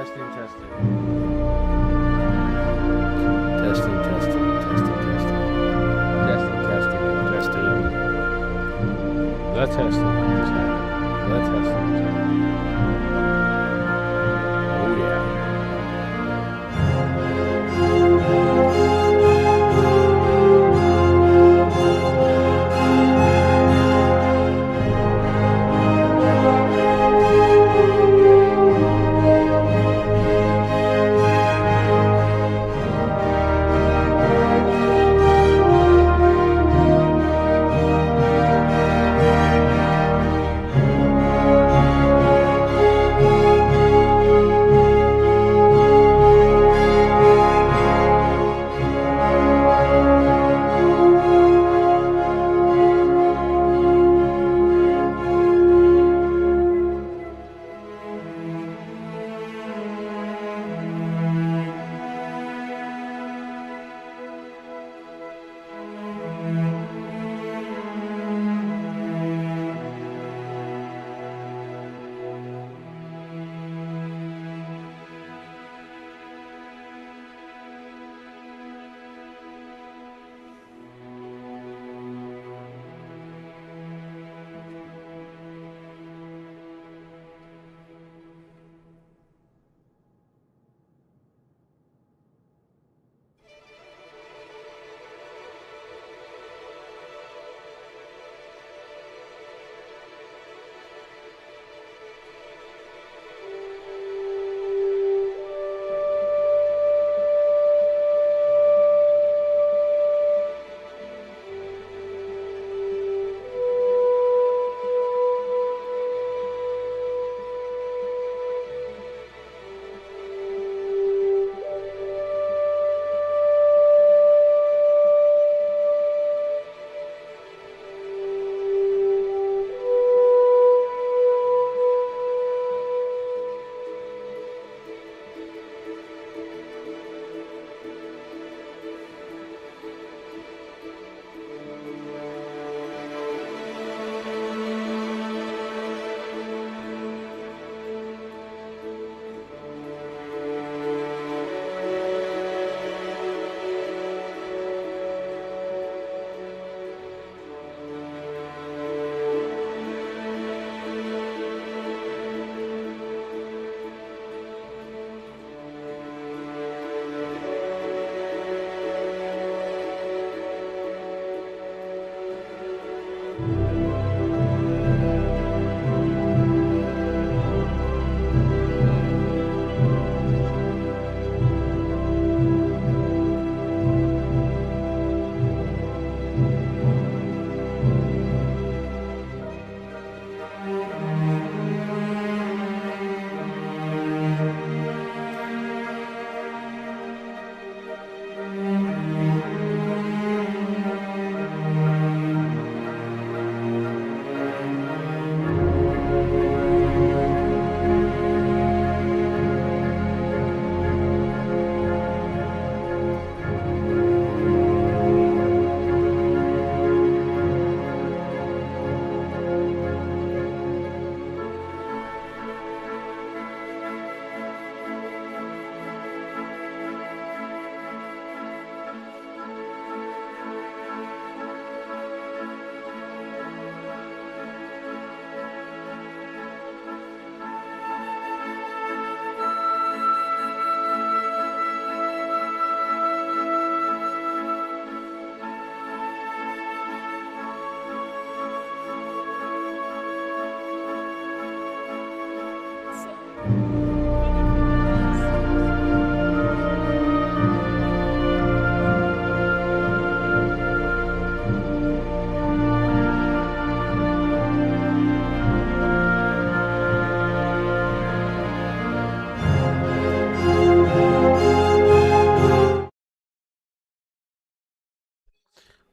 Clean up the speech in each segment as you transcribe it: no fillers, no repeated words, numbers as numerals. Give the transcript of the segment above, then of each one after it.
Testing, testing. Testing, testing, testing, testing. Testing, testing, testing. The testing is happening. The testing is happening. Oh, yeah.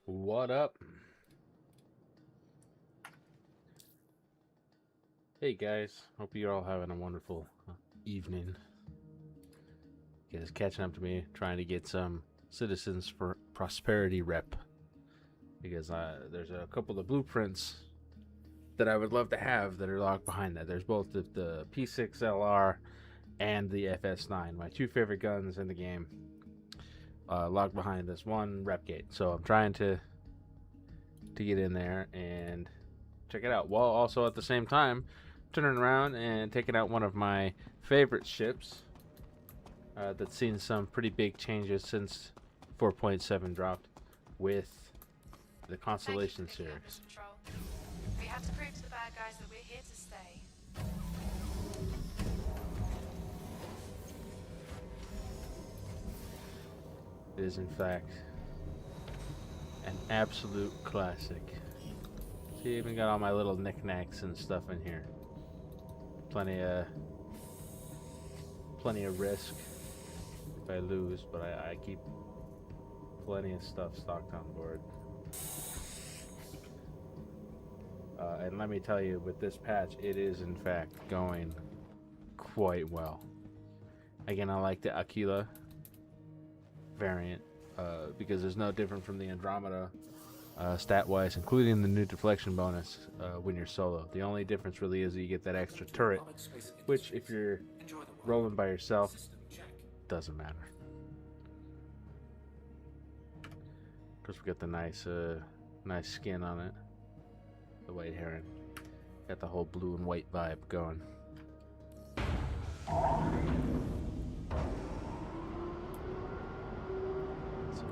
What up? Hey guys, hope you're all having a wonderful evening. You guys catching up to me, trying to get some Citizens for Prosperity rep, because there's a couple of blueprints that I would love to have that are locked behind that. There's both the P6LR and the FS9, my two favorite guns in the game, locked behind this one rep gate. So I'm trying to get in there and check it out, while also at the same time turning around and taking out one of my favorite ships that's seen some pretty big changes since 4.7 dropped, with the Constellation series. We have to prove to the bad guys that we're here to stay. It is in fact an absolute classic. See, I even got all my little knickknacks and stuff in here. Plenty of risk if I lose, but I keep plenty of stuff stocked on board. And let me tell you, with this patch, it is in fact going quite well. Again, I like the Aquila variant because there's no different from the Andromeda stat-wise, including the new deflection bonus when you're solo. The only difference really is that you get that extra turret, which if you're rolling by yourself, doesn't matter. Of course, we got the nice skin on it, the white heron. Got the whole blue and white vibe going. So,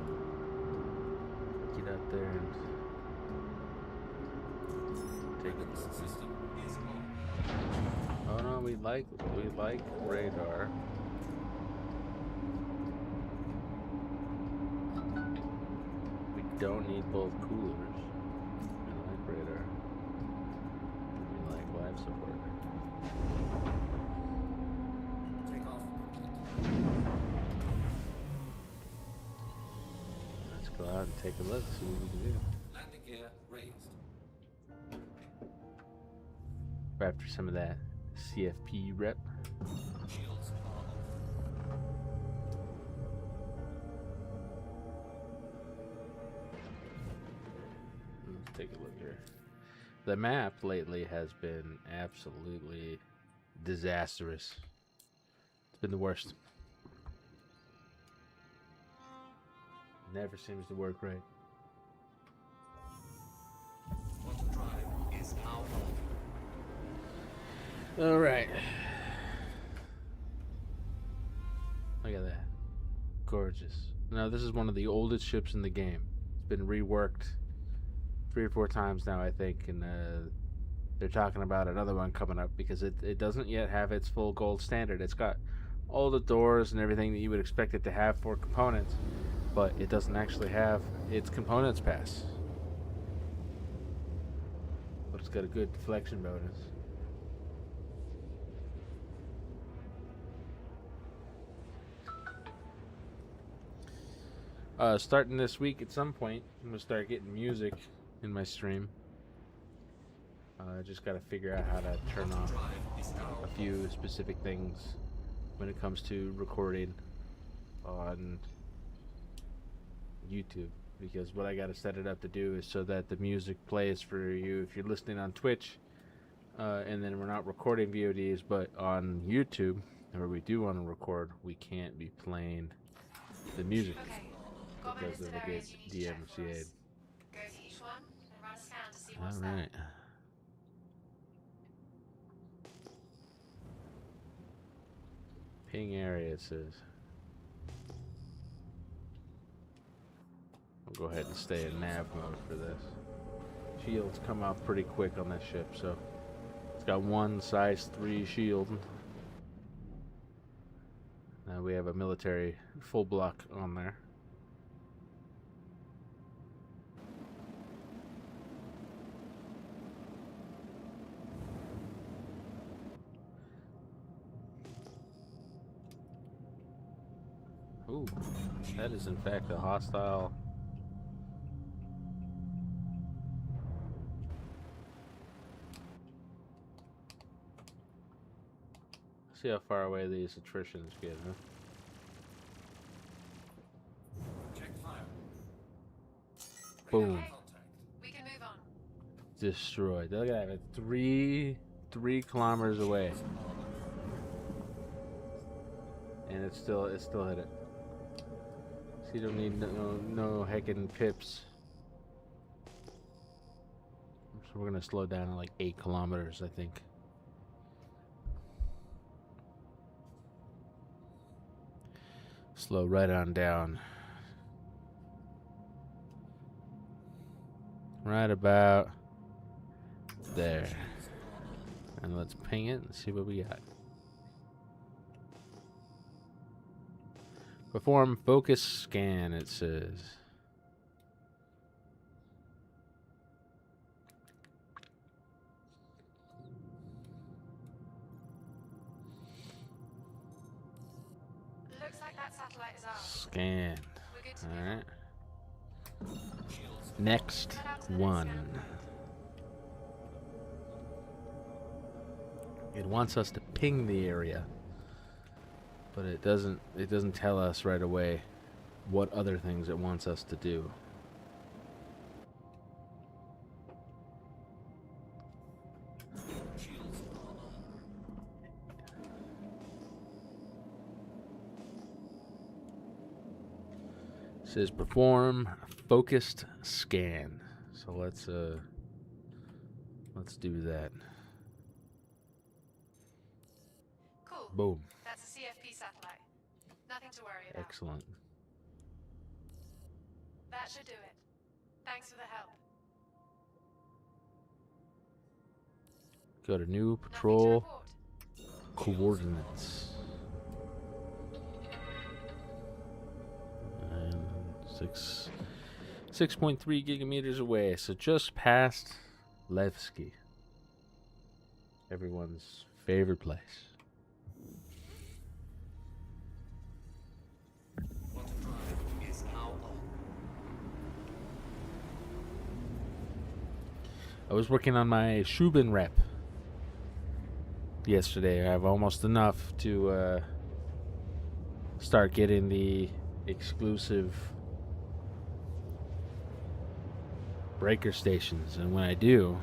get out there and take it. Oh no, we like radar. We don't need both coolers. We like radar. We like life support. Take off. Let's go out and take a look, see what we can do. Landing gear raised. After some of that CFP rep. Shields are off. Let's take a look here. The map lately has been absolutely disastrous. It's been the worst. Never seems to work right. What to drive is our All right. Look at that. Gorgeous. Now, this is one of the oldest ships in the game. It's been reworked 3 or 4 times now, I think, and they're talking about another one coming up because it doesn't yet have its full gold standard. It's got all the doors and everything that you would expect it to have for components, but it doesn't actually have its components pass. But it's got a good deflection bonus. Starting this week at some point, I'm going to start getting music in my stream. I just got to figure out how to turn off a few specific things when it comes to recording on YouTube. Because what I got to set it up to do is so that the music plays for you if you're listening on Twitch. And then we're not recording VODs, but on YouTube, where we do want to record, we can't be playing the music. Okay. Because of the get DMCA'd. Go to each one and run a scan to see what's there. Alright. Ping area, it says. I'll go ahead and stay in nav mode for this. Shields come out pretty quick on this ship, so it's got one size 3 shield. Now we have a military full block on there. Ooh, that is in fact a hostile. See how far away these attritions get, huh? check fire. Boom. Radar contact. We can move on. Destroyed. Look at that. 3 kilometers away. and it still hit it. So you don't need no heckin' pips. So we're gonna slow down to like 8 kilometers, I think. Slow right on down. Right about there. And let's ping it and see what we got. Perform focus scan, it says. Looks like that satellite is ours. Scan. We're good to Alright. Shields Next Head out to the one. next scan point. It wants us to ping the area, but it doesn't tell us right away what other things it wants us to do. shields are on. It says perform focused scan. So let's do that. Cool. Boom. That's a CFP satellite. Nothing to worry about. Excellent. That should do it. Thanks for the help. Go to new Nothing to patrol report. coordinates. And 6.3 gigameters away, so just past Levski. Everyone's favorite place. What to drive is now on. I was working on my Shubin rep yesterday. I have almost enough to start getting the exclusive breaker stations, and when I do,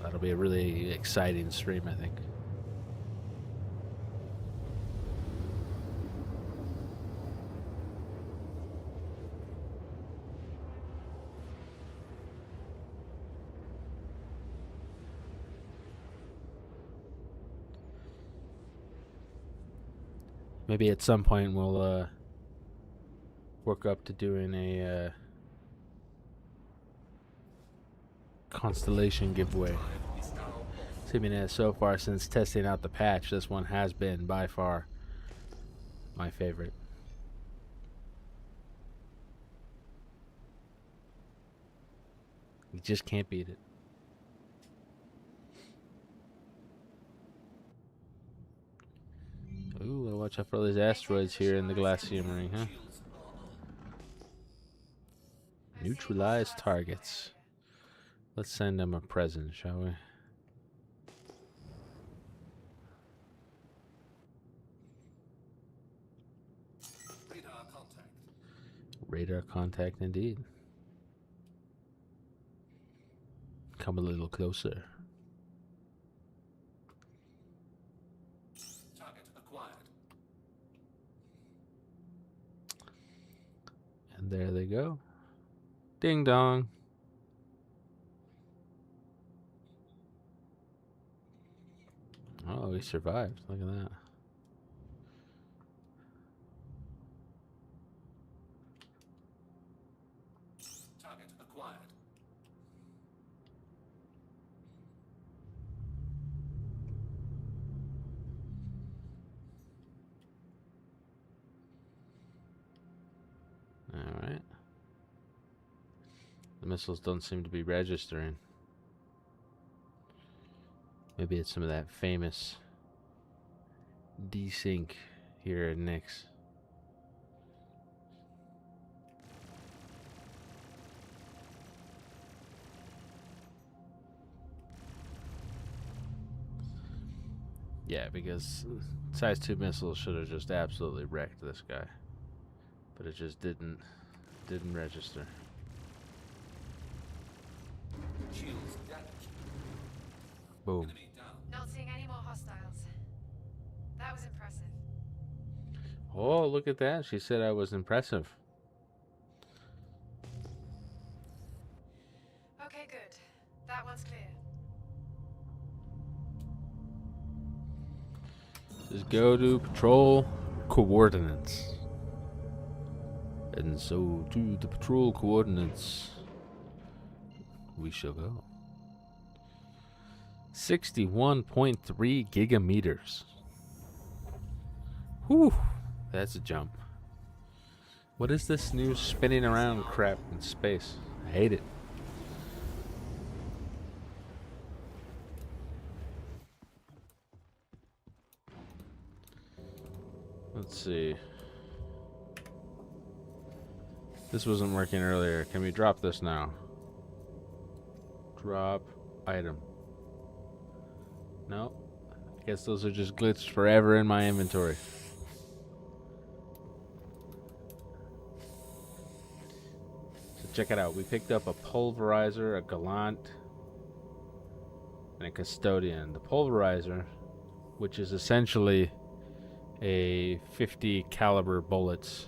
that'll be a really exciting stream, I think. Maybe at some point we'll work up to doing a Constellation giveaway. Drive is now off. Assuming that so far since testing out the patch, this one has been by far my favorite. You just can't beat it. Ooh, well, watch out for all these asteroids here in the Glacium ring, huh? Shields are on. I've seen Neutralize hostiles in the targets. Let's send them a present, shall we? Radar contact. Radar contact indeed. Come a little closer. Target acquired. And there they go. Ding dong. Oh, we survived. Look at that. Target acquired. Alright. The missiles don't seem to be registering. Maybe it's some of that famous desync here at Nyx. Yeah, because size 2 missiles should have just absolutely wrecked this guy. But it just didn't register. Shields damaged. Boom. Enemy down. Not seeing any more hostiles. That was impressive. Oh, look at that. She said I was impressive. Okay, good. That one's clear. Just go to patrol coordinates. And so to the patrol coordinates we shall go. 61.3 gigameters. Whew, that's a jump. What is this new spinning around crap in space? I hate it. Let's see. This wasn't working earlier. Can we drop this now? Drop item. No. I guess those are just glitched forever in my inventory. So check it out. We picked up a pulverizer, a gallant, and a custodian. The pulverizer, which is essentially a 50 caliber bullets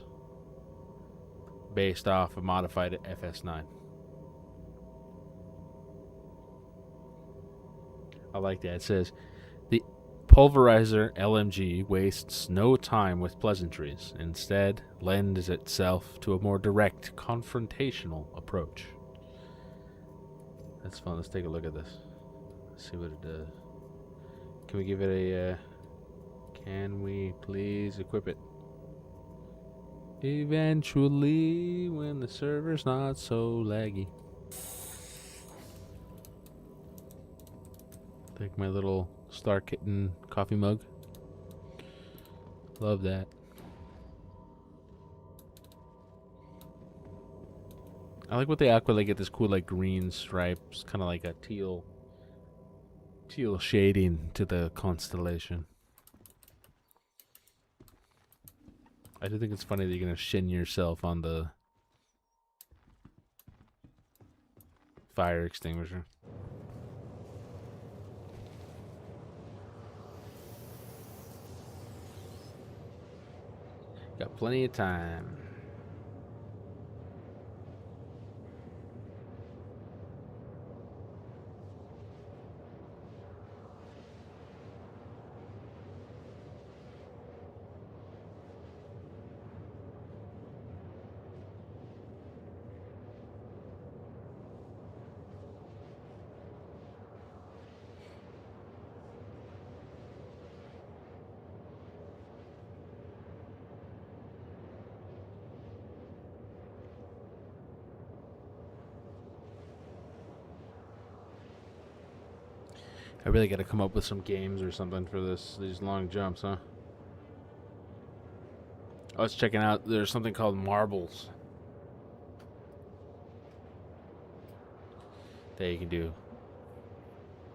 based off a modified FS9. I like that. It says the pulverizer LMG wastes no time with pleasantries. Instead, lends itself to a more direct, confrontational approach. That's fun. Let's take a look at this. Let's see what it does. Can we give it a... can we please equip it? Eventually, when the server's not so laggy. Take my little Star Kitten coffee mug. Love that. I like with the aqua, they get this cool like green stripes, kind of like a teal shading to the Constellation. I do think it's funny that you're gonna shin yourself on the fire extinguisher. Got plenty of time. I really got to come up with some games or something for these long jumps, huh? I was checking out. There's something called marbles that you can do.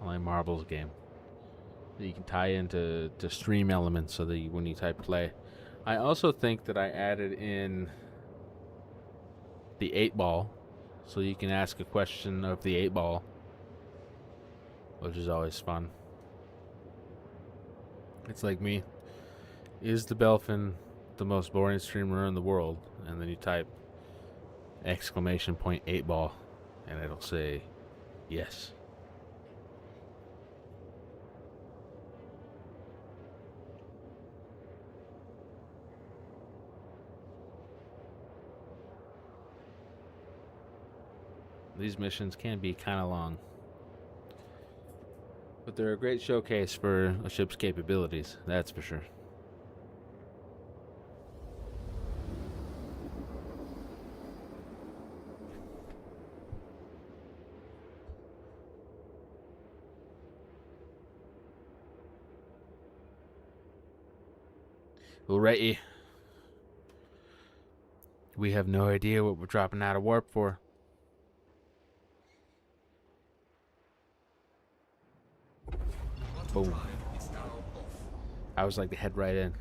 Online marbles game that you can tie into stream elements so that when you type play. I also think that I added in the 8-ball, so you can ask a question of the 8-ball, which is always fun. It's like me. Is the Belfin the most boring streamer in the world? And then you type exclamation point 8-ball, and it'll say yes. These missions can be kind of long, but they're a great showcase for a ship's capabilities, that's for sure. Alrighty. We have no idea what we're dropping out of warp for. Boom. I was like to head right in.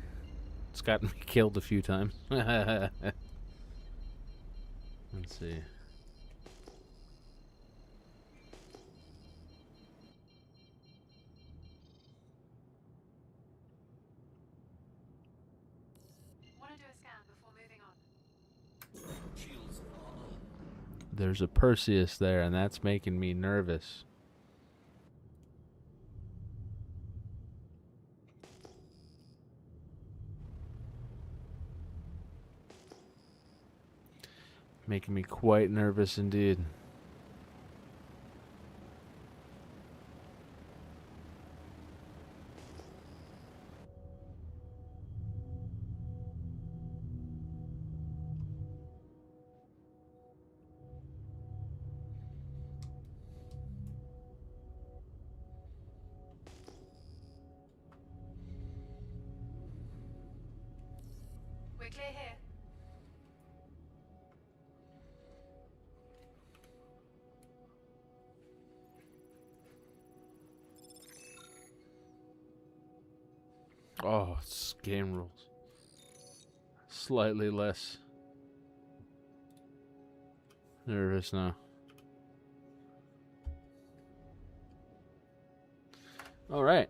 It's gotten me killed a few times. Let's see. One Shields are on. There's a Perseus there, and that's making me nervous. Making me quite nervous indeed. We're clear here. Oh, it's game rules. Slightly less nervous now. All right.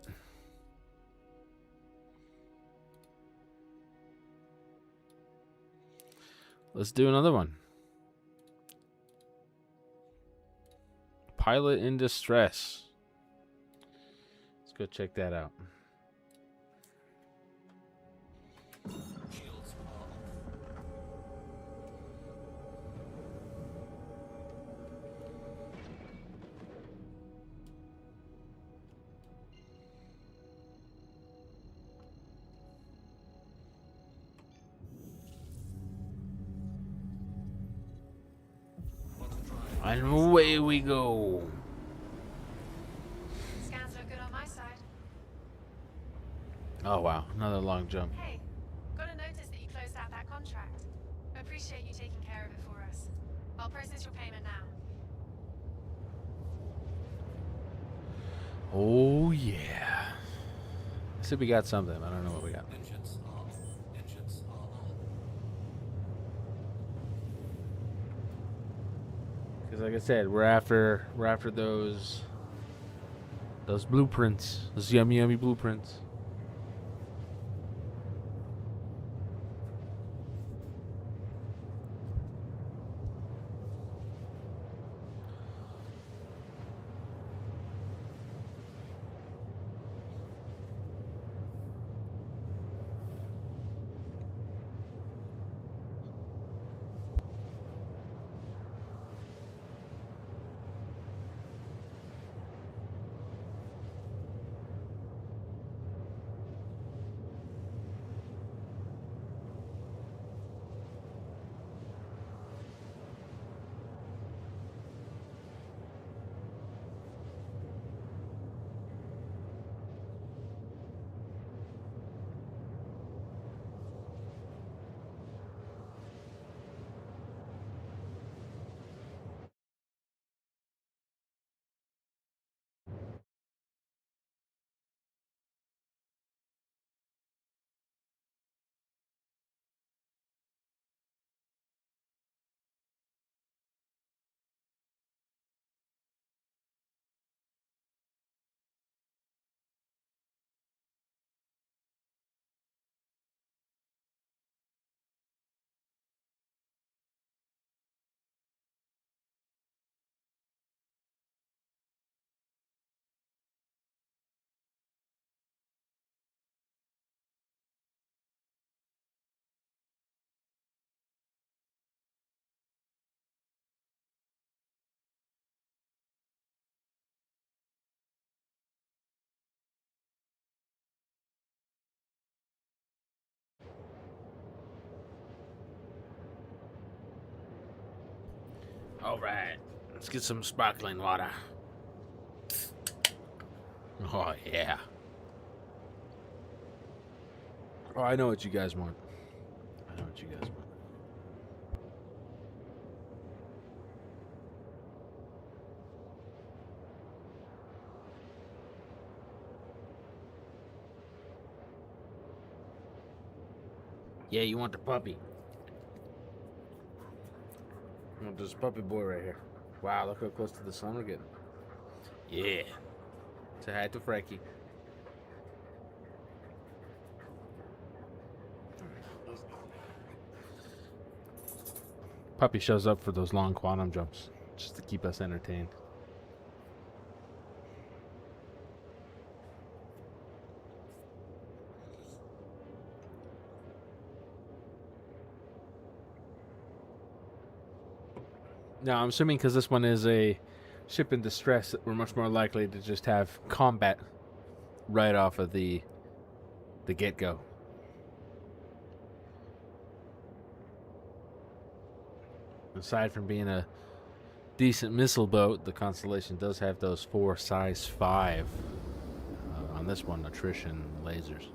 Let's do another one. Pilot in distress. Let's go check that out. Shields are off. Want to try? And away we go. Scans look good on my side. Oh, wow. Another long jump. Hey, got a notice that you closed out that contract. Appreciate you taking care of it for us. I'll process your payment now. Oh, yeah. I said we got something. I don't know what we got. Engines are off. Engines are on. Because like I said, we're after those blueprints. Those yummy blueprints. All right. Let's get some sparkling water. Oh, yeah. Oh, I know what you guys want. I know what you guys want. Yeah, you want the puppy. I want this puppy boy right here. Wow, look how close to the sun we're getting. Yeah. Say hi to Frankie. Puppy shows up for those long quantum jumps just to keep us entertained. Now, I'm assuming because this one is a ship in distress, that we're much more likely to just have combat right off of the get-go. Aside from being a decent missile boat, the Constellation does have those 4 size 5 on this one, attrition lasers.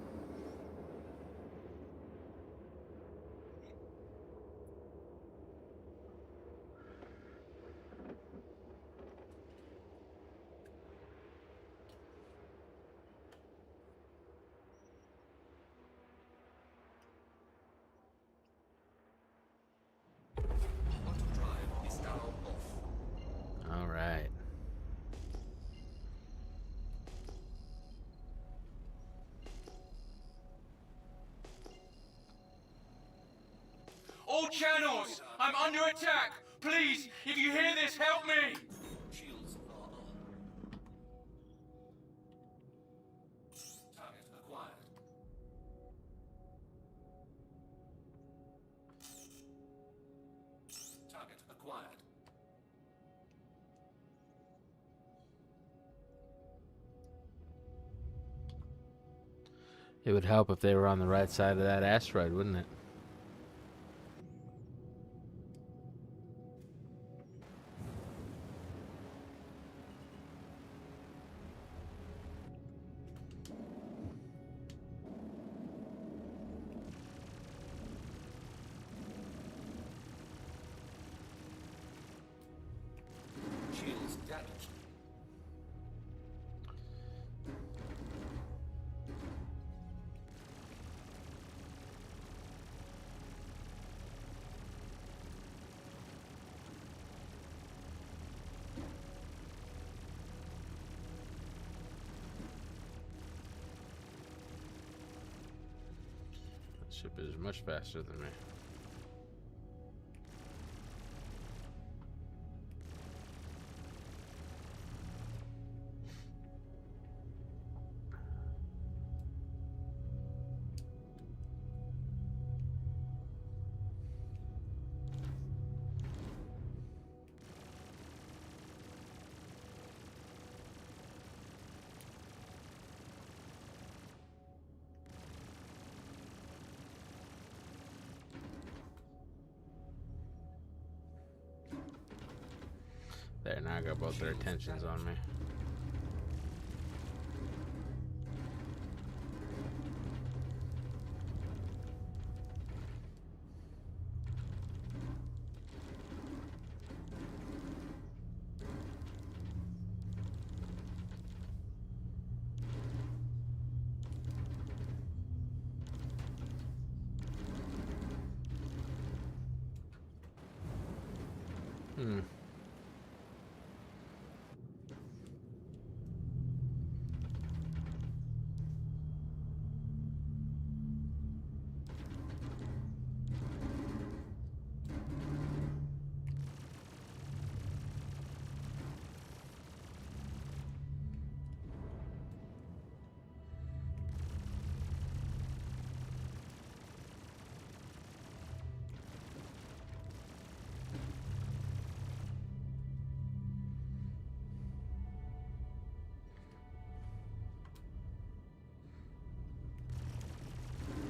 Auto drive is now off. All right. All channels! I'm under attack! Please, if you hear this, help me! Shields are on. Target acquired. Target acquired. It would help if they were on the right side of that asteroid, wouldn't it? Shields damaged. That ship is much faster than me. There, now I got both their attentions on me. Hmm.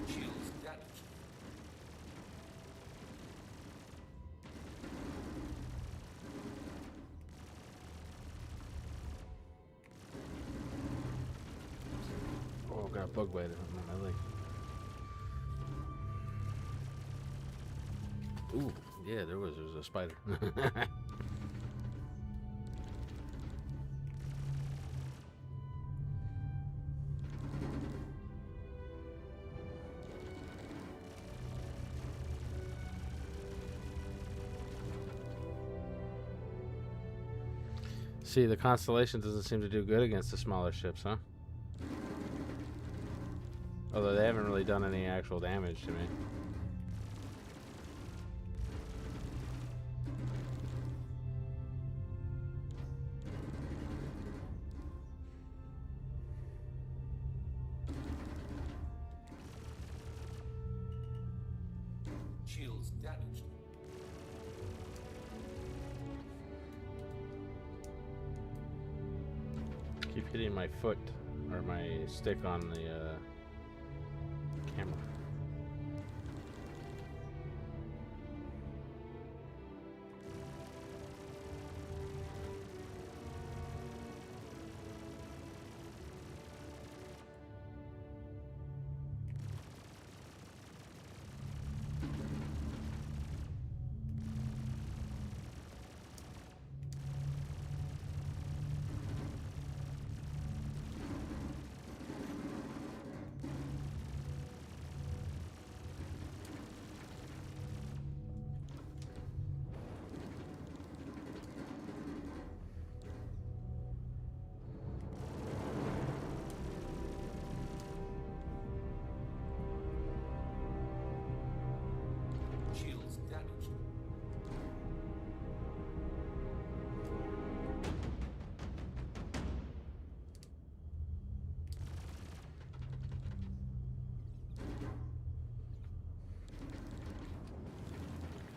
Shields damaged. Oh, got a bug bite on my leg. Ooh, yeah, there was a spider. See, the Constellation doesn't seem to do good against the smaller ships, huh? Although they haven't really done any actual damage to me. Shields damaged. Keep hitting my foot or my stick on the camera. Shields damaged.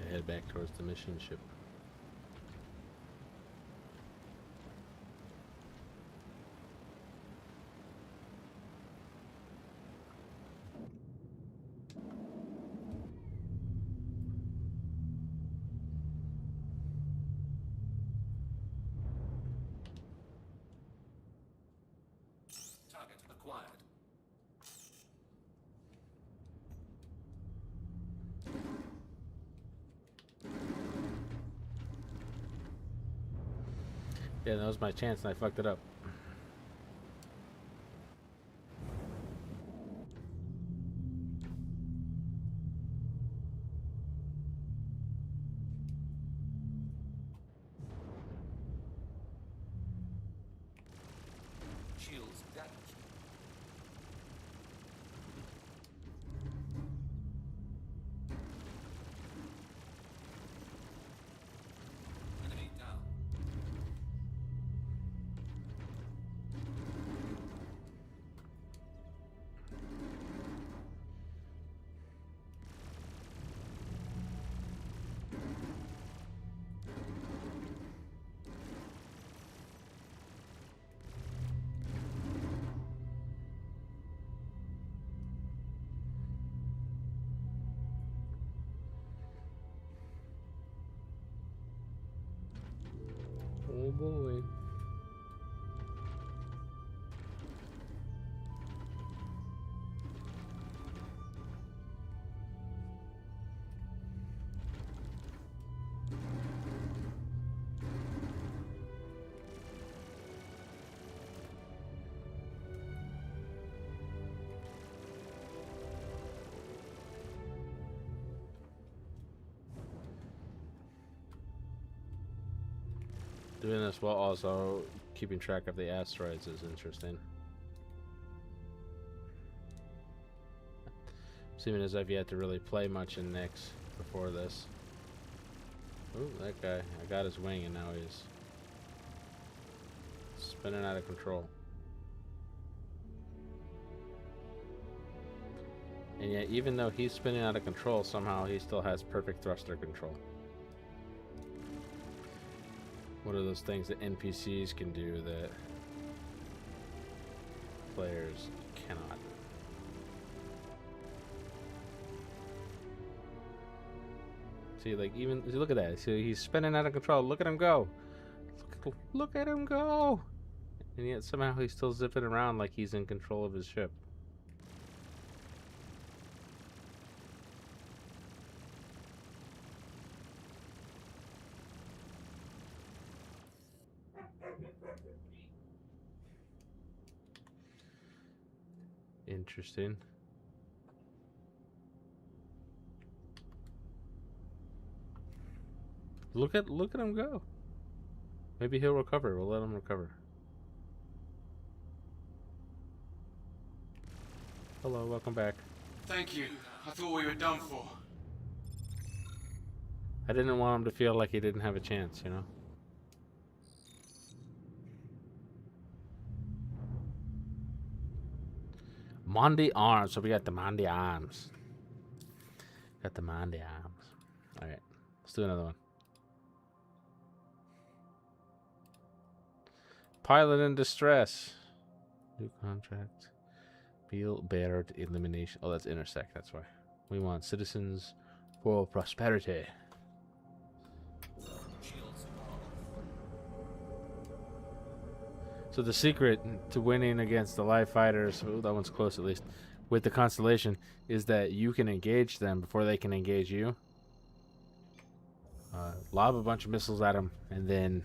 I head back towards the mission ship. Target acquired. Yeah, that was my chance and I fucked it up. Shields damaged. Enemy down. Oh boy. Doing this while also keeping track of the asteroids is interesting. Seeming as if you had to really play much in Nyx before this. Ooh, that guy. I got his wing and now he's spinning out of control. And yet, even though he's spinning out of control, somehow he still has perfect thruster control. What are those things that NPCs can do that players cannot? See, like, even look at that. See, he's spinning out of control. Look at him go. Look at him go. And yet somehow he's still zipping around like he's in control of his ship. Interesting. Look at him go. Maybe he'll recover. We'll let him recover. Hello, welcome back. Thank you. I thought we were done for. I didn't want him to feel like he didn't have a chance, you know? Mondi Arms. So we got the Mondi Arms. Got the Monday arms. Alright, let's do another one. Pilot in distress. New contract. Feel Baird elimination. Oh, that's intersect, that's why. We want citizens for prosperity. Shields So the secret to winning against the live fighters, ooh, that one's close at least, with the Constellation, is that you can engage them before they can engage you. Lob a bunch of missiles at them, and then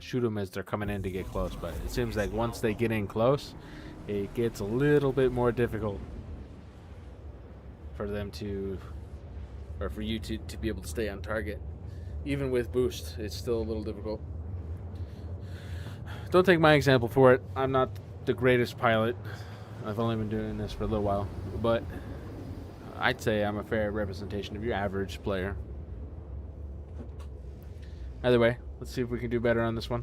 shoot them as they're coming in to get close. But it seems like once they get in close, it gets a little bit more difficult for them to, or for you to be able to stay on target. Even with boost, it's still a little difficult. Don't take my example for it. I'm not the greatest pilot. I've only been doing this for a little while, but I'd say I'm a fair representation of your average player. Either way, let's see if we can do better on this one.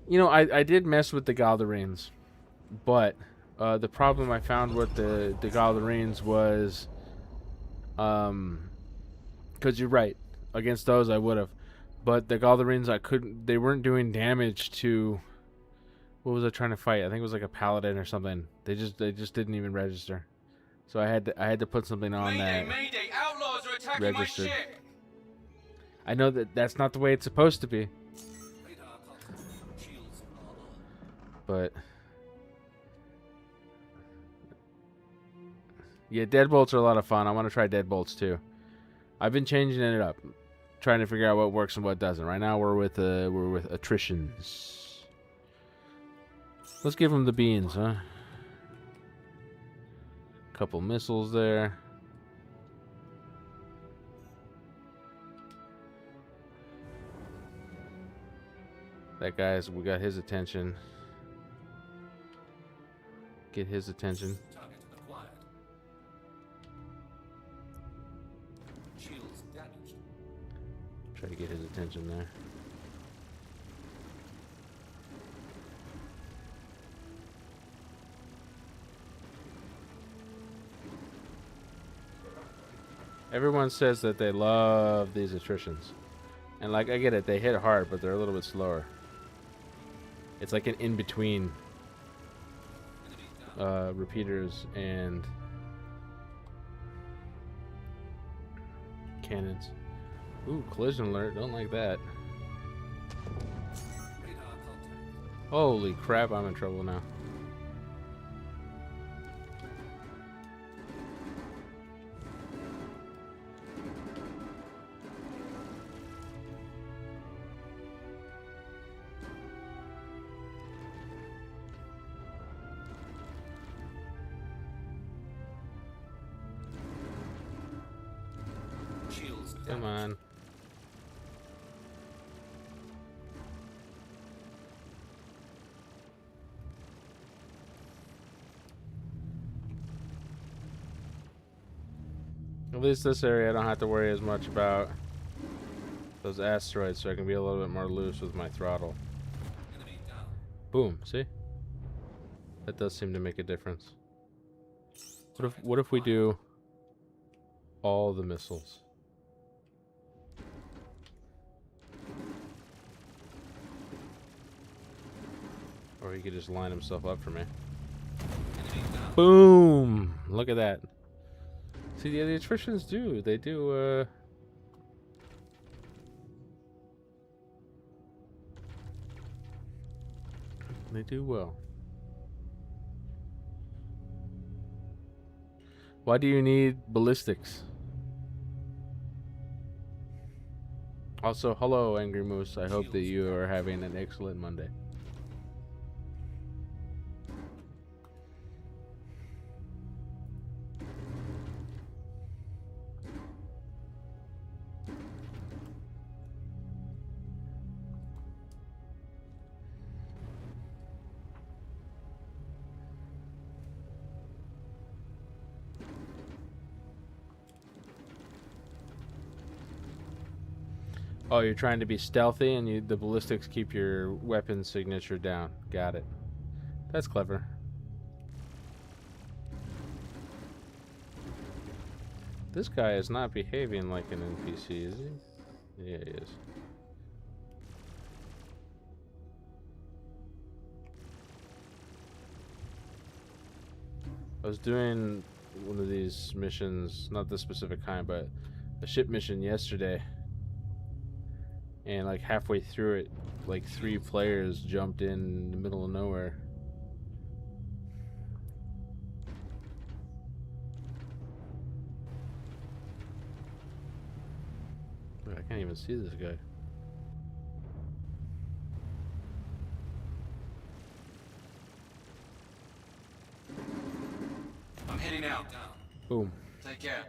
You know, I did mess with the Galdarines, but the problem I found with the Galdarines was, because you're right, against those I would have, but the Galdarines I couldn't. They weren't doing damage to. What was I trying to fight? I think it was like a paladin or something. They just didn't even register. So I had to put something on that. Mayday! Outlaws are attacking Registered. my ship! I know that that's not the way it's supposed to be, radar contact. Shields are on. but yeah, deadbolts are a lot of fun. I want to try deadbolts too. I've been changing it up, trying to figure out what works and what doesn't. Right now we're with attritions. Let's give them the beans, huh? Couple missiles there. That guy's, we got his attention. Get his attention. Target acquired. Shields damaged. Try to get his attention there. Everyone says that they love these attritions. And like, I get it, they hit hard, but they're a little bit slower. It's like an in-between Enemy down. repeaters and cannons. Ooh, collision alert, don't like that. Radar contact. Holy crap, I'm in trouble now. Shields Come damaged. on. At least this area I don't have to worry as much about those asteroids, so I can be a little bit more loose with my throttle. Enemy down. Boom, see? That does seem to make a difference. What if we do all the missiles? Or he could just line himself up for me. Enemy down. Boom! Look at that. See, yeah, the attritions do. They do, they do well. Why do you need ballistics? Also, hello, Angry Moose. I hope that you are having an excellent Monday. Oh, you're trying to be stealthy and the ballistics keep your weapon signature down. Got it. That's clever. This guy is not behaving like an NPC, is he? Yeah, he is. I was doing one of these missions, not this specific kind, but a ship mission yesterday. And like halfway through it, like 3 players jumped in the middle of nowhere. I can't even see this guy. I'm heading out. Boom. Take care.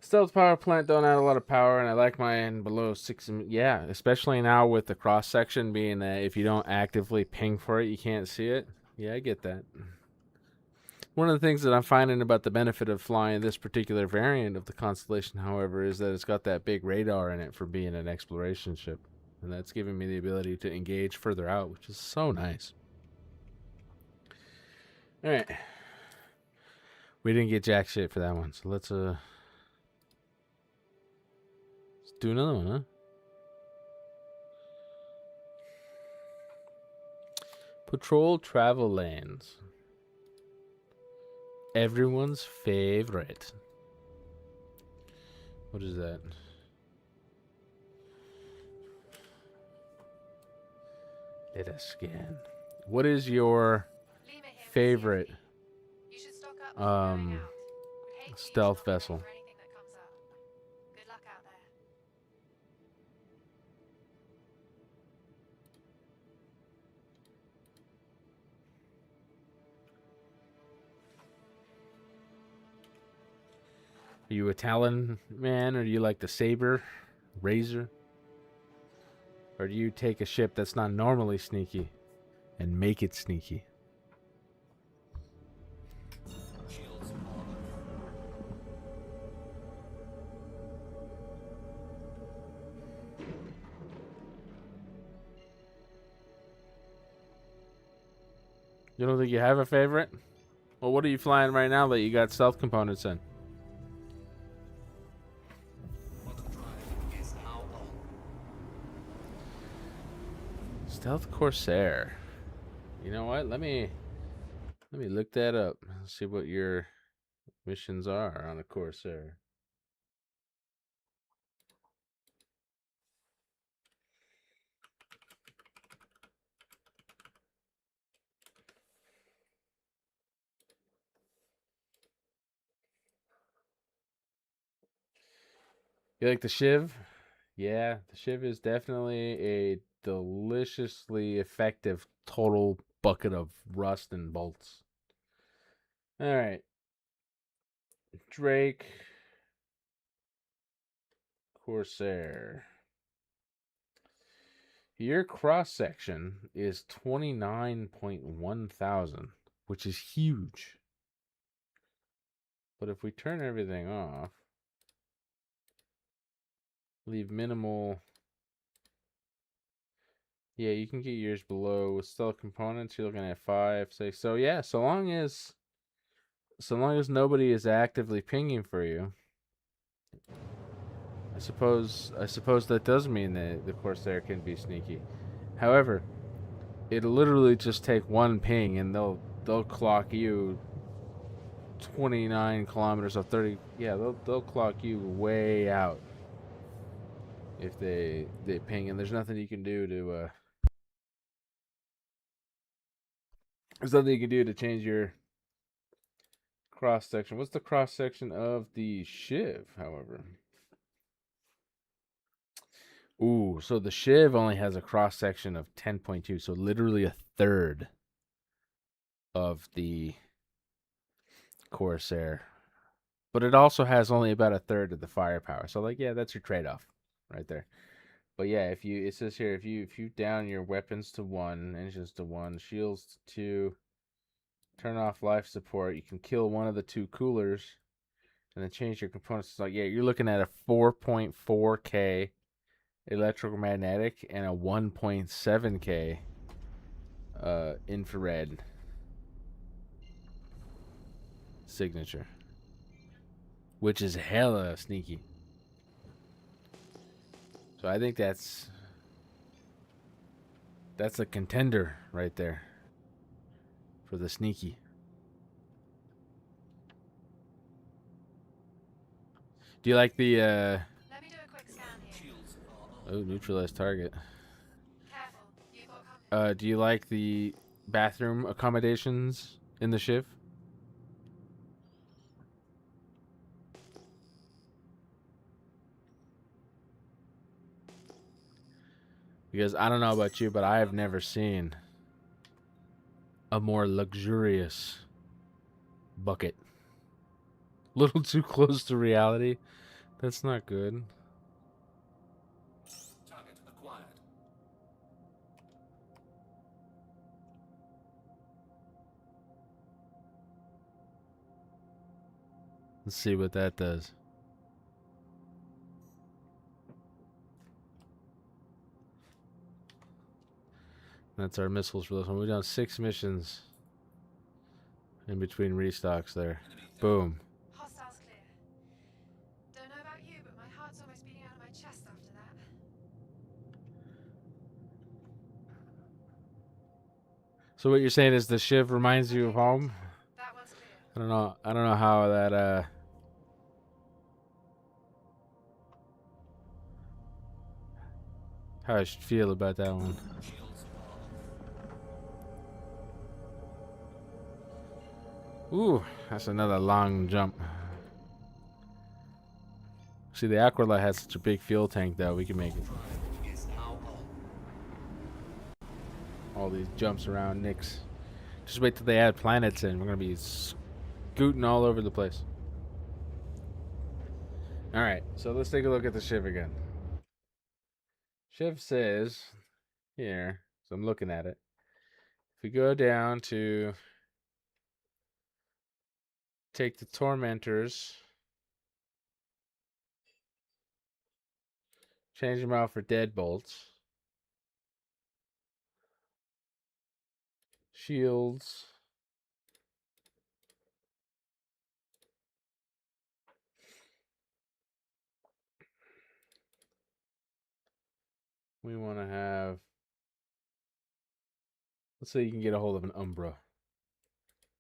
Stealth power plant don't add a lot of power, and I like mine below 6. Yeah, especially now with the cross section being that if you don't actively ping for it, you can't see it. Yeah, I get that. One of the things that I'm finding about the benefit of flying this particular variant of the Constellation, however, is that it's got that big radar in it for being an exploration ship. And that's giving me the ability to engage further out, which is so nice. Alright. We didn't get jack shit for that one, so let's do another one, huh? Patrol travel lanes. Everyone's favorite. What is that? Let us scan. What is your Lima here with favorite CFP. You should stock up before going out. Would hate for you to stealth not be ready vessel? for anything that comes up. Good luck out there. Are you a Talon man, or do you like the Saber, Razor? Or do you take a ship that's not normally sneaky and make it sneaky? Shields on. You don't think you have a favorite? Well, what are you flying right now that you got stealth components in? Quantum drive is now on. Stealth Corsair. You know what? Let me look that up. See what your missions are on a Corsair. You like the Shiv? Yeah, the Shiv is definitely a deliciously effective total bucket of rust and bolts. All right. Drake Corsair. Your cross section is 29.1 thousand, which is huge. But if we turn everything off, leave minimal. Yeah, you can get yours below with stealth components. You're looking at 5, 6. So yeah, so long as nobody is actively pinging for you, I suppose that does mean that the Corsair can be sneaky. However, it'll literally just take one ping and they'll clock you 29 kilometers of 30. Yeah, they'll clock you way out if they ping, and there's nothing you can do to change your cross section. What's the cross section of the Shiv, however? Ooh, so the Shiv only has a cross section of 10.2, so literally a third of the Corsair. But it also has only about a third of the firepower. So like, yeah, that's your trade-off right there. But yeah, it says here if you down your weapons to 1, engines to 1, shields to 2, turn off life support, you can kill one of the 2 coolers and then change your components. It's like, yeah, you're looking at a 4.4K electromagnetic and a 1.7K infrared. signature, which is hella sneaky. So I think that's a contender right there for the sneaky. Do you like the Let me do a quick scan here. Shields are up. oh, neutralized target? Careful, you've got company. Do you like the bathroom accommodations in the Shiv? Because I don't know about you, but I have never seen a more luxurious bucket. Little too close to reality. That's not good. Target acquired. Let's see what that does. That's our missiles for this one. We've done 6 missions in between restocks there. Enemy Boom. Hostiles clear. Don't know about you, but my heart's almost beating out of my chest after that. So what you're saying is the Shiv reminds you of home? That one's clear. I don't know. I don't know how that how I should feel about that one. shields are up. Ooh, that's another long jump. See, the Aquila has such a big fuel tank though. We can make it. Drive is now on. All these jumps around Nyx. Just wait till they add planets in. We're gonna be scooting all over the place. Alright, so let's take a look at the Shiv again. Shiv says here, so I'm looking at it. If we go down to take the Tormentors, change them out for Deadbolts, Shields, we want to have, let's say you can get a hold of an Umbra,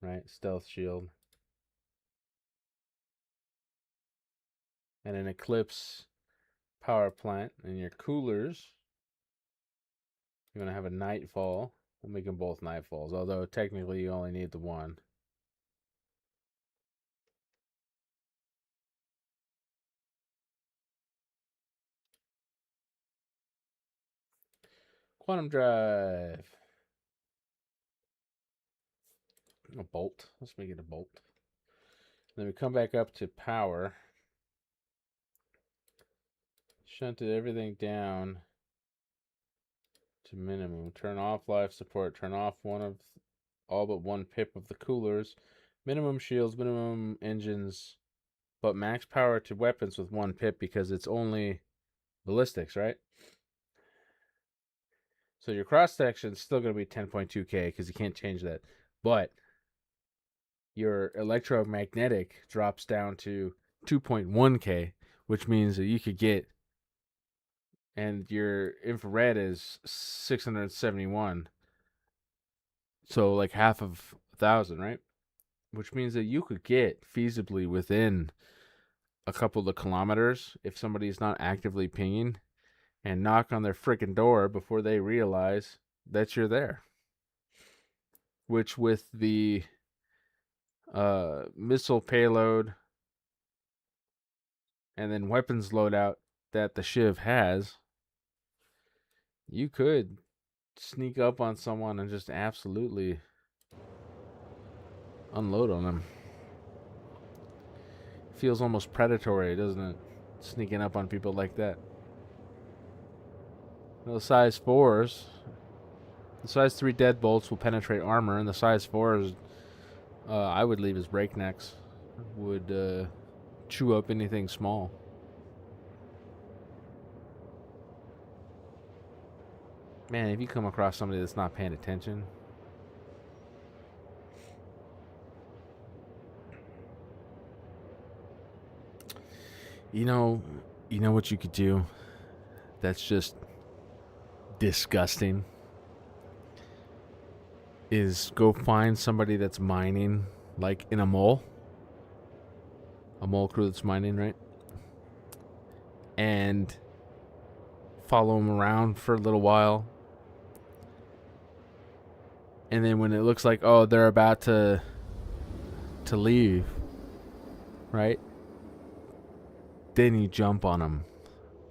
right? Stealth Shield. And an Eclipse power plant. And your coolers, you're going to have a Nightfall. We'll make them both Nightfalls, although technically you only need the one. Quantum Drive. A bolt. Let's make it a bolt. Then we come back up to power. Shunted everything down to minimum. Turn off life support. Turn off all but one pip of the coolers. Minimum shields, minimum engines, but max power to weapons with 1 pip because it's only ballistics, right? So your cross section is still going to be 10.2k because you can't change that. But your electromagnetic drops down to 2.1k, which means that you could get, and your infrared is 671. So like half of 1,000, right? Which means that you could get feasibly within a couple of kilometers if somebody's not actively pinging and knock on their freaking door before they realize that you're there. Which with the missile payload and then weapons loadout that the Shiv has, you could sneak up on someone and just absolutely unload on them. Feels almost predatory, doesn't it? Sneaking up on people like that. Those size 4s, the size 3 deadbolts will penetrate armor, and the size 4s, I would leave as breaknecks. Would chew up anything small. Man, if you come across somebody that's not paying attention, You know what you could do? That's just disgusting. Is go find somebody that's mining, like in a mole crew that's mining, right? And follow them around for a little while. And then when it looks like, oh, they're about to leave, right? Then you jump on them,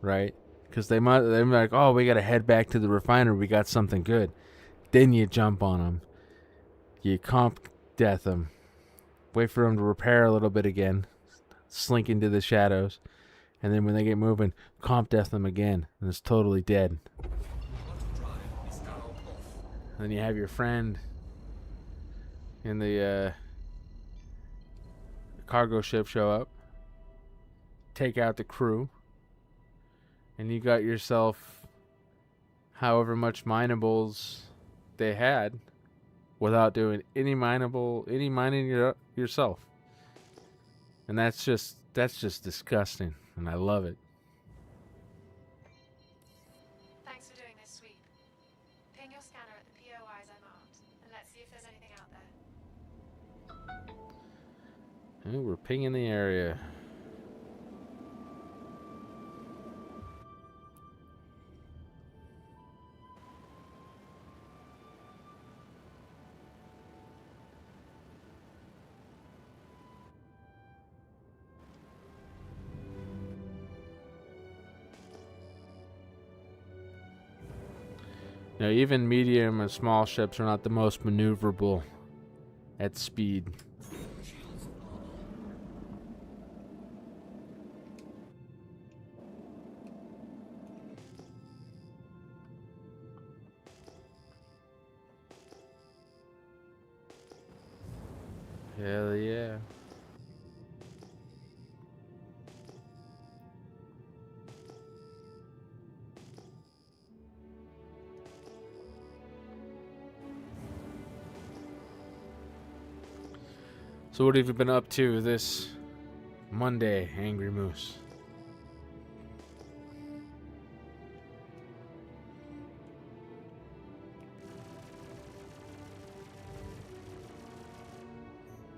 right? Because they're like, oh, we got to head back to the refinery. We got something good. Then you jump on them. You comp death them. Wait for them to repair a little bit again. Slink into the shadows. And then when they get moving, comp death them again. And it's totally dead. Drive is now off. And then you have your friend in the cargo ship show up. Take out the crew. And you got yourself however much minables they had without doing any mining yourself. And that's just disgusting, and I love it. Thanks for doing this sweep. Ping your scanner at the POIs I marked, and let's see if there's anything out there. Ooh, we're pinging the area. Now, even medium and small ships are not the most maneuverable at speed. Shields are on. Hell yeah. So what have you been up to this Monday, Angry Moose?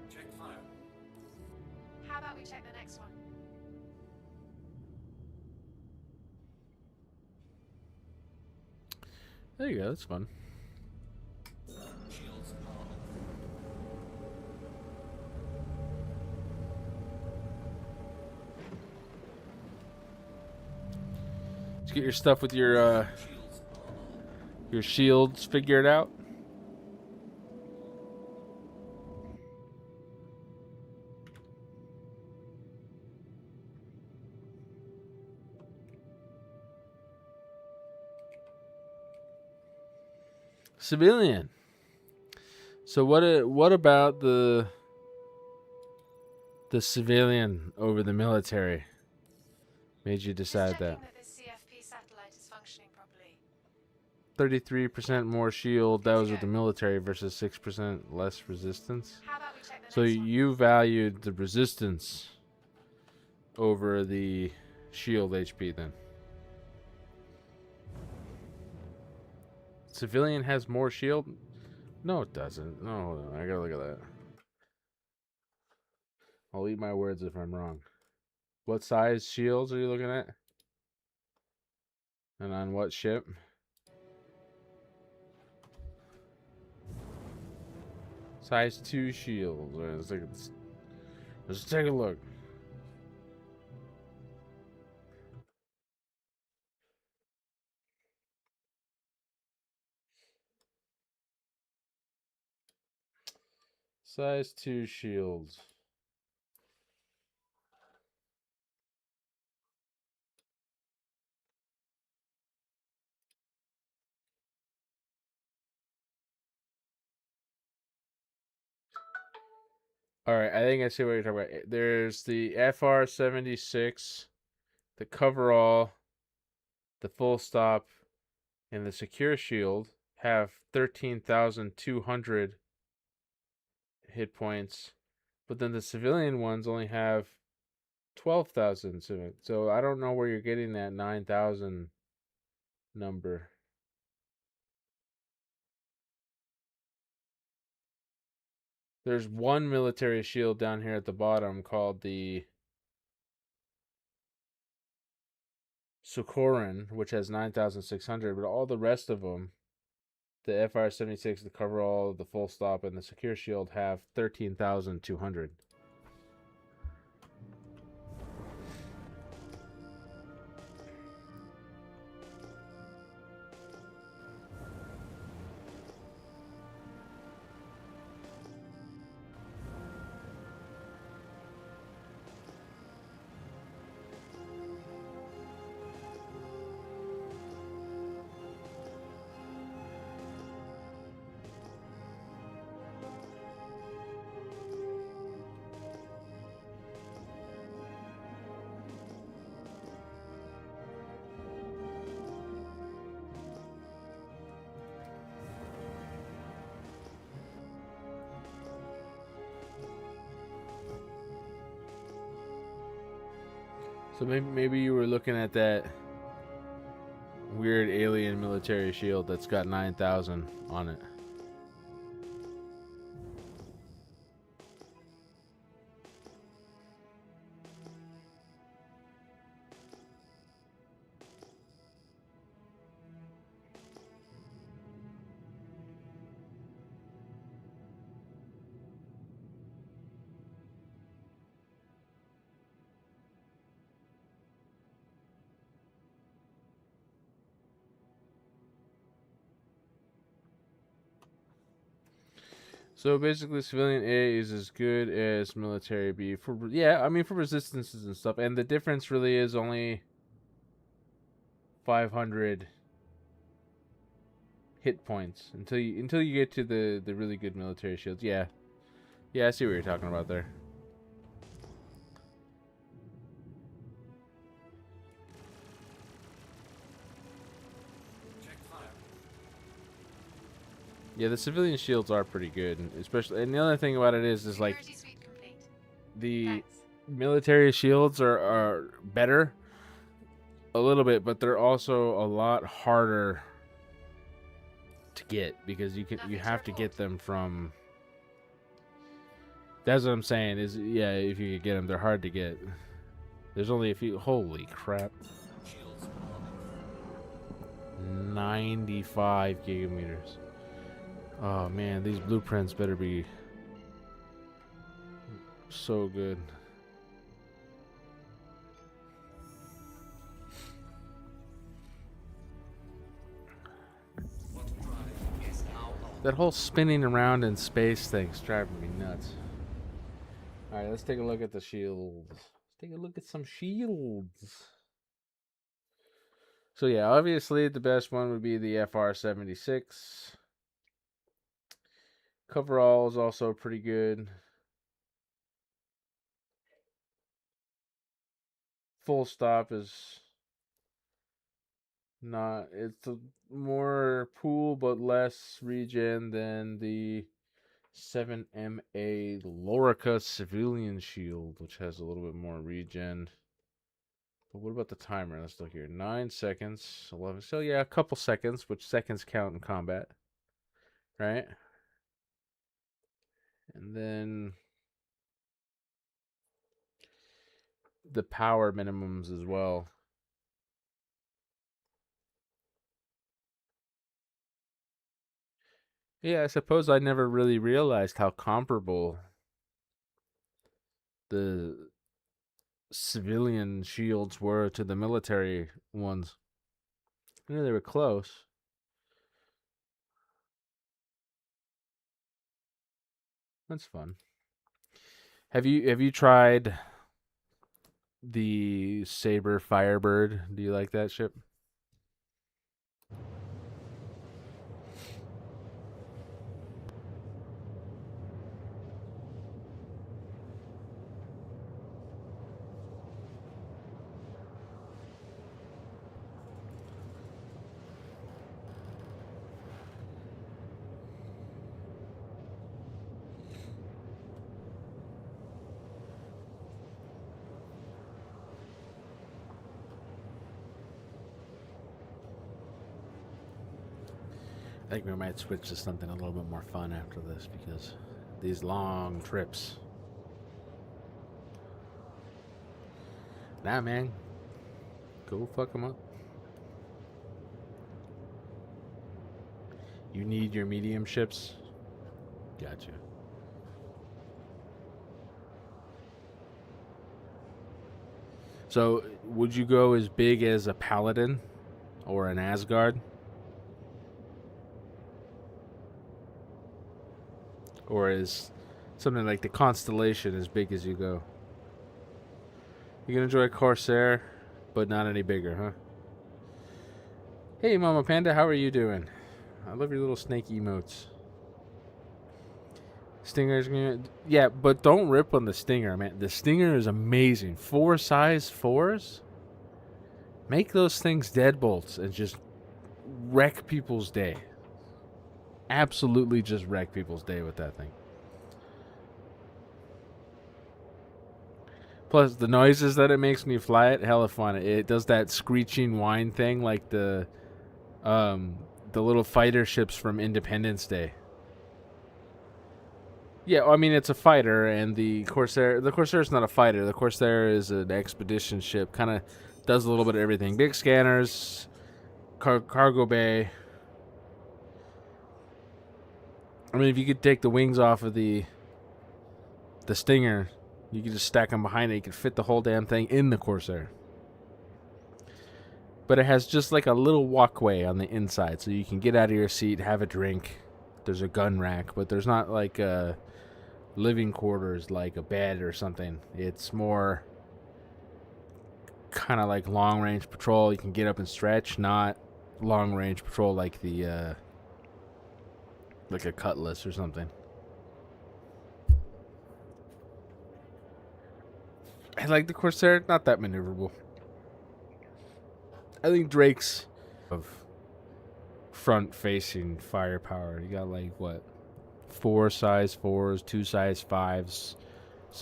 Check fire. How about we check the next one? There you go, that's fun. Shields are off. Did you get your stuff with your Shields are on. your shields figured out? Civilian. So what about the civilian over the military made you decide Just that? checking that this CFP satellite is functioning properly. 33% more shield, that was with the military, versus 6% less resistance. How about we check the So next one? you valued the resistance over the shield HP then. Civilian has more shield? No, it doesn't. No, I gotta look at that. I'll eat my words if I'm wrong. What size shields are you looking at? And on what ship? Size 2 shields. Let's take a look. Size 2 shields. Alright, I think I see what you're talking about. There's the FR-76, the coverall, the full stop, and the secure shield have 13,200 hit points. But then the civilian ones only have 12,000 cement. So I don't know where you're getting that 9,000 number. There's one military shield down here at the bottom called the Sukoran, which has 9,600, but all the rest of them, the FR-76, the coverall, the full stop, and the secure shield have 13,200. So maybe you were looking at that weird alien military shield that's got 9,000 on it. So basically, civilian A is as good as military B for for resistances and stuff. And the difference really is only 500 hit points until you get to the really good military shields. Yeah, I see what you're talking about there. Check fire. Yeah, the civilian shields are pretty good, especially. And the other thing about it is like Security sweep complete. the Thanks. military shields are better a little bit, but they're also a lot harder to get because you Nothing to have to get report. them from. That's what I'm saying. Is if you could get them, they're hard to get. There's only a few. Holy crap! Shields on. 95 gigameters. Oh man, these blueprints better be so good. Bottom drive is now on. That whole spinning around in space thing's driving me nuts. All right, let's take a look at the shields. Let's take a look at some shields. So yeah, obviously the best one would be the FR-76. Coverall is also pretty good. Full stop is not. It's a more pool but less regen than the 7MA Lorica Civilian Shield, which has a little bit more regen. But what about the timer? Let's look here. 9 seconds, 11. So yeah, a couple seconds, which seconds count in combat, right? And then the power minimums as well. Yeah, I suppose I never really realized how comparable the civilian shields were to the military ones. I knew they were close. That's fun. Have you tried the Saber Firebird? Do you like that ship? I think we might switch to something a little bit more fun after this because these long trips. Nah, man. Go fuck them up. You need your medium ships? Gotcha. So, would you go as big as a Paladin or an Asgard? Or is something like the Constellation as big as you go? You can enjoy Corsair, but not any bigger, huh? Hey, Mama Panda, how are you doing? I love your little snake emotes. Stinger's gonna... Yeah, but don't rip on the Stinger, man. The Stinger is amazing. 4 size 4s? Make those things deadbolts and just wreck people's day. Absolutely just wreck people's day with that thing. Plus, the noises that it makes when you fly it, hella fun. It does that screeching whine thing like the little fighter ships from Independence Day. Yeah, I mean, it's a fighter, and the Corsair is not a fighter. The Corsair is an expedition ship. Kind of does a little bit of everything. Big scanners, cargo bay. I mean, if you could take the wings off of the Stinger, you could just stack them behind it. You could fit the whole damn thing in the Corsair. But it has just like a little walkway on the inside, so you can get out of your seat, have a drink. There's a gun rack, but there's not like living quarters like a bed or something. It's more kind of like long range patrol. You can get up and stretch, not long range patrol like the like a Cutlass or something. I like the Corsair, not that maneuverable. I think Drake's of front facing firepower. You got like what? 4 size 4s, 2 size 5s,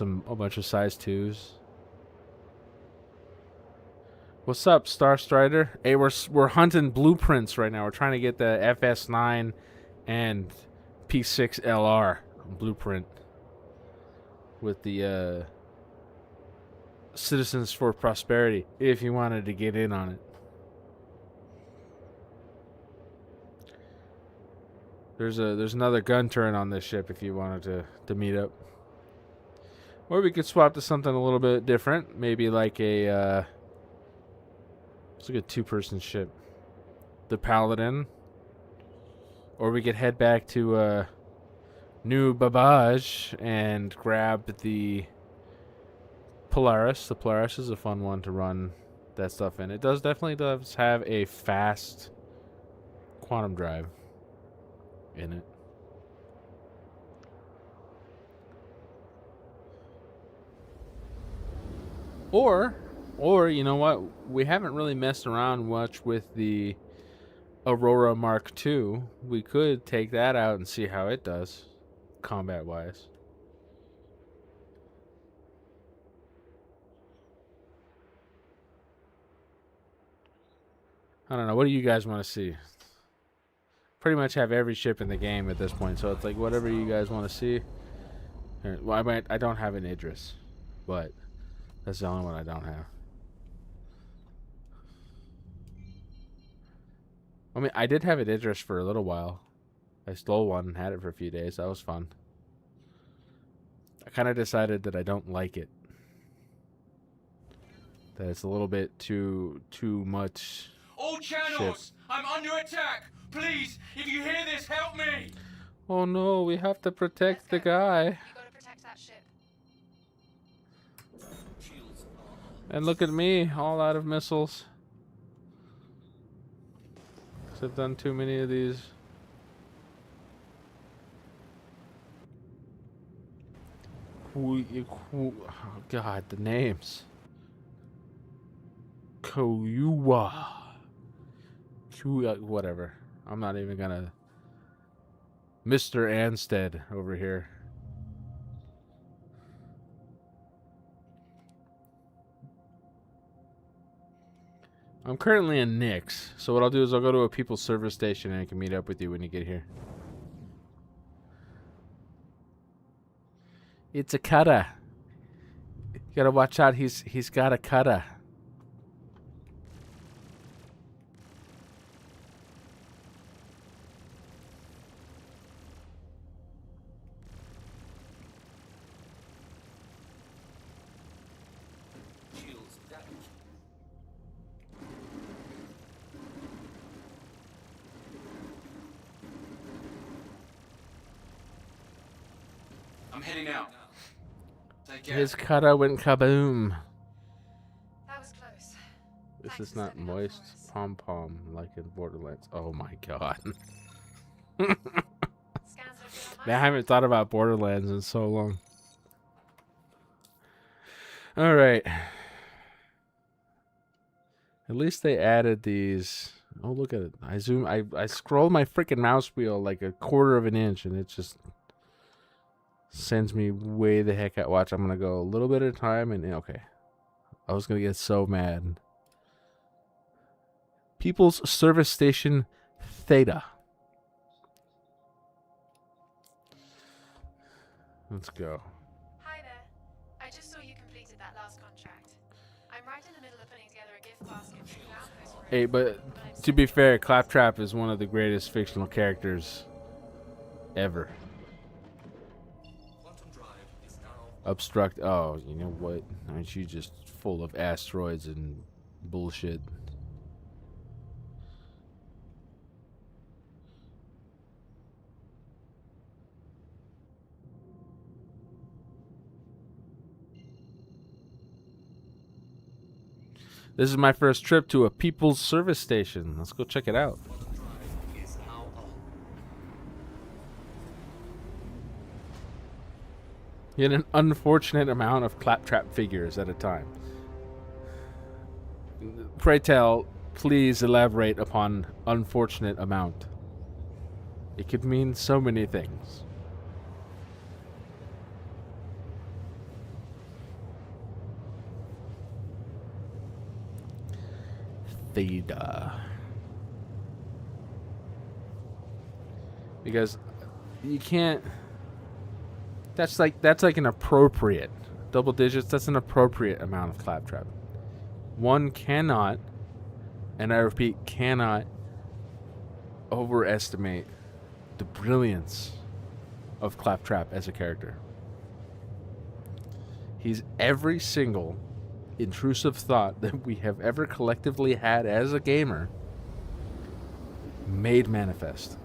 a bunch of size 2s. What's up, Star Strider? Hey, we're hunting blueprints right now. We're trying to get the FS9 and P6 LR blueprint with the Citizens for Prosperity, if you wanted to get in on it. There's another gun turret on this ship if you wanted to meet up. Or we could swap to something a little bit different. Maybe like it's like a 2-person ship. The Paladin. Or we could head back to New Babage and grab the Polaris. The Polaris is a fun one to run that stuff in. It definitely does have a fast quantum drive in it. Or you know what? We haven't really messed around much with the Aurora Mark II. We could take that out and see how it does, combat-wise. I don't know. What do you guys want to see? Pretty much have every ship in the game at this point, so it's like whatever you guys want to see. Well, I don't have an Idris, but that's the only one I don't have. I mean, I did have an Idris for a little while. I stole one and had it for a few days. That was fun. I kind of decided that I don't like it. That it's a little bit too much. All channels! Shit. I'm under attack! Please, if you hear this, help me! Oh no, we have to protect the guy. You gotta protect that ship. Shields And look at me, all out of missiles. 'Cause I've done too many of these. Oh God, the names. Koyuwa. Whatever. I'm not even gonna. Mr. Anstead over here. I'm currently in Nix, so what I'll do is I'll go to a people's service station and I can meet up with you when you get here. It's a cutter. You gotta watch out. He's got a cutter. Shields damaged. I'm heading out. Take care. His cutter went kaboom. That was close. This Thanks is for not stepping up moist for us. pom pom like in Borderlands. Oh my god. Scans look good on my Man, I haven't thought about Borderlands in so long. Alright. At least they added these. Oh, look at it. I scroll my freaking mouse wheel like a quarter of an inch and it just sends me way the heck out. Watch, I'm going to go a little bit at a time and okay. I was going to get so mad. People's Service Station Theta. Let's go. Hi there. I just saw you completed that last contract. I'm right in the middle of putting together a gift basket for the outpost room. Hey, but to be fair, Claptrap is one of the greatest fictional characters ever. Quantum drive is now Obstruct. Oh, you know what? Aren't you just full of asteroids and bullshit? This is my first trip to a people's service station. Let's go check it out. quantum drive is now on. You get an unfortunate amount of Claptrap figures at a time. Pray tell, please elaborate upon unfortunate amount. It could mean so many things. Theta. Because you can't. That's like an appropriate double digits. That's an appropriate amount of Claptrap. One cannot, and I repeat, cannot overestimate the brilliance of Claptrap as a character. He's every single intrusive thought that we have ever collectively had as a gamer made manifest.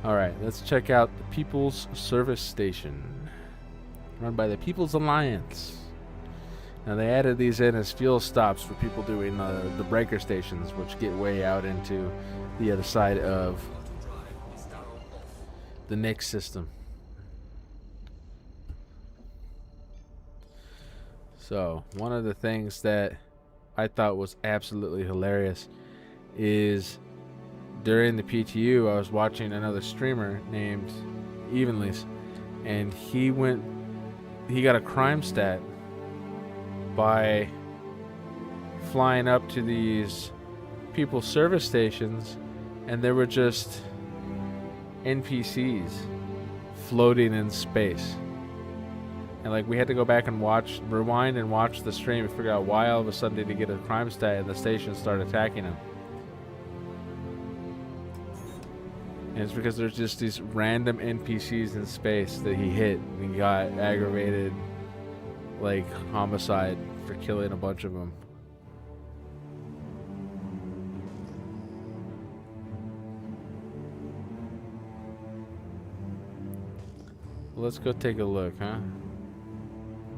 Alright, let's check out the People's Service Station, run by the People's Alliance. Now they added these in as fuel stops for people doing the breaker stations, which get way out into the other side of Quantum drive is now off. the Nix system. So, one of the things that I thought was absolutely hilarious is during the PTU, I was watching another streamer named Evenlys, and he got a crime stat by flying up to these people's service stations, and there were just NPCs floating in space. And like we had to go back and rewind and watch the stream to figure out why all of a sudden did he get a crime stat and the station started attacking him. And it's because there's just these random NPCs in space that he hit and he got aggravated like homicide for killing a bunch of them. Well, let's go take a look, huh?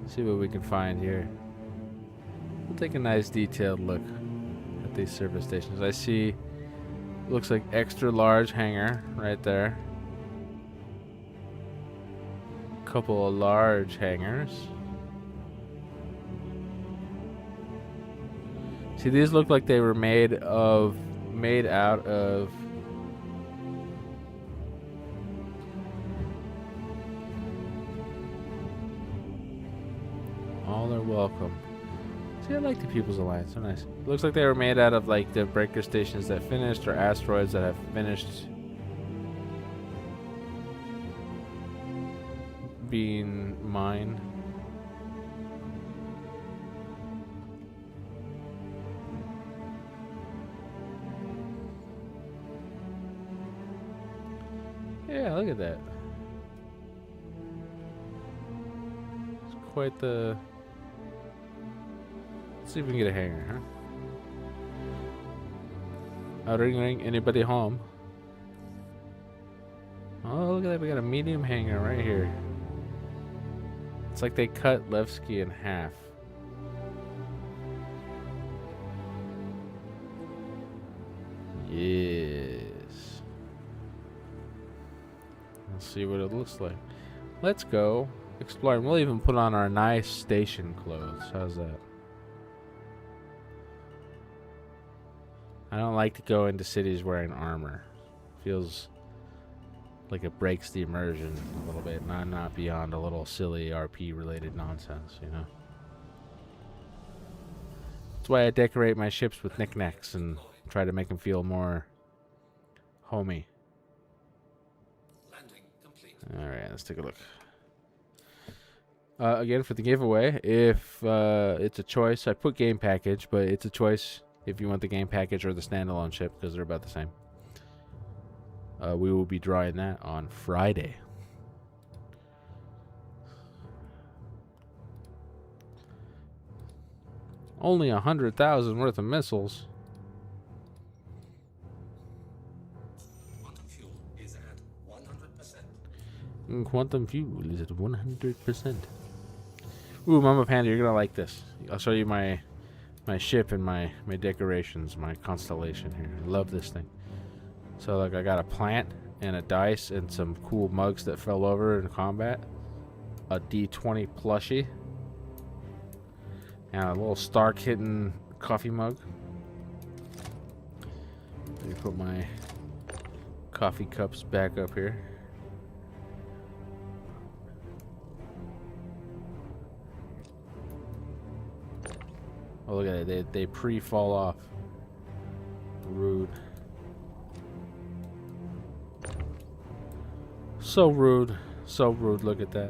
See what we can find here. We'll take a nice detailed look at these service stations. I see, looks like extra large hangar right there. Couple of large hangars. See, these look like they were made out of All are welcome. See, I like the People's Alliance. They're nice. Looks like they were made out of like the breaker stations that finished or asteroids that have finished being mined. Yeah, look at that. It's quite the... Let's see if we can get a hangar, huh? Ring ring, anybody home? Oh, look at that, we got a medium hangar right here. It's like they cut Levski in half. Yes. Let's see what it looks like. Let's go explore. And we'll even put on our nice station clothes. How's that? I don't like to go into cities wearing armor. Feels like it breaks the immersion a little bit. Not beyond a little silly RP related nonsense, you know. That's why I decorate my ships with knickknacks and try to make them feel more homey. Landing complete. Alright, let's take a look. Again, for the giveaway, if it's a choice, I put game package, but it's a choice if you want the game package or the standalone ship, because they're about the same. We will be drawing that on Friday. Only 100,000 worth of missiles. Quantum fuel is at 100%. Quantum fuel is at 100%. Ooh, Mama Panda, you're gonna like this. I'll show you my ship and my decorations, my Constellation here. I love this thing. So like I got a plant and a dice and some cool mugs that fell over in combat. A D20 plushie. And a little Stark hitting coffee mug. Let me put my coffee cups back up here. Oh, look at it. They pre-fall off. Rude. So rude. So rude. Look at that.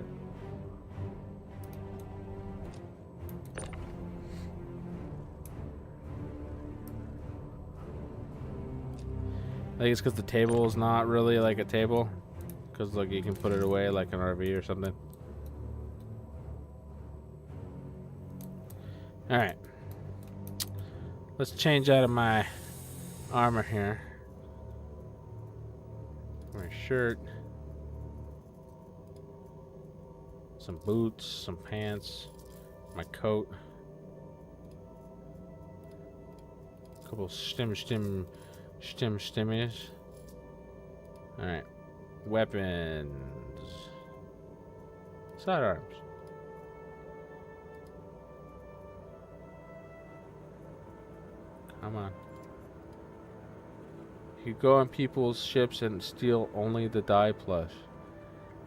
I think it's because the table is not really like a table. Because like you can put it away like an RV or something. Alright. Let's change out of my armor here. My shirt. Some boots, some pants, my coat. A couple stimmies. Alright. Weapons. Sidearms. Come on. You go on people's ships and steal only the die plush.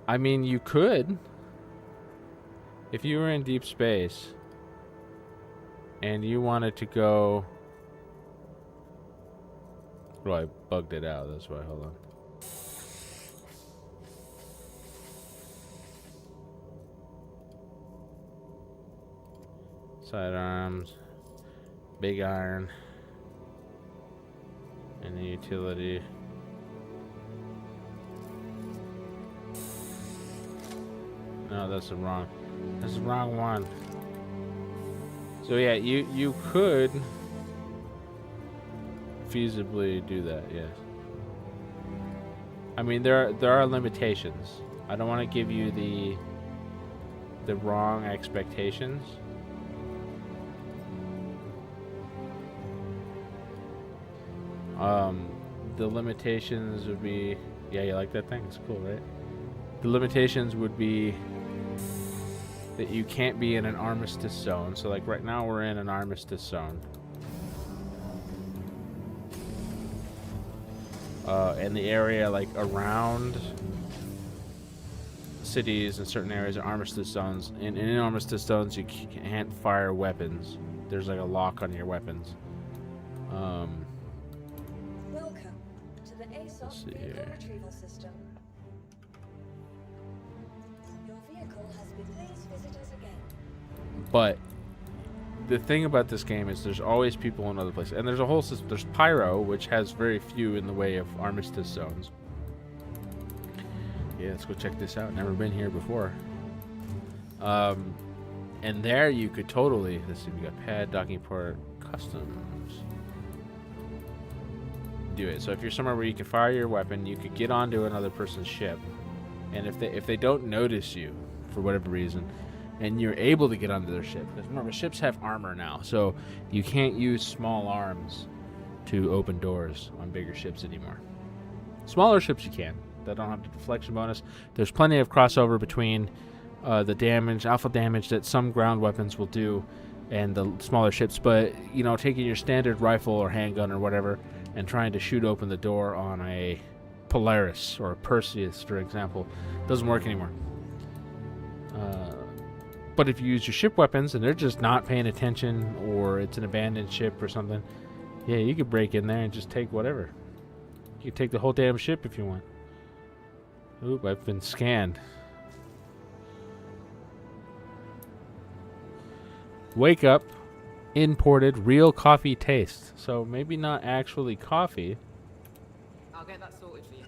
I mean, you could. If you were in deep space and you wanted to go... Oh, I bugged it out. That's why. Hold on. Sidearms. Big iron. And the utility. No, that's the wrong. That's the wrong one. So yeah, you could feasibly do that, yes. I mean there are limitations. I don't want to give you the wrong expectations. The limitations would be, yeah, you like that thing? It's cool, right? The limitations would be that you can't be in an armistice zone. So like right now we're in an armistice zone. And the area like around cities and certain areas are armistice zones, and in armistice zones you can't fire weapons. There's like a lock on your weapons. Welcome to the Let's ASOS see vehicle here. retrieval system. Your vehicle has been. Please visit us again. But the thing about this game is there's always people in other places, and there's a whole system. There's Pyro, which has very few in the way of armistice zones. Yeah, let's go check this out. Never been here before. And there you could totally, let's see, we got pad, docking port, customs. Do it. So if you're somewhere where you can fire your weapon, you could get onto another person's ship, and if they don't notice you for whatever reason, and you're able to get onto their ship, because remember, ships have armor now, so you can't use small arms to open doors on bigger ships anymore. Smaller ships you can. That don't have the deflection bonus. There's plenty of crossover between the damage, alpha damage that some ground weapons will do, and the smaller ships. But you know, taking your standard rifle or handgun or whatever and trying to shoot open the door on a Polaris or a Perseus, for example, doesn't work anymore. But if you use your ship weapons and they're just not paying attention, or it's an abandoned ship or something, yeah, you could break in there and just take whatever. You could take the whole damn ship if you want. Oop, I've been scanned. Wake up. Imported real coffee taste. So maybe not actually coffee, I'll get that sorted for you.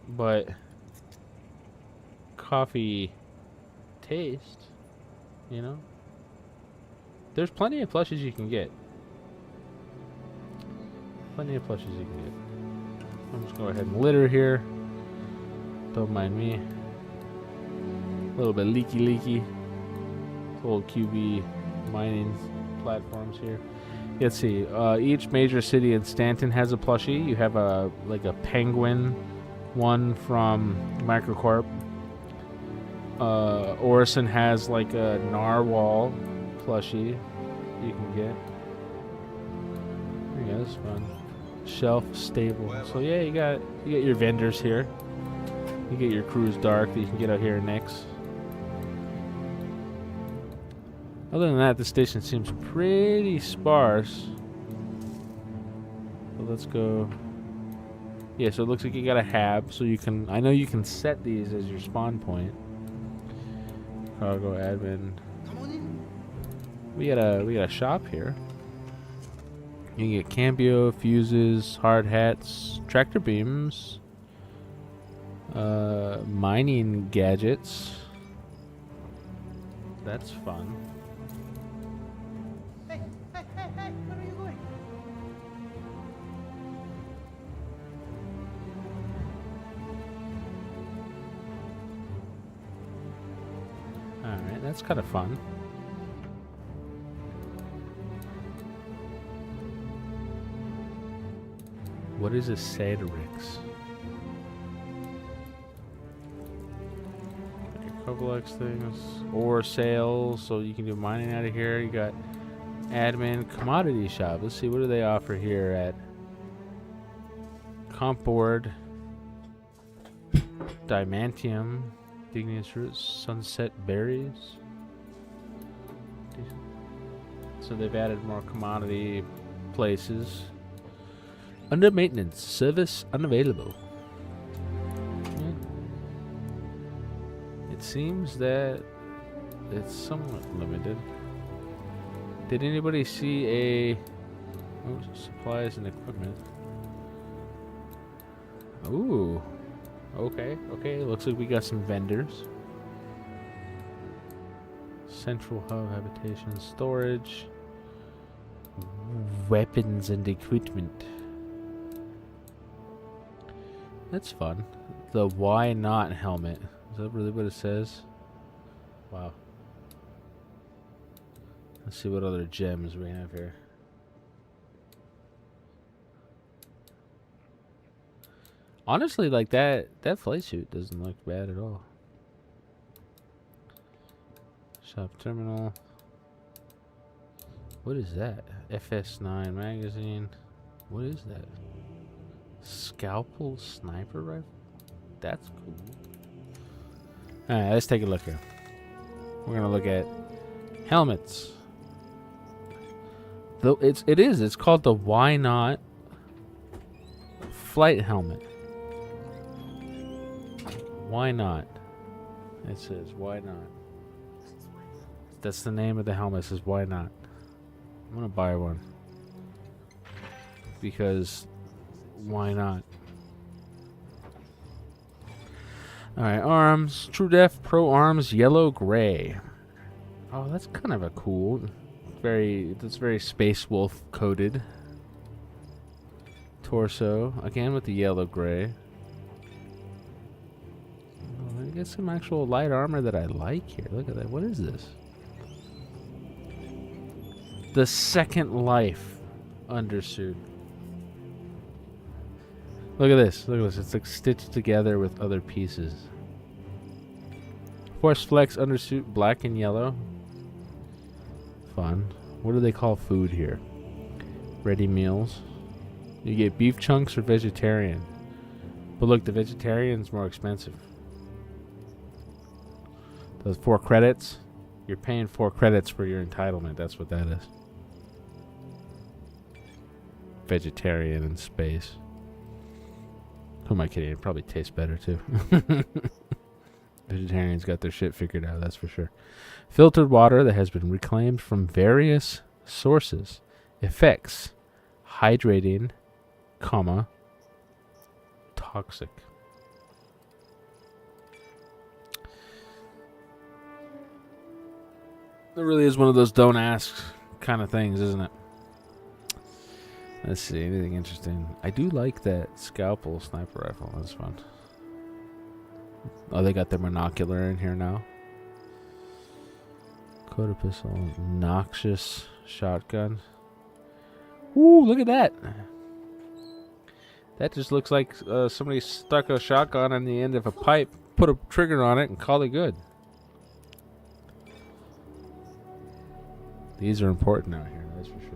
but coffee taste, you know? There's plenty of plushes you can get. Plenty of plushes you can get. I'm just go ahead and litter here. Don't mind me. A little bit leaky. Old QB mining platforms here. Let's see. Each major city in Stanton has a plushie. You have a penguin one from Microcorp. Orison has like a narwhal plushie you can get. There you go. That's fun. Shelf stable. So yeah, you got your vendors here. You get your Cruise Dark that you can get out here next. Other than that, the station seems pretty sparse. So let's go. Yeah, so it looks like you got a hab, so you can. I know you can set these as your spawn point. Cargo admin. Come on in. We got a shop here. You can get cambio, fuses, hard hats, tractor beams, mining gadgets. That's fun. Hey, where are you going? Alright, that's kind of fun. What is a Satirix? Coblex things. Ore sales, so you can do mining out of here. You got admin, commodity shop. Let's see, what do they offer here at comp board? Diamantium, Dignius roots, sunset berries. So they've added more commodity places. Under maintenance, service unavailable. Yeah. It seems that it's somewhat limited. Did anybody see a supplies and equipment? Ooh. Okay. Looks like we got some vendors. Central hub, habitation, storage, weapons and equipment. That's fun. The why not helmet. Is that really what it says? Wow. Let's see what other gems we have here. Honestly, like that flight suit doesn't look bad at all. Shop terminal. What is that? FS9 magazine. What is that? Scalpel sniper rifle? That's cool. All right, let's take a look here. We're gonna look at helmets. Though it's called the Why Not flight helmet. Why not? It says why not. That's the name of the helmet. It says why not. I'm gonna buy one because why not? All right, arms, True Def Pro Arms, yellow gray. Oh, that's kind of a cool. That's very Space Wolf coded. Torso again with the yellow gray. Oh, I get some actual light armor that I like here. Look at that. What is this? The Second Life undersuit. Look at this. Look at this. It's like stitched together with other pieces. Force Flex undersuit, black and yellow. Fun. What do they call food here? Ready meals. You get beef chunks or vegetarian. But look, the vegetarian's more expensive. Those 4 credits. You're paying 4 credits for your entitlement. That's what that is. Vegetarian in space. Who am I kidding? It probably tastes better too. Vegetarians got their shit figured out, that's for sure. Filtered water that has been reclaimed from various sources. Effects. Hydrating, comma, toxic. It really is one of those don't ask kind of things, isn't it? Let's see, anything interesting. I do like that scalpel sniper rifle. That's fun. Oh, they got their monocular in here now. Quarter pistol, noxious shotgun. Ooh, look at that. That just looks like somebody stuck a shotgun on the end of a pipe, put a trigger on it, and call it good. These are important out here, that's for sure.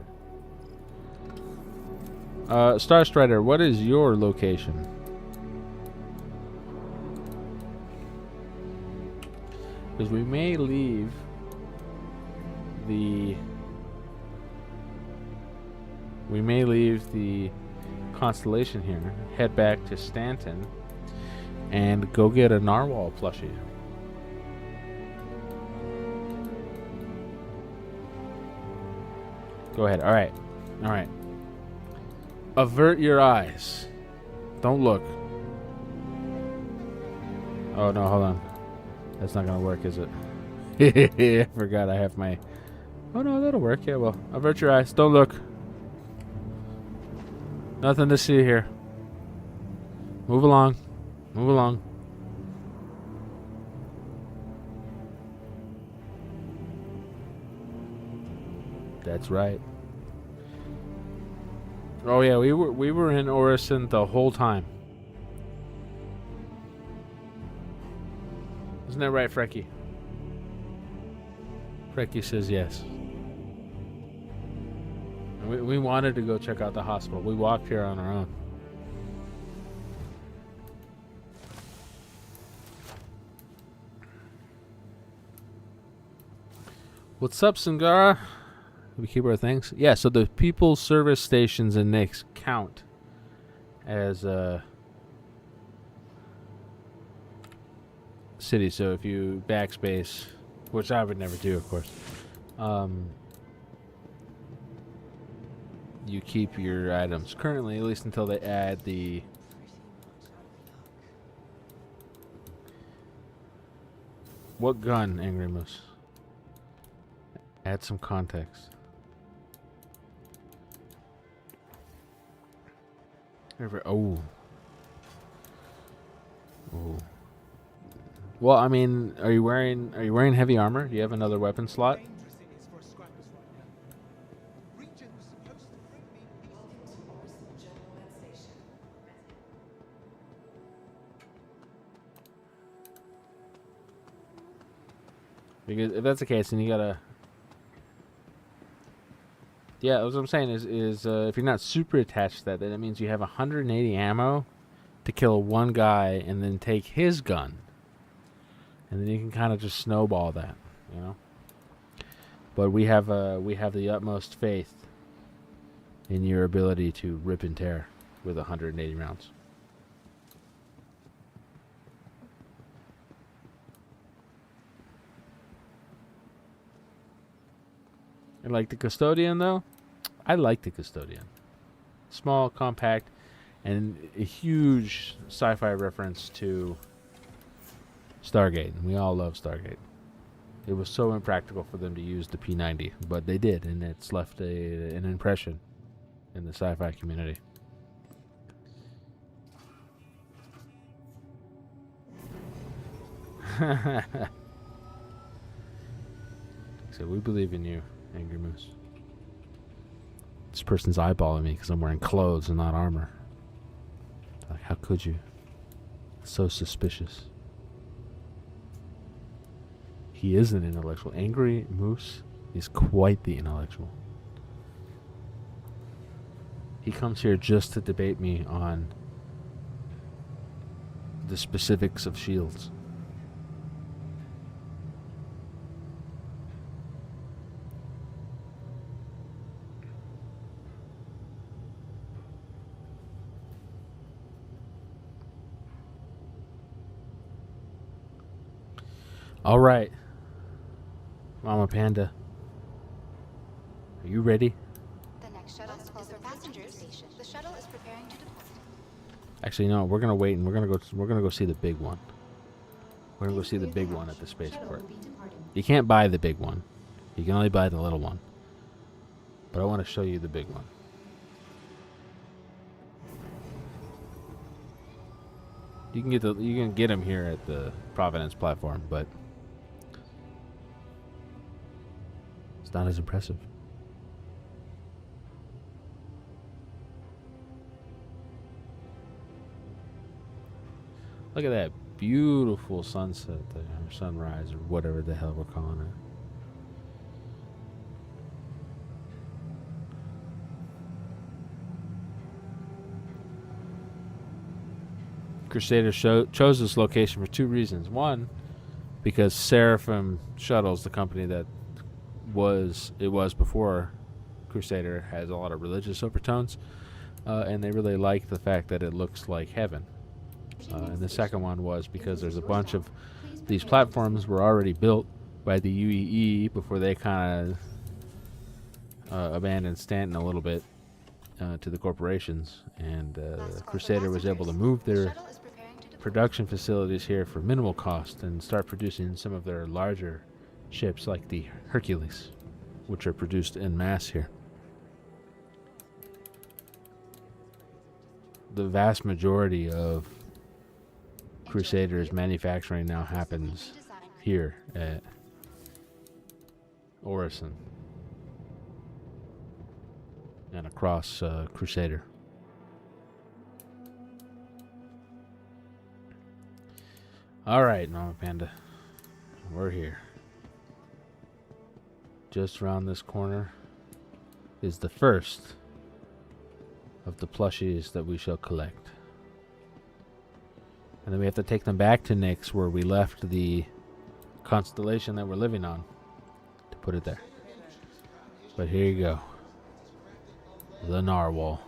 Star Strider, what is your location? Because we may leave the Constellation here, head back to Stanton, and go get a narwhal plushie. Go ahead. All right. All right. Avert your eyes. Don't look. Oh, no, hold on. That's not going to work, is it? I forgot I have my... Oh, no, that'll work. Yeah, well, avert your eyes. Don't look. Nothing to see here. Move along. Move along. That's right. Oh yeah, we were in Orison the whole time. Isn't that right, Frecky? Frecky says yes. And we wanted to go check out the hospital. We walked here on our own. What's up, Sangara? We keep our things. Yeah, so the people's service stations in Nix count as cities. So if you backspace, which I would never do, of course, you keep your items currently, at least until they add the what gun, Angry Moose? Add some context. Oh. Oh. Well, I mean, are you wearing heavy armor? Do you have another weapon slot? Because if that's the case, then you gotta... Yeah, what I'm saying is if you're not super attached to that, then it means you have 180 ammo to kill one guy and then take his gun. and then you can kind of just snowball that, you know. But we have the utmost faith in your ability to rip and tear with 180 rounds. And like the Custodian, though, I like the Custodian. Small, compact, and a huge sci-fi reference to Stargate. And we all love Stargate. It was so impractical for them to use the P90, but they did, and it's left an impression in the sci-fi community. So we believe in you, Angry Moose. This person's eyeballing me because I'm wearing clothes and not armor. Like, how could you? So suspicious. He is an intellectual. Angry Moose is quite the intellectual. He comes here just to debate me on the specifics of shields. All right, Mama Panda, are you ready? The next shuttle is for passengers. The shuttle is preparing to depart. Actually, no. We're gonna wait, and we're gonna go see the big one. We're gonna go see the big one at the spaceport. You can't buy the big one. You can only buy the little one. But I want to show you the big one. You can get them here at the Providence platform, but it's not as impressive. Look at that beautiful sunset there, or sunrise, or whatever the hell we're calling it. Crusader chose this location for two reasons. One, because Seraphim Shuttles, the company that was before Crusader, has a lot of religious overtones, and they really like the fact that it looks like heaven. And the second one was because there's a bunch of these platforms were already built by the UEE before they kind of abandoned Stanton a little bit to the corporations, and Crusader was able to move their production facilities here for minimal cost and start producing some of their larger ships like the Hercules, which are produced en masse here. The vast majority of Crusader's manufacturing now happens here at Orison and across Crusader. All right, Mama Panda, we're here. Just around this corner is the first of the plushies that we shall collect. And then we have to take them back to Nyx, where we left the constellation that we're living on, to put it there. But here you go. The narwhal.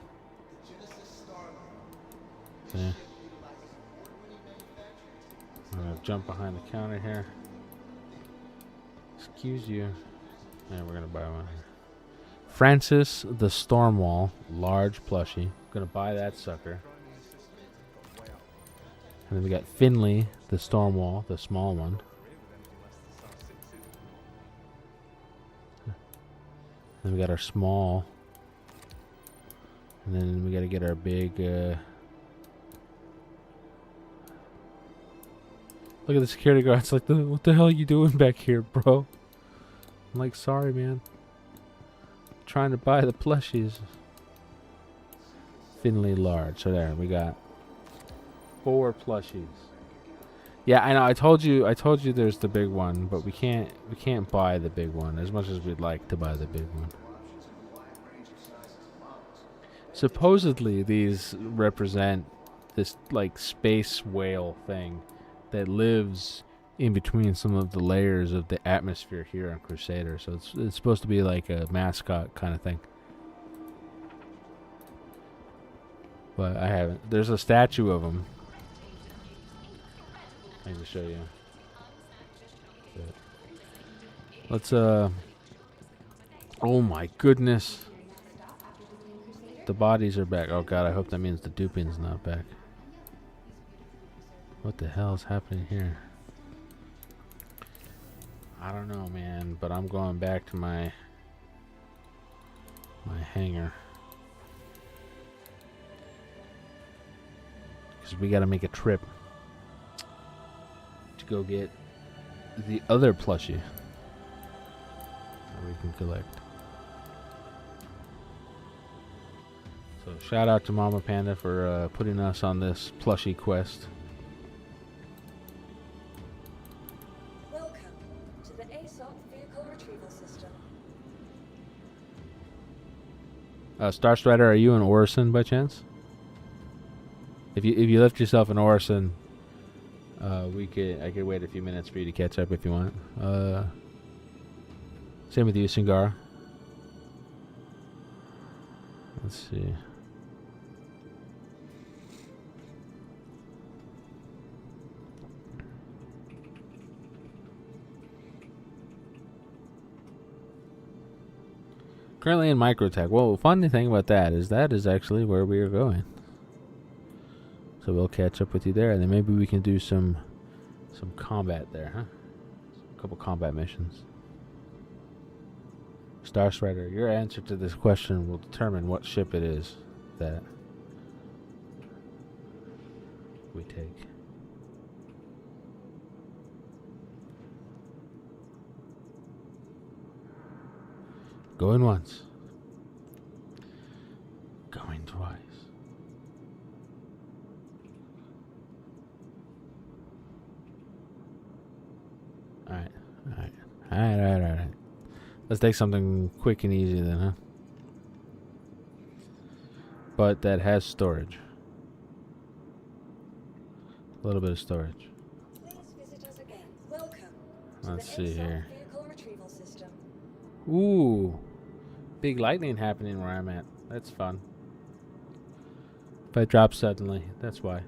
Okay. I'm going to jump behind the counter here. Excuse you. And we're going to buy one here. Francis the Stormwall, large plushie. Going to buy that sucker. And then we got Finley the Stormwall, the small one. Then we got our small. And then we got to get our big... Look at the security guards like, what the hell are you doing back here, bro? I'm like, sorry, man. I'm trying to buy the plushies. Finley large. So there, we got 4 plushies. Yeah, I know. I told you there's the big one, but we can't buy the big one as much as we'd like to buy the big one. Supposedly these represent this like space whale thing that lives in between some of the layers of the atmosphere here on Crusader. So it's supposed to be like a mascot kind of thing. But I haven't. There's a statue of him. I can show you. Let's oh my goodness. The bodies are back. Oh god, I hope that means the duping's not back. What the hell is happening here? I don't know, man, but I'm going back to my hangar. Cuz we got to make a trip to go get the other plushie that we can collect. So shout out to Mama Panda for putting us on this plushie quest. Welcome to the ASOP vehicle retrieval system. Star Strider, are you in Orison by chance? If you left yourself in Orison, I could wait a few minutes for you to catch up if you want. Same with you, Singara. Let's see. Currently in Microtech. Well, funny thing about that is actually where we are going. So we'll catch up with you there, and then maybe we can do some combat there, huh? A couple combat missions. Star Strider, your answer to this question will determine what ship it is that we take. Going once. Going twice. Alright. Let's take something quick and easy then, huh? But that has storage. A little bit of storage. Please visit us again. Welcome to Let's the see ASOP here. vehicle retrieval system. Ooh. Big lightning happening where I'm at. That's fun. If I drop suddenly, that's why.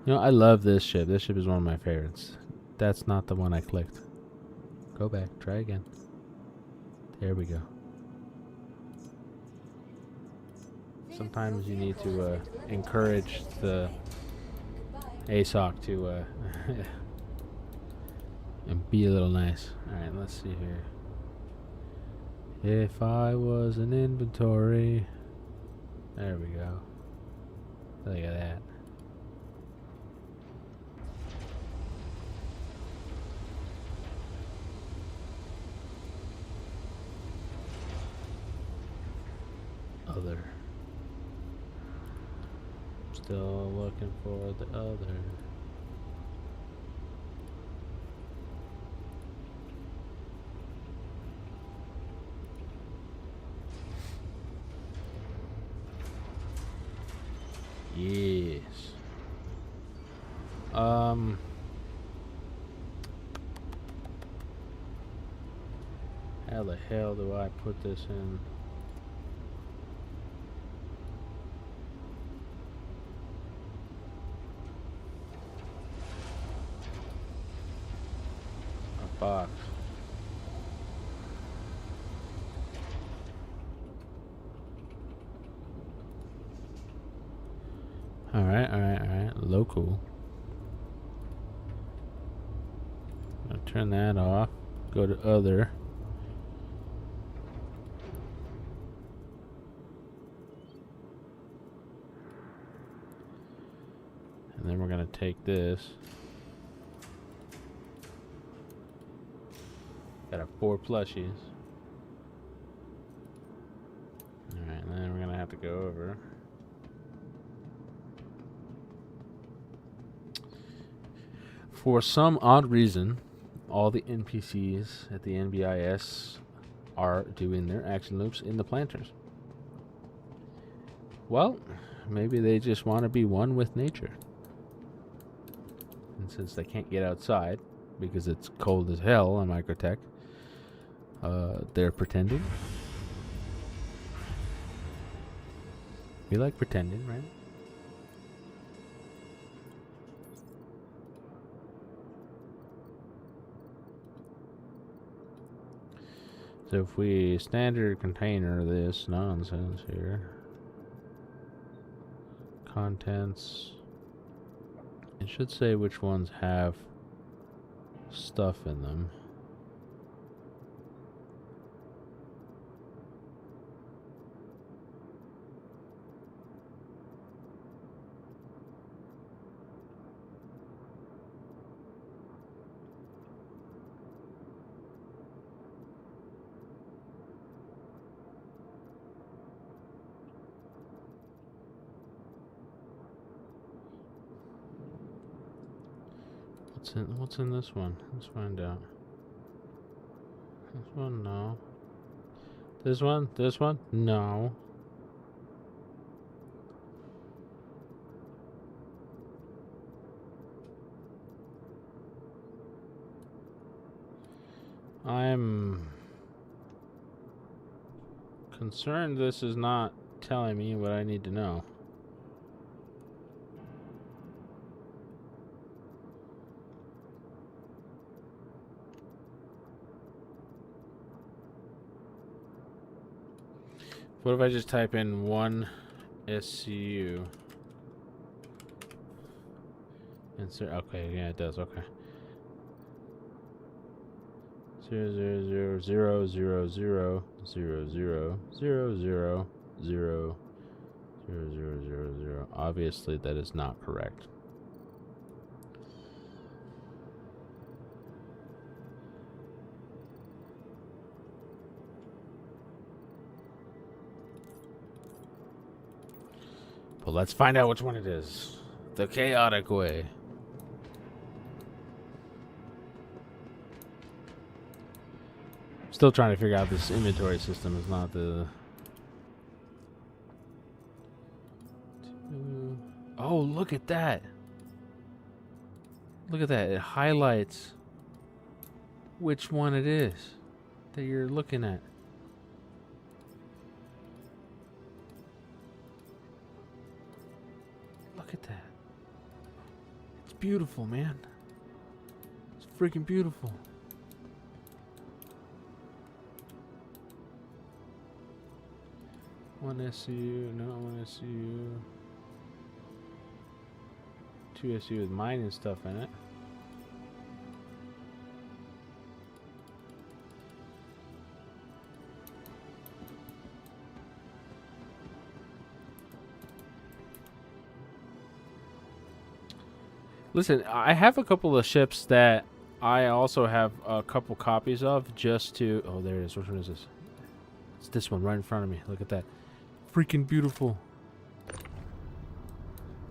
You know, I love this ship. This ship is one of my favorites. That's not the one I clicked. Go back. Try again. There we go. Sometimes you need to encourage the ASOC to and be a little nice. Alright, let's see here. If I was an inventory. There we go. Look at that. Other. Still looking for the other. Yes. How the hell do I put this in? A box. Alright. Local. I'll turn that off. Go to other. And then we're going to take this. Got our 4 plushies. Alright, and then we're going to have to go over. For some odd reason, all the NPCs at the NBIS are doing their action loops in the planters. Well, maybe they just want to be one with nature. And since they can't get outside because it's cold as hell on Microtech, they're pretending. We like pretending, right? So if we standard container this nonsense here, contents, it should say which ones have stuff in them. What's in this one? Let's find out. This one, no. This one? This one? No. I'm concerned this is not telling me what I need to know. What if I just type in 1 SCU? Insert. Okay, yeah, it does. Okay. 000000000000000. Obviously, that is not correct. But let's find out which one it is. The chaotic way. Still trying to figure out this inventory system is not the... Oh, look at that. Look at that. It highlights which one it is that you're looking at. Look at that. It's beautiful, man. It's freaking beautiful. One SCU, no, one SCU. 2 SCU with mining stuff in it. Listen, I have a couple of ships that I also have a couple copies of just to... Oh, there it is. Which one is this? It's this one right in front of me. Look at that. Freaking beautiful.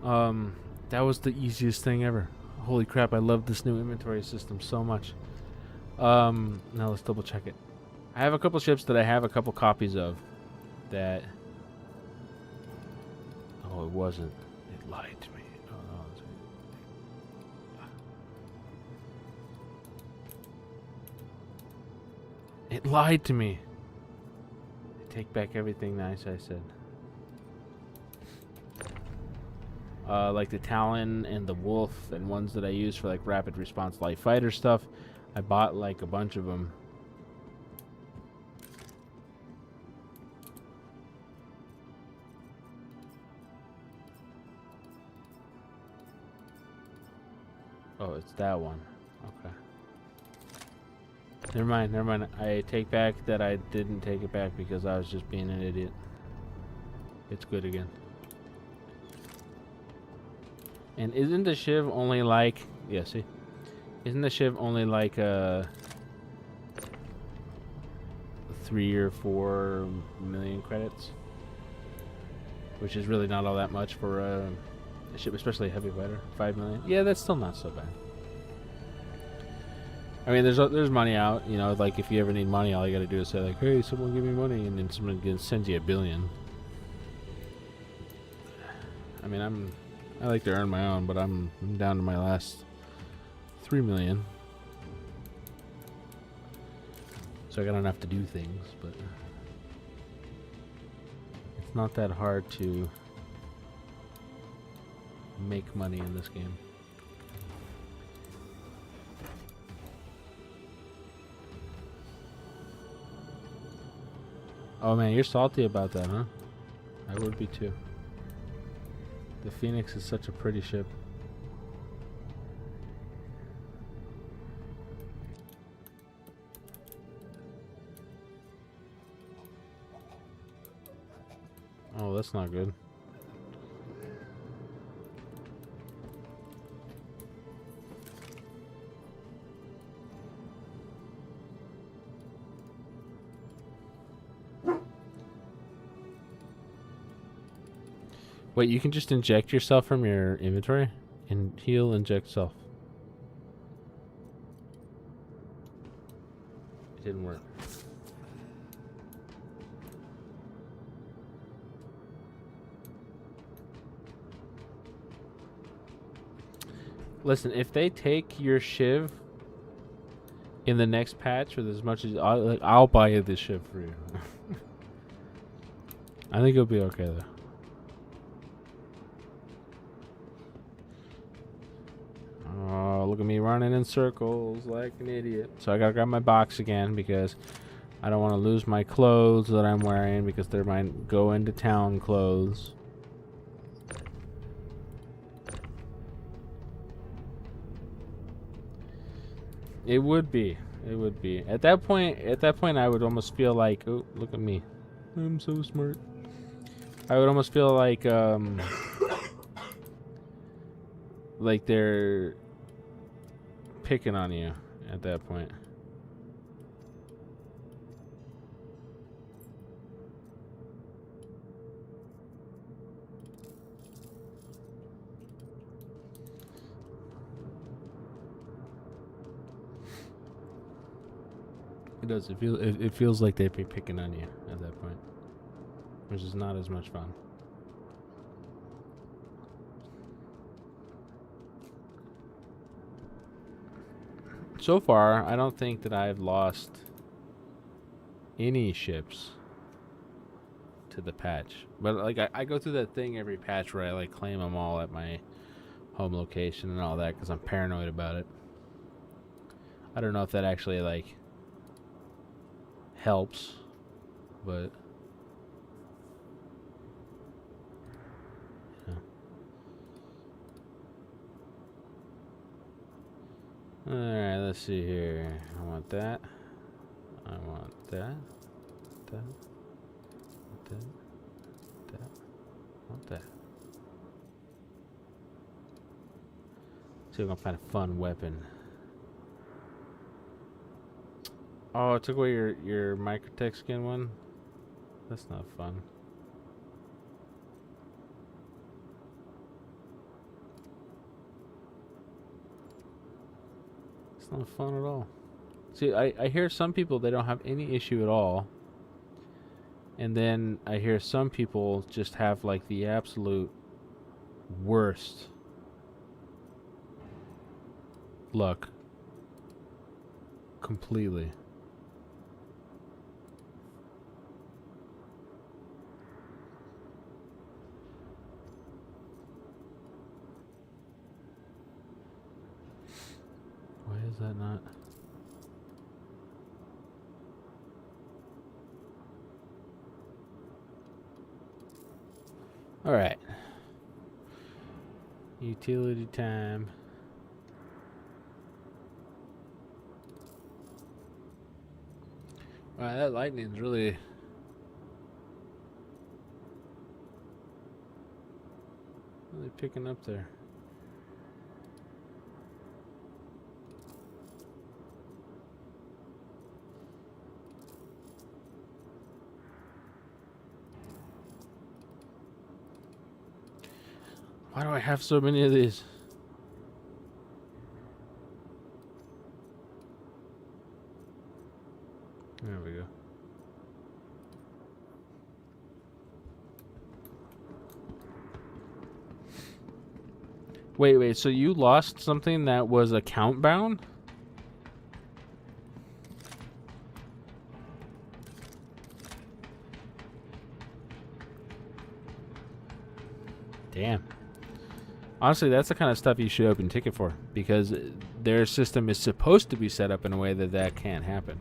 That was the easiest thing ever. Holy crap, I love this new inventory system so much. Now let's double check it. I have a couple ships that I have a couple copies of that... Oh, it wasn't. It lied to me. It lied to me. I take back everything nice I said. Like the Talon and the Wolf and ones that I use for like rapid response light fighter stuff. I bought like a bunch of them. Oh, it's that one. Okay. Never mind, never mind. I take back that I didn't take it back because I was just being an idiot. It's good again. And isn't the Shiv only like... Yeah, see? Isn't the Shiv only like 3 or 4 million credits? Which is really not all that much for a ship, especially a heavy fighter. 5 million? Yeah, that's still not so bad. I mean, there's money out, you know, like if you ever need money, all you gotta do is say like, hey, someone give me money, and then someone sends you $1 billion. I mean, I like to earn my own, but I'm down to my last 3 million. So I got enough to do things, but it's not that hard to make money in this game. Oh man, you're salty about that, huh? I would be too. The Phoenix is such a pretty ship. Oh, that's not good. Wait, you can just inject yourself from your inventory? And heal, inject self. It didn't work. Listen, if they take your shiv in the next patch with as much as I'll buy you this shiv for you. I think it'll be okay though. Oh, look at me running in circles like an idiot. So I gotta grab my box again because I don't want to lose my clothes that I'm wearing because they're my go into town clothes. It would be. It would be. At that point I would almost feel like, oh, look at me. I'm so smart. I would almost feel like they're picking on you at that point. It does. It feels like they'd be picking on you at that point, which is not as much fun. So far, I don't think that I've lost any ships to the patch. But like I go through that thing every patch where I like claim them all at my home location and all that because I'm paranoid about it. I don't know if that actually like helps, but yeah. Alright, let's see here. I want that. I want that. That. That. That. I want that. See if I can find a fun weapon. Oh, it took away your microtech skin one? That's not fun. It's not fun at all. See, I hear some people, they don't have any issue at all. And then I hear some people just have like the absolute worst luck. Completely. Why is that not? All right. Utility time. Wow, that lightning's really picking up there. Why do I have so many of these? There we go. Wait. So you lost something that was account bound? Damn. Honestly, that's the kind of stuff you should open ticket for, because their system is supposed to be set up in a way that that can't happen.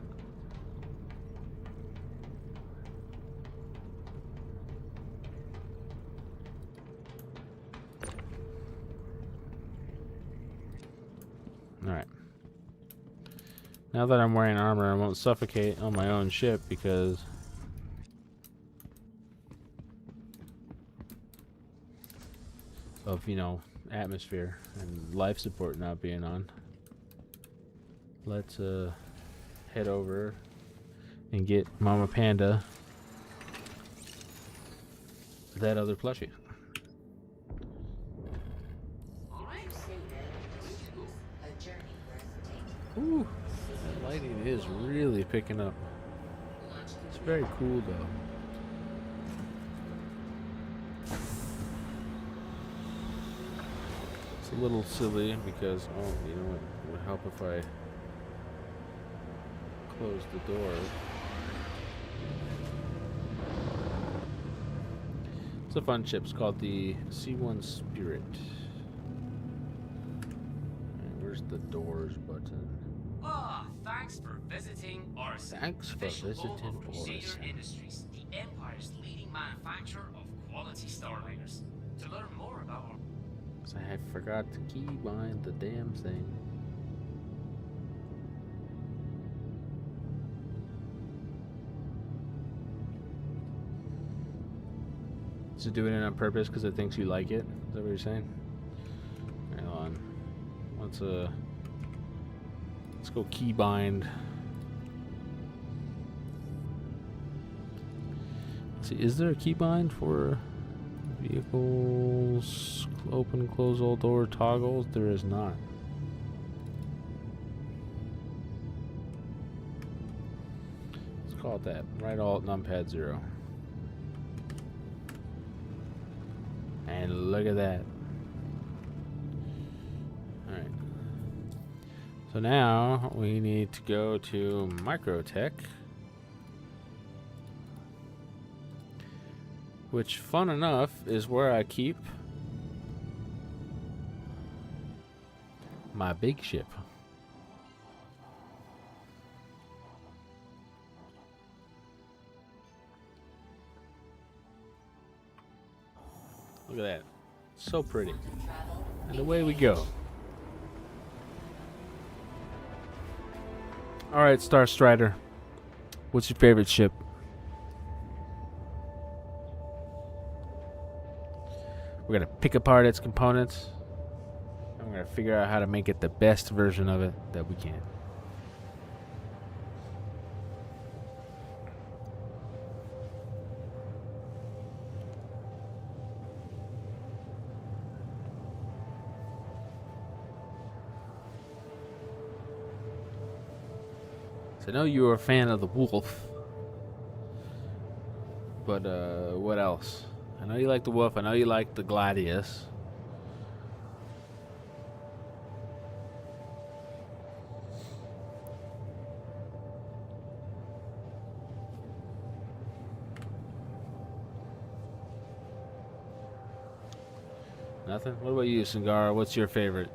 Alright. Now that I'm wearing armor, I won't suffocate on my own ship because of, you know, atmosphere and life support not being on. Let's head over and get Mama Panda that other plushie. Ooh, that lighting is really picking up. It's very cool though. It's a little silly because, oh, you know what? It would help if I close the door. It's a fun chip. It's called the C1 Spirit. And where's the doors button? Ah, thanks for visiting Orison. Thanks for official home visiting of Crusader Orison. Industries, the Empire's leading manufacturer of quality starliners. To learn more about our I forgot to keybind the damn thing. Is it doing it on purpose because it thinks you like it? Is that what you're saying? Hang on. Let's go keybind. Let's see, is there a keybind for vehicles? Open, close all door toggles? There is not. Let's call it that. Right alt numpad 0. And look at that. Alright. So now we need to go to Microtech, which, fun enough, is where I keep my big ship. Look at that. So pretty. And away we go. Alright, Star Strider. What's your favorite ship? We're gonna pick apart its components. And we're gonna figure out how to make it the best version of it that we can. I know you were a fan of the Wolf, but what else? I know you like the Wolf. I know you like the Gladius. Nothing? What about you, Sangara? What's your favorite?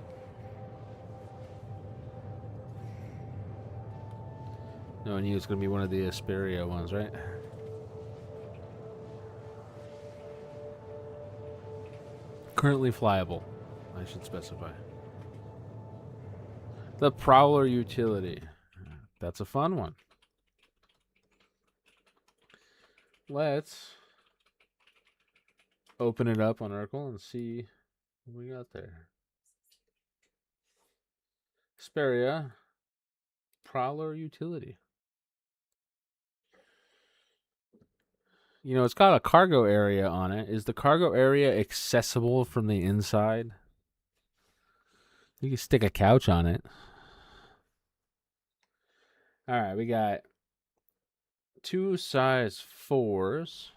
Knowing you, it's going to be one of the Asperia ones, right? Currently flyable, I should specify. The Prowler utility. That's a fun one. Let's open it up on Urkel and see what we got there. Asperia Prowler utility. You know, it's got a cargo area on it. Is the cargo area accessible from the inside? You can stick a couch on it. All right, we got 2 size 4s,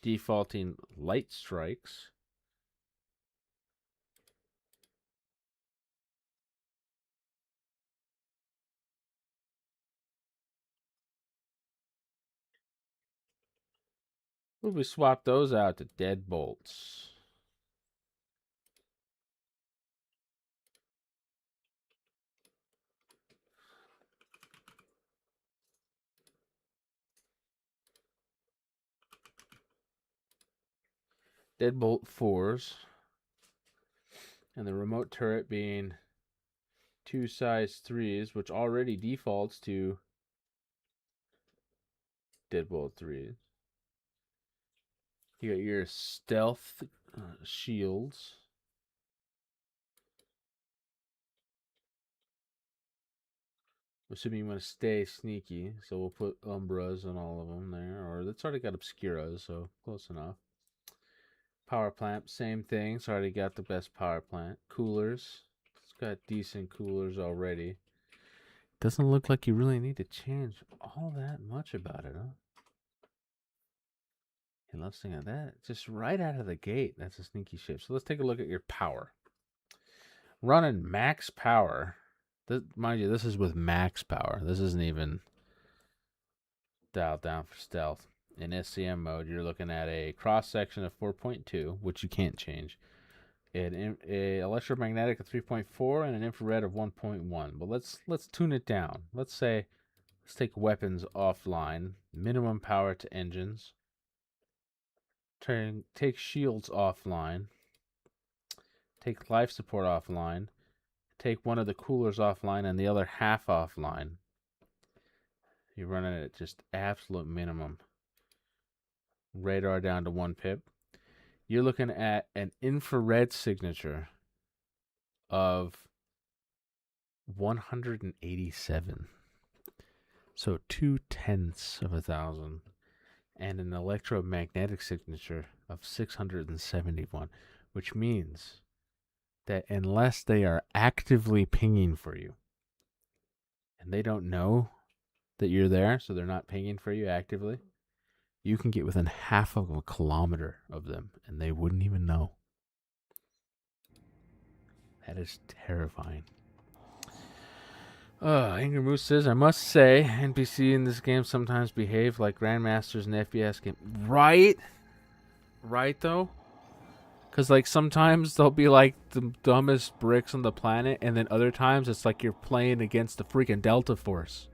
defaulting light strikes. What if we swap those out to deadbolts? Deadbolt 4s. And the remote turret being 2 size 3s, which already defaults to Deadbolt 3s. You got your stealth shields. Assuming you want to stay sneaky, so we'll put Umbras on all of them there. Or it's already got Obscuras, so close enough. Power plant, same thing. It's already got the best power plant. Coolers. It's got decent coolers already. Doesn't look like you really need to change all that much about it, huh? He loves seeing that. Just right out of the gate. That's a sneaky shift. So let's take a look at your power. Running max power. Mind you, this is with max power. This isn't even dialed down for stealth. In SCM mode, you're looking at a cross section of 4.2, which you can't change. An electromagnetic of 3.4 and an infrared of 1.1. But let's tune it down. Let's take weapons offline. Minimum power to engines. Take shields offline. Take life support offline. Take one of the coolers offline and the other half offline. You're running it at just absolute minimum. Radar down to 1 pip. You're looking at an infrared signature of 187. So 0.2 of 1,000. And an electromagnetic signature of 671. Which means that unless they are actively pinging for you, and they don't know that you're there, so they're not pinging for you actively, you can get within half of a kilometer of them, and they wouldn't even know. That is terrifying. Angry Moose says, I must say, NPC in this game sometimes behave like Grandmasters in FPS game. Right? Right, though? Because, like, sometimes they'll be, like, the dumbest bricks on the planet, and then other times it's like you're playing against the freaking Delta Force.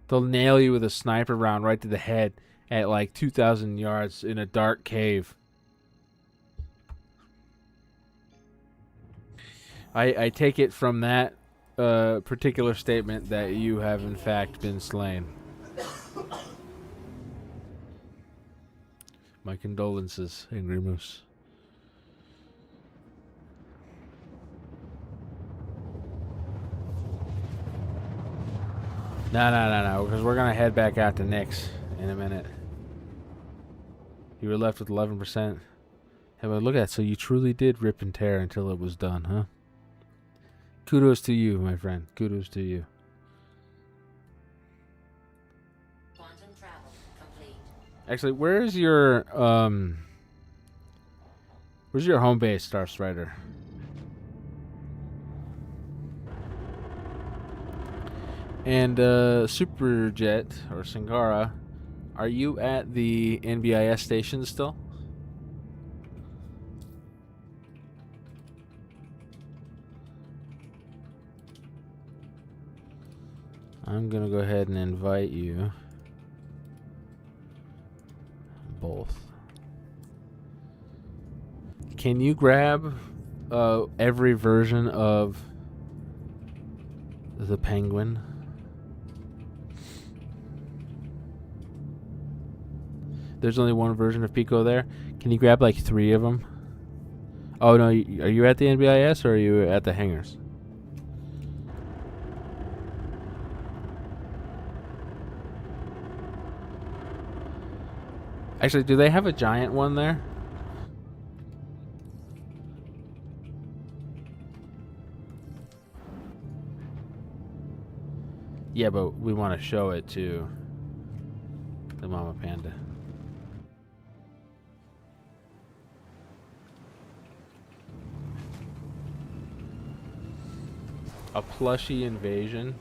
They'll nail you with a sniper round right to the head at, like, 2,000 yards in a dark cave. I take it from that particular statement that you have, in fact, been slain. My condolences, Angry Moose. No, because we're going to head back out to Nick's in a minute. You were left with 11%. Hey, but look at that. So you truly did rip and tear until it was done, huh? Kudos to you, my friend. Kudos to you. Quantum travel complete. Actually, where's your home base, Star Strider? And Superjet or Sangara, are you at the NBIS station still? I'm gonna go ahead and invite you both. Can you grab every version of the Penguin? There's only one version of Pico there. Can you grab like 3 of them? Oh no, are you at the NBIS or are you at the hangars? Actually, do they have a giant one there? Yeah, but we want to show it to the Mama Panda. A plushie invasion.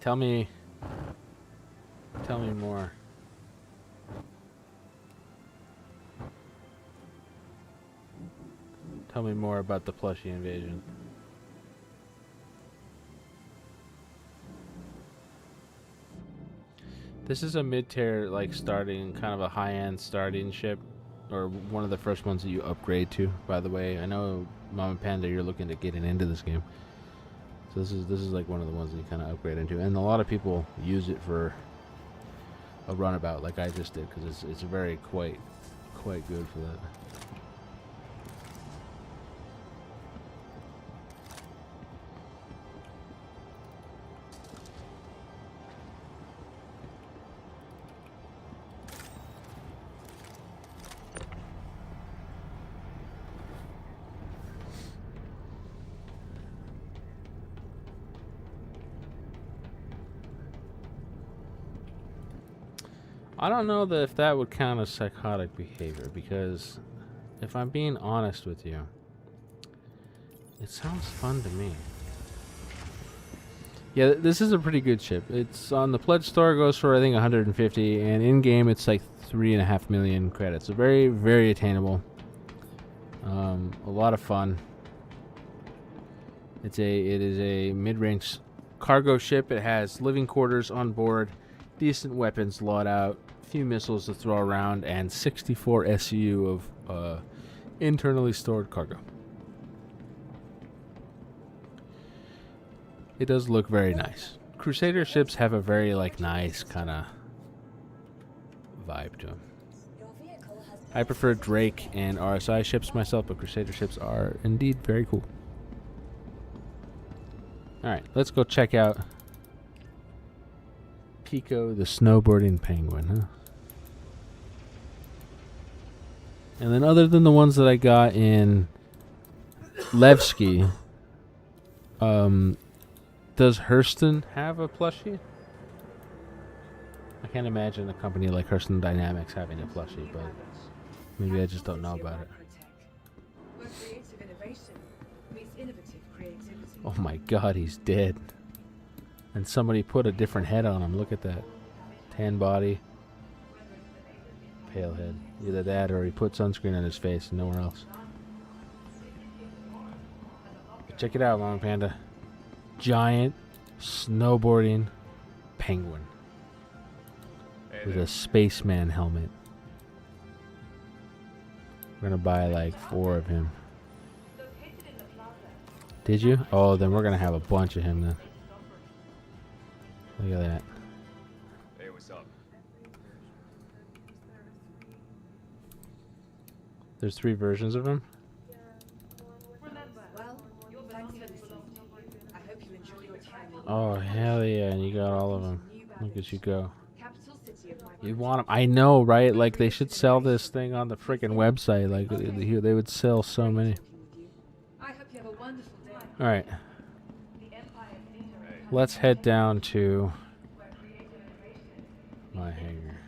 Tell me more. Tell me more about the plushie invasion. This is a mid-tier, like, starting, kind of a high-end starting ship, or one of the first ones that you upgrade to, by the way. I know, Mama Panda, you're looking to getting into this game. So this is like one of the ones that you kind of upgrade into. And a lot of people use it for a runabout, like I just did, because it's very quite good for that. I don't know that if that would count as psychotic behavior, because if I'm being honest with you, it sounds fun to me. Yeah, this is a pretty good ship. It's on the pledge store, it goes for I think 150, and in game it's like 3.5 million credits. So very, very attainable. A lot of fun. It is a mid-range cargo ship. It has living quarters on board, decent weapons loadout, few missiles to throw around, and 64 SU of internally stored cargo. It does look very nice. Crusader ships have a very like nice kind of vibe to them. Your vehicle has I prefer Drake and RSI ships myself, but Crusader ships are indeed very cool. Alright, let's go check out Pico the snowboarding penguin, huh? And then other than the ones that I got in Levski, does Hurston have a plushie? I can't imagine a company like Hurston Dynamics having a plushie, but maybe I just don't know about it. Where creative innovation meets innovative creativity. Oh my god, he's dead. And somebody put a different head on him. Look at that. Tan body. Pale head. Either that or he put sunscreen on his face and nowhere else. Check it out, Mama Panda. Giant snowboarding penguin. With a spaceman helmet. We're gonna buy like 4 of him. Did you? Oh, then we're gonna have a bunch of him then. Look at that. Hey, what's up? There's 3 versions of him. Well, thanks for listening. I hope you enjoy your time in Oh, hell yeah, and you got all of them. Look at you go. capital city of my You want them? I know, right? Like, they should sell this thing on the freaking website. Like, they would sell so many. I hope you have a wonderful day. Alright. Let's head down to my hangar.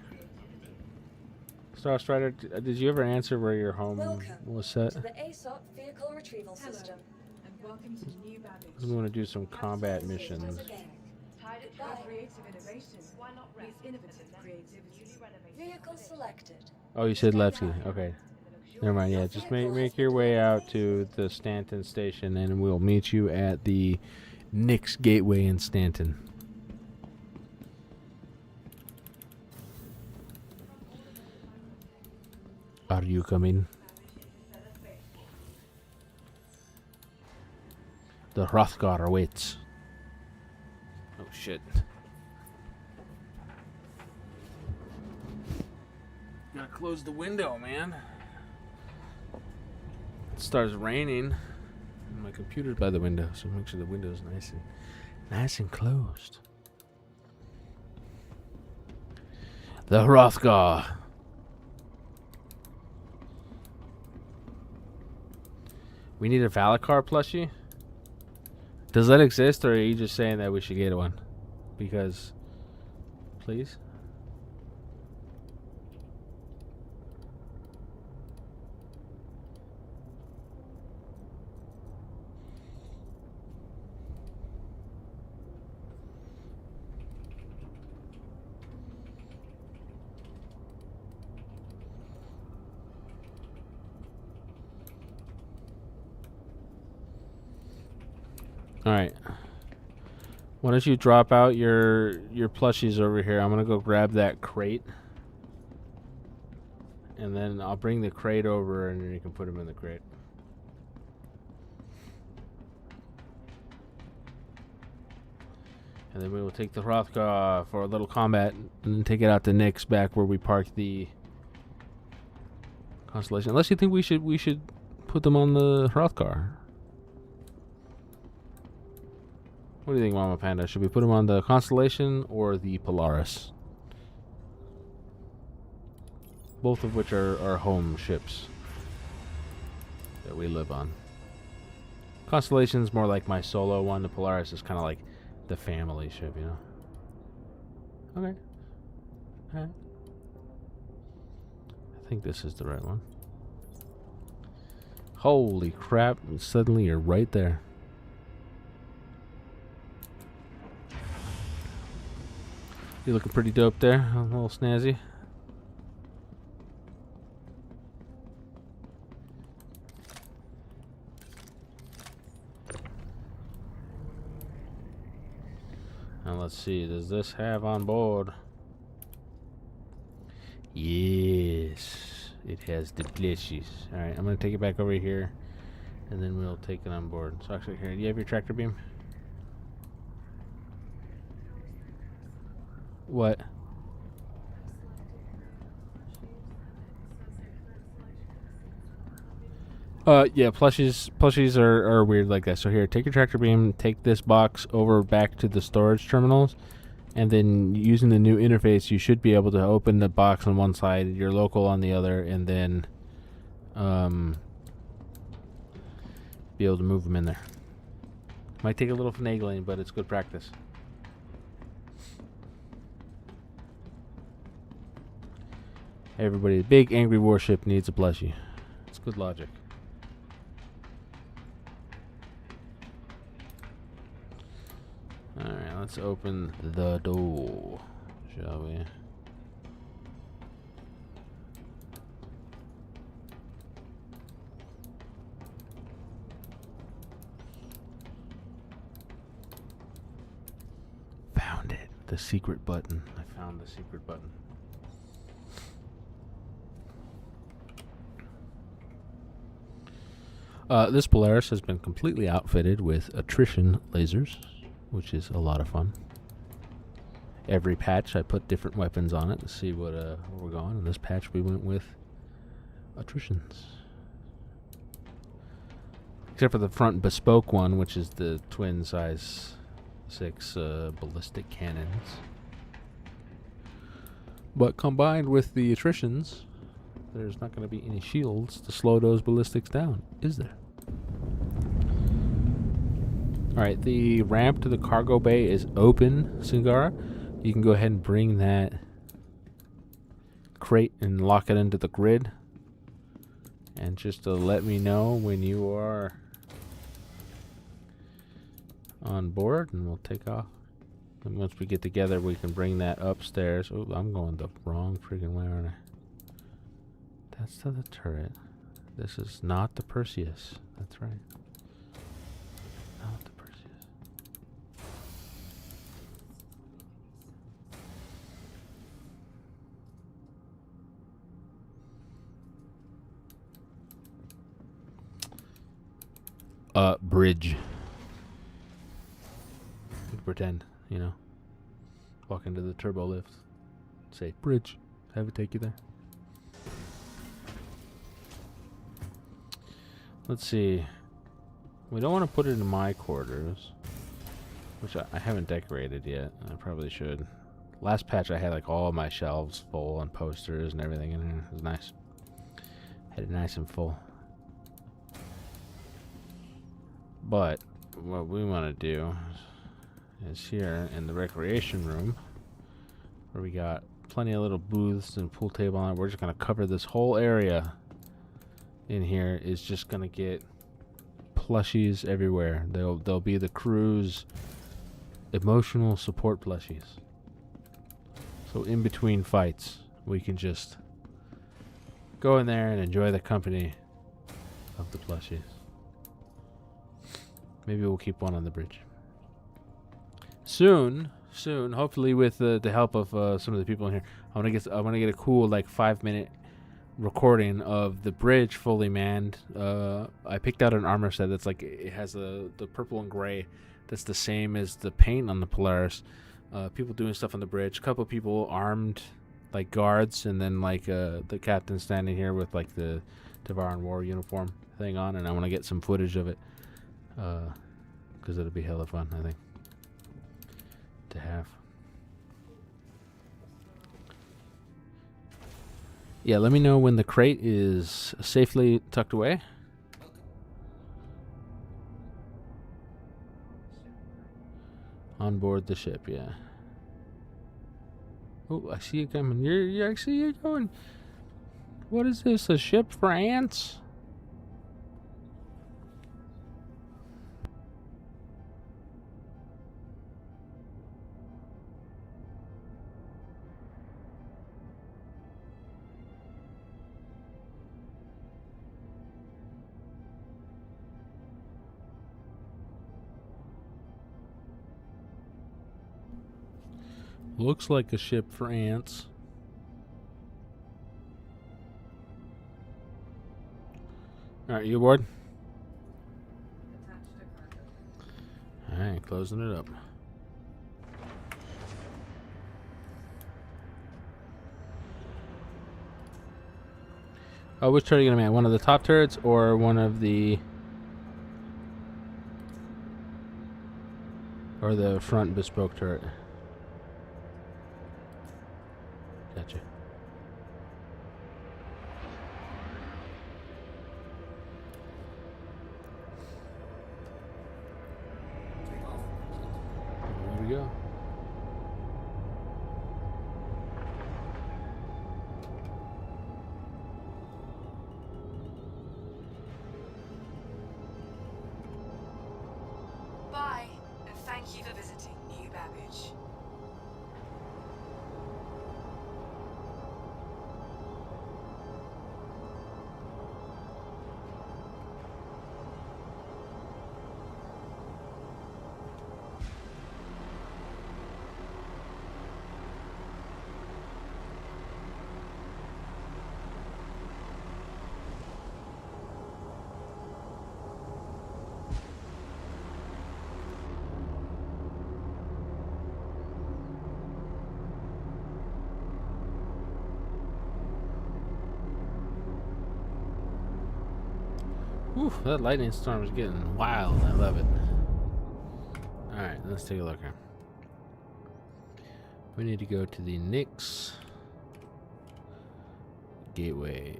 Star Strider, did you ever answer where your home welcome was set? to the ASOP vehicle retrieval system. And welcome to New Babbage. I'm going to do some combat missions. Again. Where creative innovation meets innovative creativity. Vehicle selected. Oh, you said lefty. Okay. Never mind. Yeah, just make your way out to the Stanton station, and we'll meet you at the Nix Gateway in Stanton. Are you coming? The Hrothgar awaits. Oh shit. Gotta close the window, man. It starts raining. And my computer's by the window, so make sure the window's nice and closed. The Hrothgar. We need a Valacar plushie? Does that exist, or are you just saying that we should get one? Because, please? All right. Why don't you drop out your plushies over here? I'm gonna go grab that crate, and then I'll bring the crate over, and then you can put them in the crate. And then we will take the Hrothgar for a little combat, and then take it out to Nick's back where we parked the Constellation. Unless you think we should put them on the Hrothgar. What do you think, Mama Panda? Should we put them on the Constellation or the Polaris? Both of which are our home ships that we live on. Constellation's more like my solo one. The Polaris is kind of like the family ship, you know? Okay. Alright. I think this is the right one. Holy crap. Suddenly you're right there. You're looking pretty dope there. A little snazzy. Now let's see, does this have on board? Yes, it has the plushies. Alright, I'm going to take it back over here, and then we'll take it on board. So actually, here, do you have your tractor beam? What? Yeah, plushies are weird like that. So here, take your tractor beam, take this box over back to the storage terminals, and then using the new interface, you should be able to open the box on one side, your local on the other, and then be able to move them in there. Might take a little finagling, but it's good practice. Everybody, big angry warship needs a plushie. It's good logic. Alright, let's open the door, shall we? Found it. The secret button. I found the secret button. This Polaris has been completely outfitted with attrition lasers, which is a lot of fun. Every patch I put different weapons on it to see where we're going. And this patch we went with attritions. Except for the front bespoke one, which is the twin size 6 ballistic cannons. But combined with the attritions, there's not going to be any shields to slow those ballistics down, is there? Alright, the ramp to the cargo bay is open, Singara. You can go ahead and bring that crate and lock it into the grid. And just to let me know when you are on board, and we'll take off. And once we get together, we can bring that upstairs. Oh, I'm going the wrong freaking way, aren't I? That's to the turret. This is not the Perseus. That's right. Not the Perseus. Bridge. Pretend, you know. Walk into the turbo lift. Say, bridge. Have it take you there. Let's see. We don't want to put it in my quarters, which I haven't decorated yet. I probably should. Last patch I had like all my shelves full and posters and everything in there. It was nice. Had it nice and full. But what we want to do is here in the recreation room, where we got plenty of little booths and pool table on it. We're just going to cover this whole area in here. Is just going to get plushies everywhere. They'll be the crew's emotional support plushies. So in between fights, we can just go in there and enjoy the company of the plushies. Maybe we'll keep one on the bridge. Soon, hopefully with the help of some of the people in here, I want to get a cool like 5-minute recording of the bridge fully manned. I picked out an armor set that's like, it has the purple and gray that's the same as the paint on the Polaris. People doing stuff on the bridge, a couple of people armed like guards, and then like the captain standing here with like the Devaran war uniform thing on, and I want to get some footage of it because it'll be hella fun, I think, to have. Yeah, let me know when the crate is safely tucked away. On board the ship, yeah. Oh, I see you coming. You're going. What is this? A ship for ants? Looks like a ship for ants. Alright, you aboard? Alright, closing it up. Oh, which turret are you gonna man? One of the top turrets or one of the... or the front bespoke turret? Gotcha. Here we go. Bye, and thank you for visiting New Babbage. Ooh, that lightning storm is getting wild. I love it. Alright, let's take a look here. We need to go to the Nyx Gateway.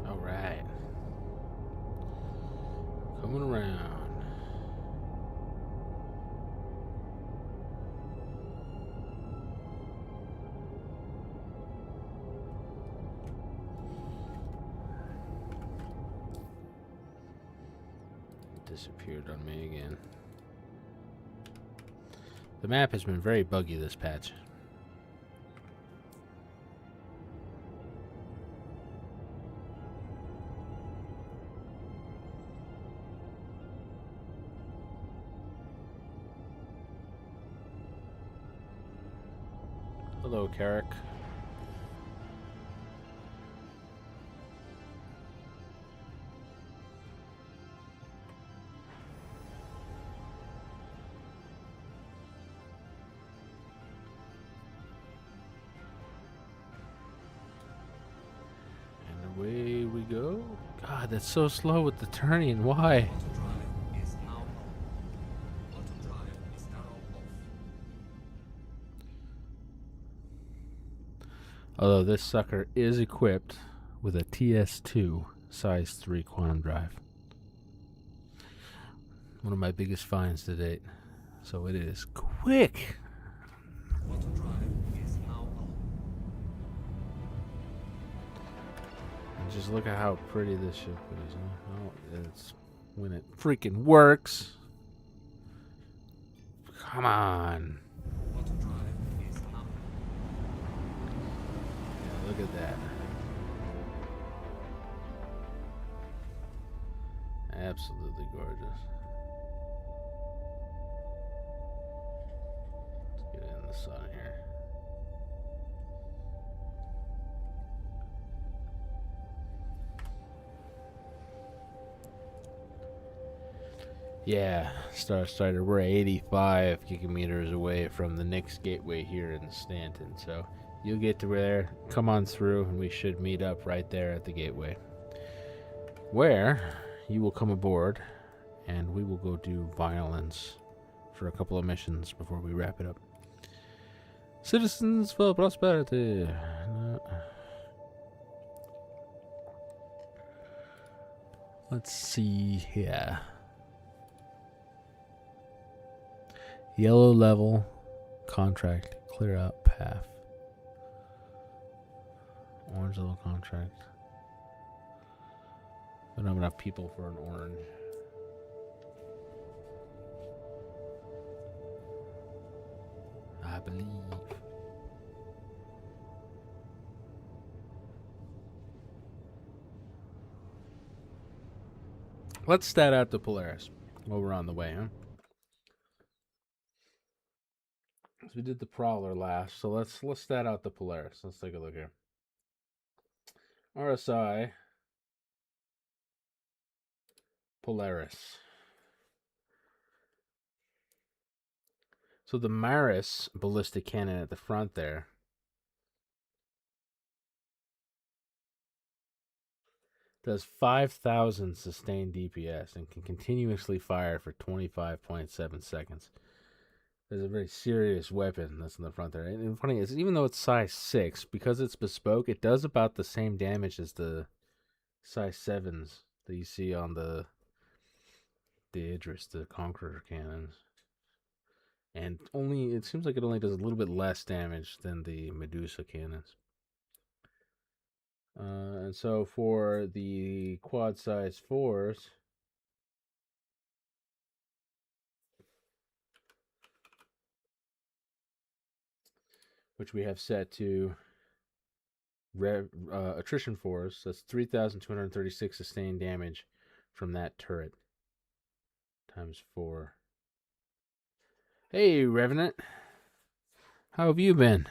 Alright. Coming around. Disappeared on me again. The map has been very buggy this patch. Hello, Carrick. And away we go. God, that's so slow with the turning. Why? Auto drive is now on. Auto drive is now off. Although this sucker is equipped with a TS2 size 3 quantum drive. One of my biggest finds to date. So it is quick. Auto drive is now on. And just look at how pretty this ship is. Huh? Oh, it's when it freaking works. Come on. Auto drive is now. Yeah, look at that. Absolutely gorgeous. Let's get in the sun here. Yeah, Star Strider, we're 85 gigameters away from the next gateway here in Stanton, so you'll get to there, come on through, and we should meet up right there at the gateway, where you will come aboard, and we will go do violence for a couple of missions before we wrap it up. Citizens for Prosperity. Let's see here. Yellow level, contract, clear out path. Orange level contract. We don't have enough people for an orange. I believe. Let's stat out the Polaris while we're on the way, huh? So we did the Prowler last, so let's stat out the Polaris. Let's take a look here. RSI Polaris. So the Maris ballistic cannon at the front there does 5,000 sustained DPS and can continuously fire for 25.7 seconds. There's a very serious weapon that's in the front there. And the funny is, even though it's size 6, because it's bespoke, it does about the same damage as the size 7s that you see on the Idris, the Conqueror cannons. And it seems like it only does a little bit less damage than the Medusa cannons. And so for the quad size 4s, which we have set to attrition 4s, that's 3,236 sustained damage from that turret times 4. Hey, Revenant. How have you been?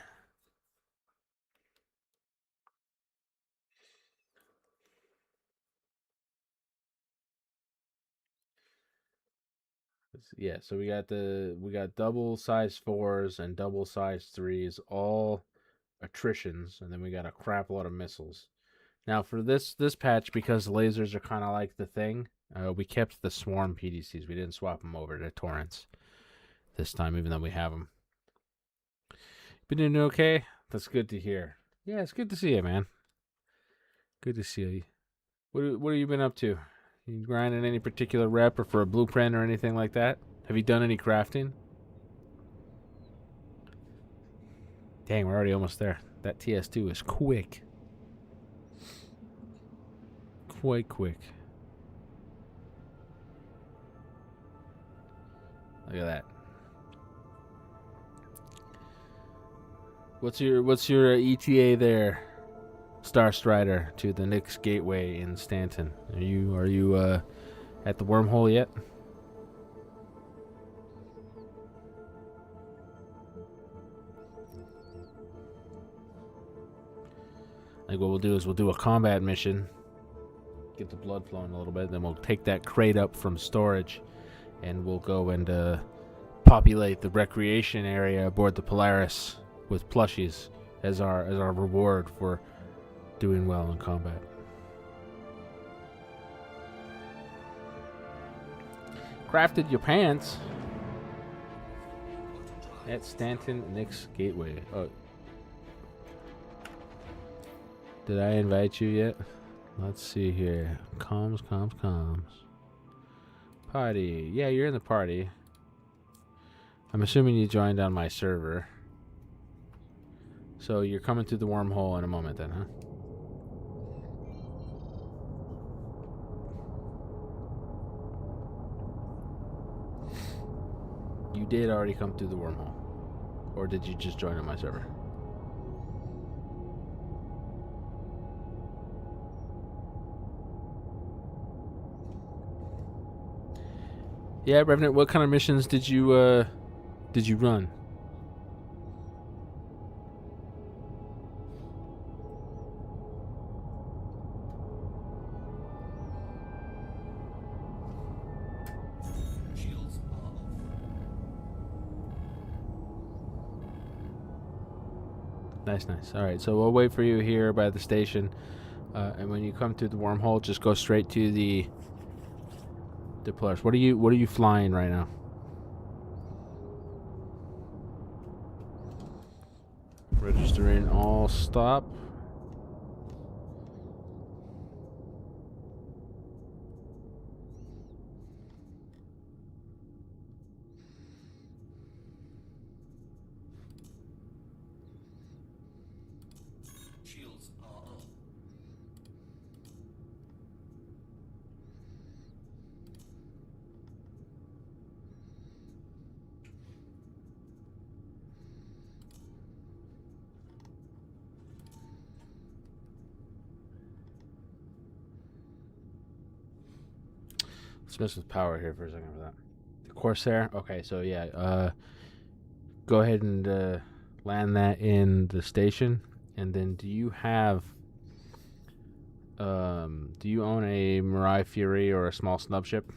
Yeah, so we got double size 4s and double size 3s, all attritions, and then we got a crap lot of missiles. Now for this patch, because lasers are kind of like the thing, we kept the swarm PDCs. We didn't swap them over to torrents this time, even though we have them. Been doing okay? That's good to hear. Yeah, it's good to see you, man. Good to see you. What have you been up to? You grinding any particular rep or for a blueprint or anything like that? Have you done any crafting? Dang, we're already almost there. That TS2 is quick. Quite quick. Look at that. What's your ETA there, Star Strider, to the next gateway in Stanton? Are you at the wormhole yet? I think what we'll do is we'll do a combat mission, get the blood flowing a little bit, then we'll take that crate up from storage, and we'll go and populate the recreation area aboard the Polaris with plushies as our reward for doing well in combat. Crafted your pants at Stanton Nix Gateway. Oh, did I invite you yet? Let's see here. Comms. Party. Yeah, you're in the party. I'm assuming you joined on my server. So you're coming through the wormhole in a moment then, huh? You did already come through the wormhole. Or did you just join on my server? Yeah, Revenant, what kind of missions did you run? Shields are off. Nice. All right, so we'll wait for you here by the station, and when you come through the wormhole, just go straight to the Polaris. What are you flying right now? Registering all stop. Shields are off. Let's mess with power here for a second for that. The Corsair. Okay, so yeah, go ahead and land that in the station, and then do you own a Mirai Fury or a small snub ship?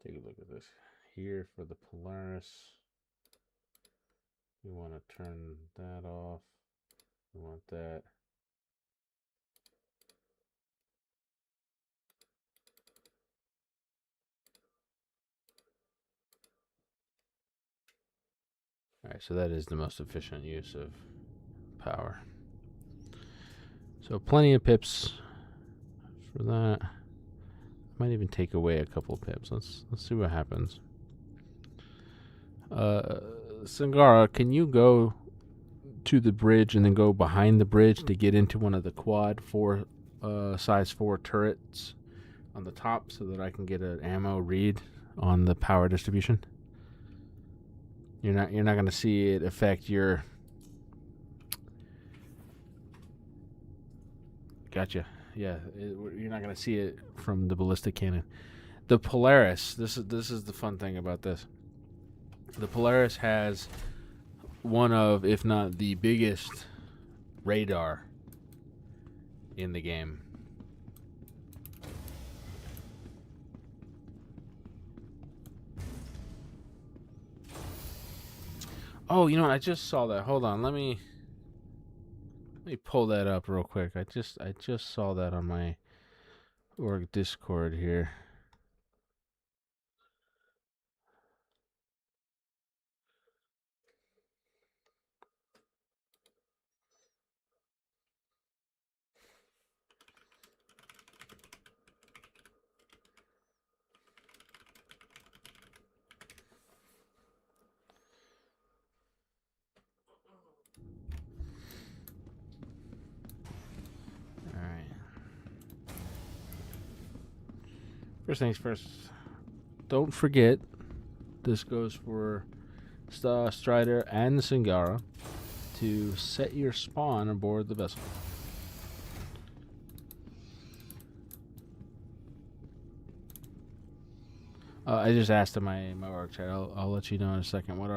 Take a look at this here for the Polaris. We want to turn that off. We want that. Alright, so that is the most efficient use of power. So plenty of pips for that. Might even take away a couple of pips. Let's see what happens. Sangara, can you go to the bridge and then go behind the bridge to get into one of the quad size 4 turrets on the top so that I can get an ammo read on the power distribution? You're not going to see it affect your. Gotcha. Yeah, you're not going to see it from the ballistic cannon. The Polaris. This is the fun thing about this. The Polaris has one of, if not the biggest, radar in the game. Oh, you know what? I just saw that. Hold on. Let me pull that up real quick. I just saw that on my org Discord here. First things first, don't forget, this goes for Strider and Singara, to set your spawn aboard the vessel. I just asked in my org chat. I'll let you know in a second what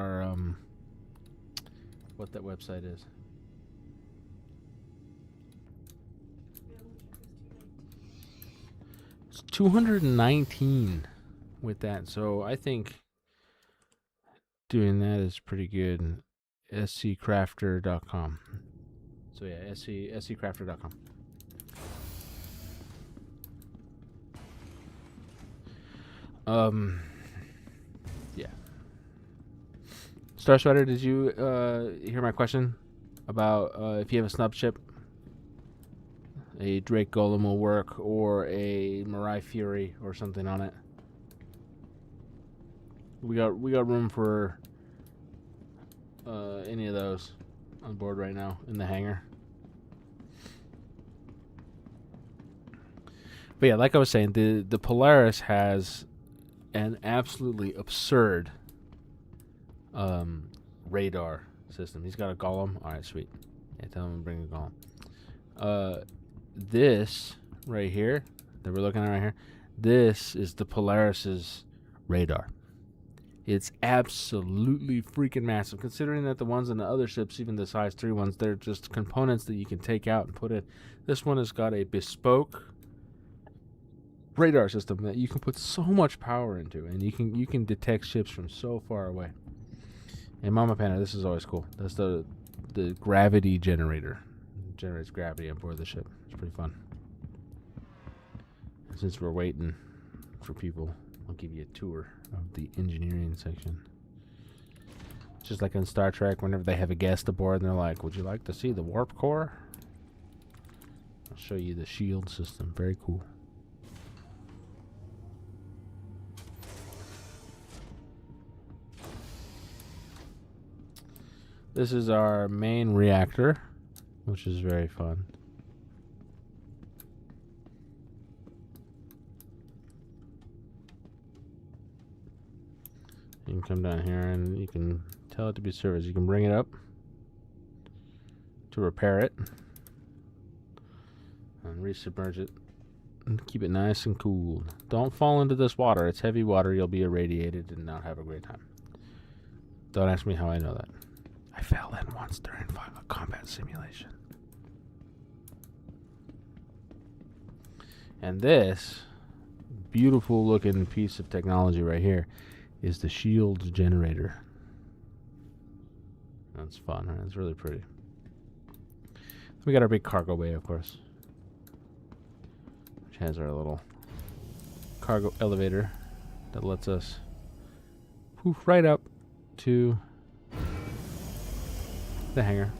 that website is. It's 219 with that, so I think doing that is pretty good. SCCrafter.com. So yeah, SCCrafter.com. Yeah. Star Strider, did you hear my question about if you have a snub ship, a Drake Golem will work, or a Mirai Fury or something on it? We got room for any of those on board right now in the hangar. But yeah, like I was saying, the Polaris has an absolutely absurd radar system. He's got a golem. All right, sweet. Yeah, tell him to bring a golem. This right here that we're looking at right here, this is the Polaris's radar. It's absolutely freaking massive, considering that the ones in the other ships, even the size 3 ones, they're just components that you can take out and put in. This one has got a bespoke radar system that you can put so much power into, and you can detect ships from so far away. And Mama Panda, this is always cool. That's the gravity generator. It generates gravity on board the ship. It's pretty fun. And since we're waiting for people, I'll give you a tour of the engineering section. Just like in Star Trek, whenever they have a guest aboard and they're like, would you like to see the warp core? I'll show you the shield system. Very cool. This is our main reactor, which is very fun. You can come down here and you can tell it to be serviced. You can bring it up to repair it and resubmerge it and keep it nice and cool. Don't fall into this water. It's heavy water. You'll be irradiated and not have a great time. Don't ask me how I know that. I fell in once during a combat simulation. And this beautiful looking piece of technology right here is the shield generator. That's fun, huh? It's really pretty. We got our big cargo bay, of course, which has our little cargo elevator that lets us poof right up to the hangar.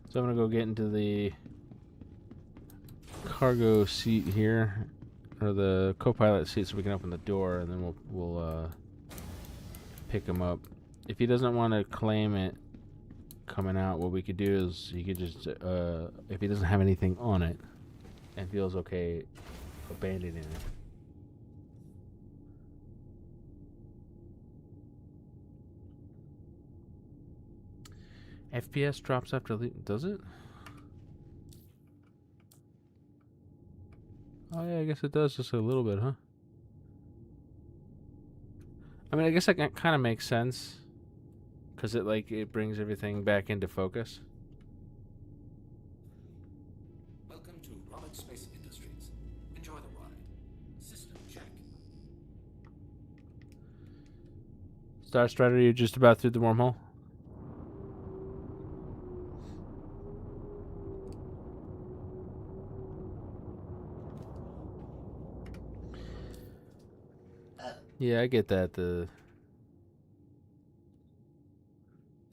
So I'm gonna go get into the cargo seat here, or the co-pilot seat, so we can open the door, and then we'll pick him up. If he doesn't want to claim it coming out, what we could do is he could just if he doesn't have anything on it and feels okay abandoning it. FPS drops after does it? Oh yeah, I guess it does just a little bit, huh? I mean, I guess that kind of makes sense, because it brings everything back into focus. Welcome to Robert Space Industries. Enjoy the ride. System check. Star Strider, you're just about through the wormhole? Yeah, I get that. The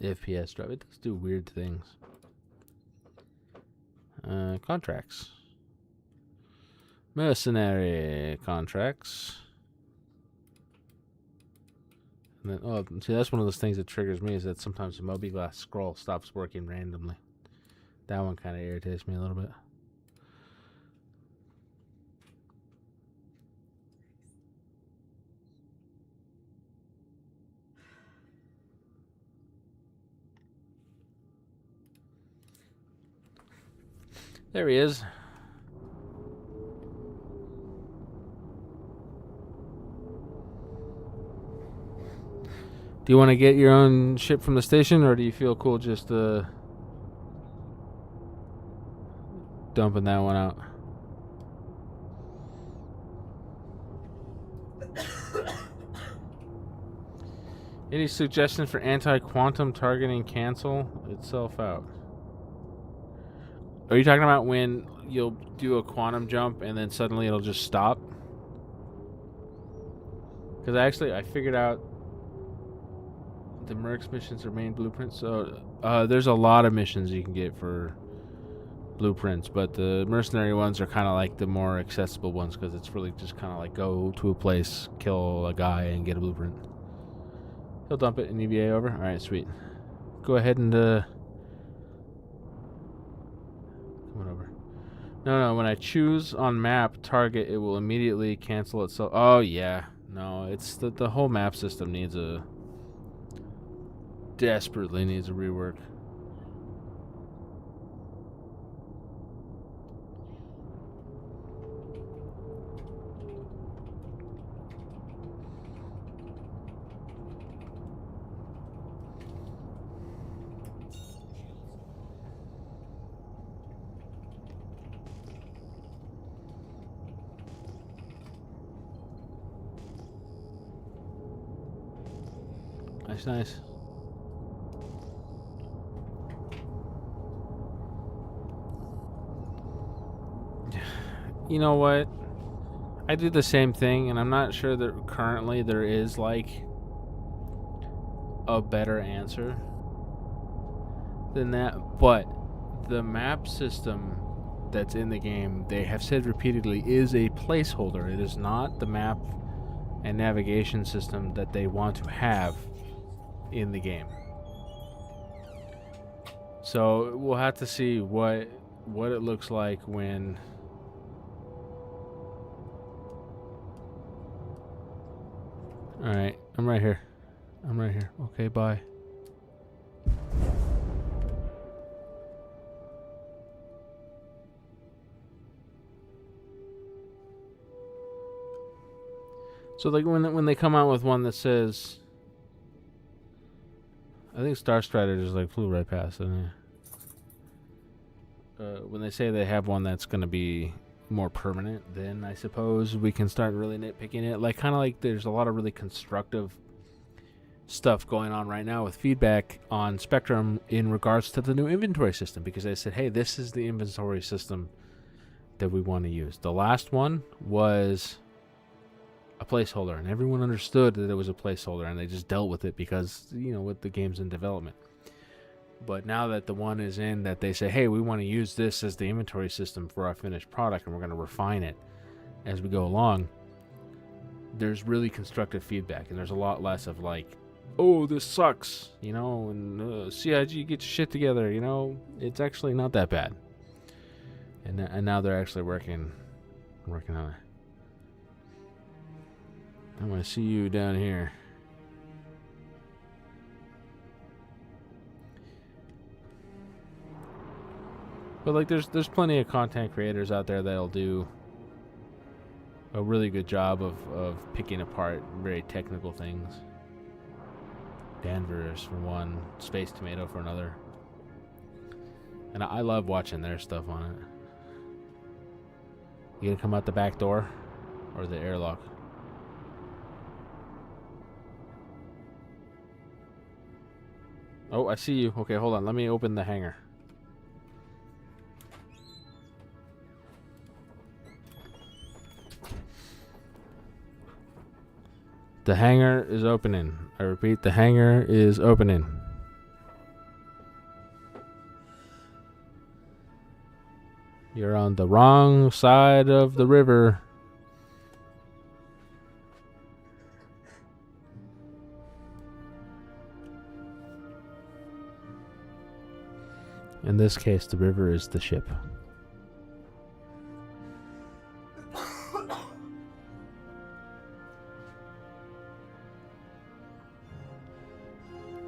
FPS drop, it does do weird things. Contracts. Mercenary contracts. And then, oh, see, that's one of those things that triggers me, is that sometimes the Mobi-Glass scroll stops working randomly. That one kind of irritates me a little bit. There he is. Do you want to get your own ship from the station, or do you feel cool just dumping that one out? Any suggestions for anti-quantum targeting? Cancel itself out. Are you talking about when you'll do a quantum jump and then suddenly it'll just stop? Because I figured out The Mercs missions are main blueprints. So there's a lot of missions you can get for blueprints, but the mercenary ones are kind of like the more accessible ones because it's really just kind of like go to a place, kill a guy, and get a blueprint. He'll dump it in EVA over. All right, sweet. Go ahead and come on over. No. When I choose on map target, it will immediately cancel itself. Oh yeah, no. It's the whole map system desperately needs a rework. Nice. You know what? I do the same thing, and I'm not sure that currently there is like a better answer than that, but the map system that's in the game, they have said repeatedly, is a placeholder. It is not the map and navigation system that they want to have in the game. So we'll have to see what it looks like when all right, I'm right here. Okay, bye. So like when they come out with one that says, I think Star Strider just like flew right past it. When they say they have one that's going to be more permanent, then I suppose we can start really nitpicking it. Like kind of like there's a lot of really constructive stuff going on right now with feedback on Spectrum in regards to the new inventory system, because they said, hey, this is the inventory system that we want to use. The last one was a placeholder, and everyone understood that it was a placeholder, and they just dealt with it because, you know, with the game's in development. But now that the one is in that they say, hey, we want to use this as the inventory system for our finished product, and we're going to refine it as we go along, there's really constructive feedback, and there's a lot less of like, oh, this sucks, you know, and CIG, get your shit together, you know. It's actually not that bad. And now they're actually working on it. I'm going to see you down here. But like there's plenty of content creators out there that'll do a really good job of picking apart very technical things. Danvers for one, Space Tomato for another. And I love watching their stuff on it. You gonna come out the back door or the airlock? Oh, I see you. Okay, hold on. Let me open the hangar. The hangar is opening. I repeat, the hangar is opening. You're on the wrong side of the river. In this case, the river is the ship.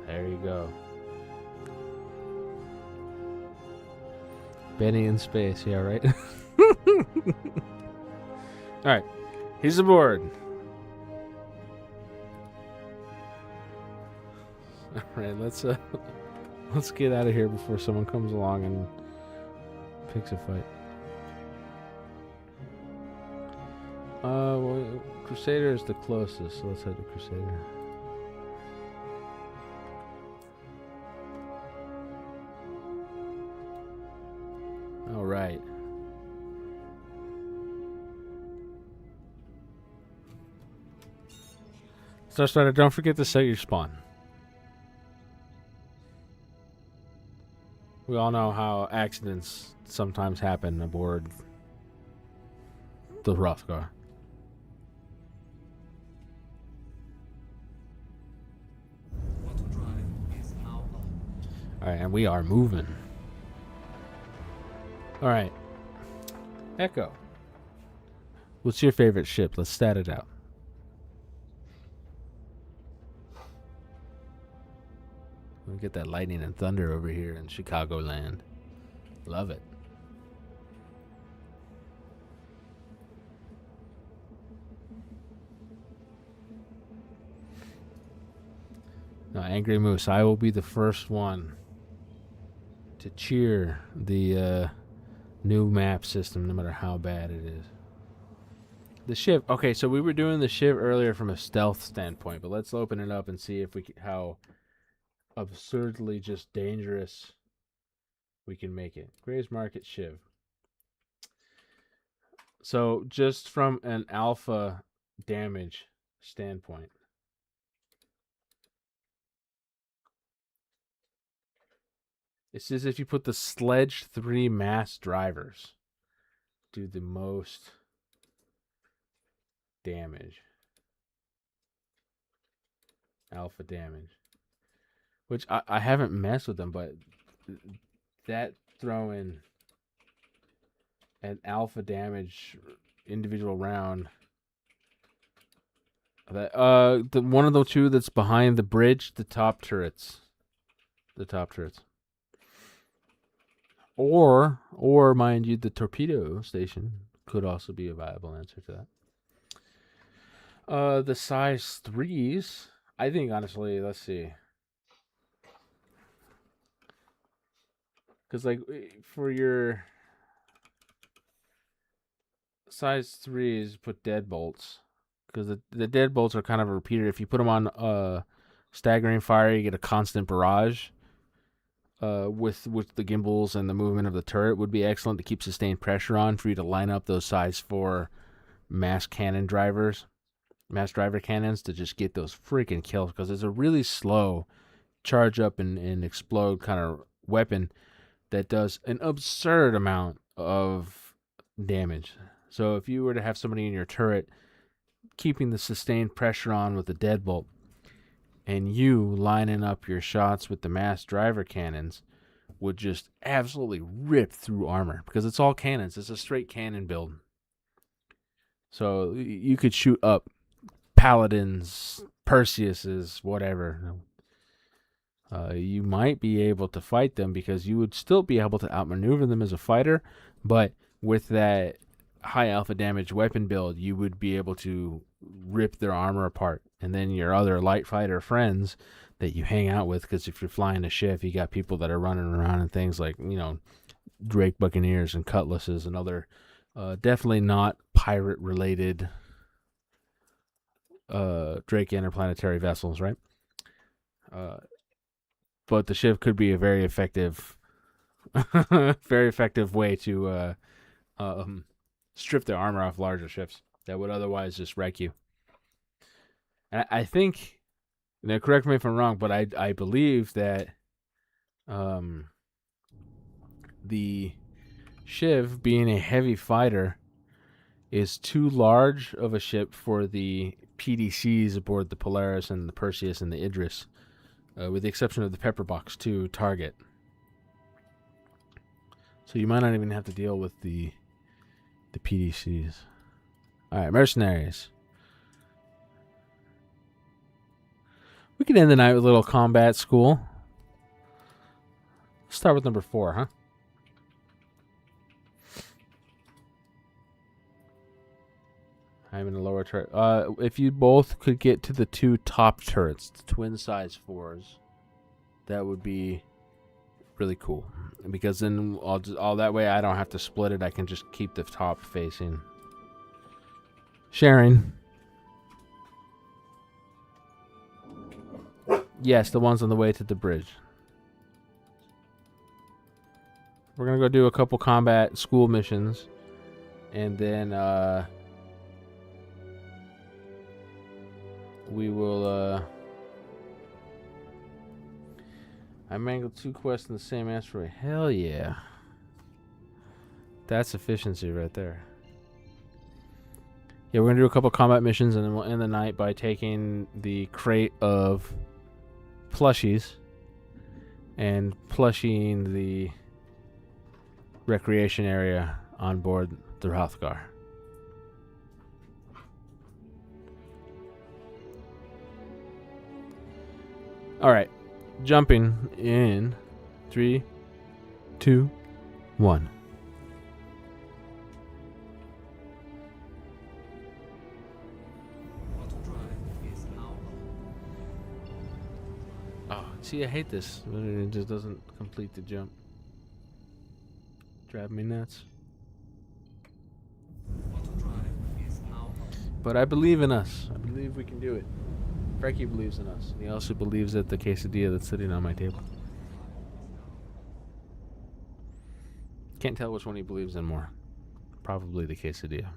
There you go. Benny in space, yeah, right? Alright, he's aboard. Alright, let's get out of here before someone comes along and picks a fight. Well, Crusader is the closest, so let's head to Crusader. All right. Star Starter, don't forget to set your spawn. We all know how accidents sometimes happen aboard the Rothgar. Auto drive is now on. Alright, and we are moving. Alright. Echo. What's your favorite ship? Let's stat it out. We get that lightning and thunder over here in Chicagoland. Love it. Now, Angry Moose, I will be the first one to cheer the new map system, no matter how bad it is. The Shiv. Okay, so we were doing the Shiv earlier from a stealth standpoint, but let's open it up and see if how absurdly just dangerous we can make it. Gray's Market Shiv. So just from an alpha damage standpoint, it says if you put the Sledge 3 mass drivers do the most damage. Alpha damage. Which I haven't messed with them, but that throwing an alpha damage individual round. That the one of the two that's behind the bridge, the top turrets. The top turrets. Or mind you, the torpedo station could also be a viable answer to that. The size 3s, I think honestly, let's see. Because like for your size 3s, put deadbolts. Because the deadbolts are kind of a repeater. If you put them on staggering fire, you get a constant barrage. With the gimbals and the movement of the turret would be excellent to keep sustained pressure on for you to line up those size 4 mass driver cannons to just get those freaking kills, because it's a really slow charge up and explode kind of weapon that does an absurd amount of damage. So if you were to have somebody in your turret keeping the sustained pressure on with the deadbolt, and you lining up your shots with the mass driver cannons, would just absolutely rip through armor, because it's all cannons. It's a straight cannon build. So you could shoot up Paladins, Perseuses, whatever. You might be able to fight them because you would still be able to outmaneuver them as a fighter, but with that high alpha damage weapon build, you would be able to rip their armor apart. And then your other light fighter friends that you hang out with, because if you're flying a ship, you got people that are running around and things like, Drake Buccaneers and Cutlasses and other definitely not pirate related Drake interplanetary vessels, right? But the ship could be a very effective way to strip the armor off larger ships that would otherwise just wreck you. And I think, now correct me if I'm wrong, but I believe that the Shiv, being a heavy fighter, is too large of a ship for the PDCs aboard the Polaris and the Perseus and the Idris, with the exception of the Pepperbox 2 target. So you might not even have to deal with the PDCs. Alright, mercenaries. We can end the night with a little combat school. Start with number 4, huh? I'm in the lower turret. If you both could get to the 2 top turrets, the twin size 4s, that would be really cool. Because then all that way I don't have to split it. I can just keep the top facing. Sharing. Yes, the ones on the way to the bridge. We're going to go do a couple combat school missions. And then we will I mangled 2 quests in the same asteroid. Hell yeah. That's efficiency right there. Yeah, we're going to do a couple combat missions, and then we'll end the night by taking the crate of plushies and plushing the recreation area on board the Hrothgar. Alright, jumping in 3, 2, 1. Oh, see, I hate this. It just doesn't complete the jump. Driving me nuts. But I believe in us. I believe we can do it. Frankie believes in us. And he also believes that the quesadilla that's sitting on my table. Can't tell which one he believes in more. Probably the quesadilla.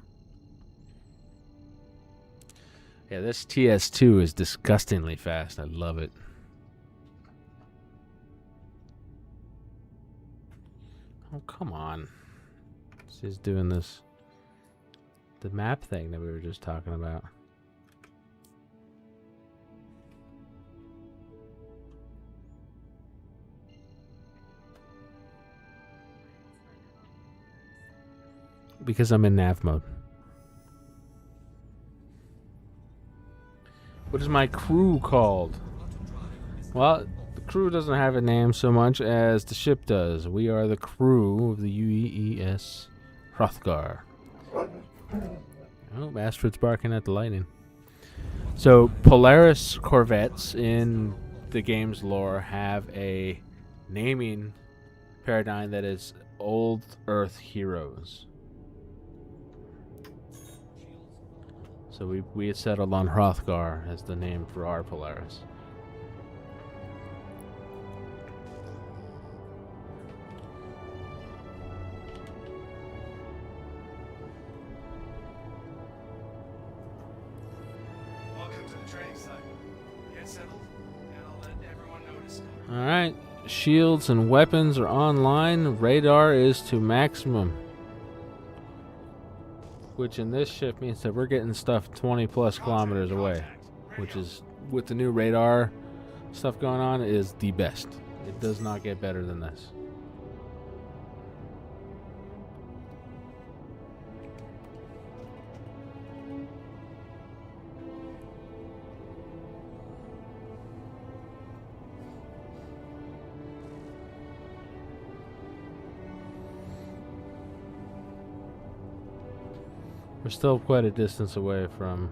Yeah, this TS2 is disgustingly fast. I love it. Oh, come on. She's doing this. The map thing that we were just talking about. Because I'm in nav mode. What is my crew called? Well, the crew doesn't have a name so much as the ship does. We are the crew of the UES Hrothgar. Oh, Astrid's barking at the lightning. So, Polaris corvettes in the game's lore have a naming paradigm that is Old Earth heroes. So we had settled on Hrothgar as the name for our Polaris. Welcome to the training site. Get settled, and I'll let everyone notice. Alright, shields and weapons are online. Radar is to maximum. Which in this ship means that we're getting stuff 20 plus kilometers away. Which is, with the new radar stuff going on, is the best. It does not get better than this. We're still quite a distance away from...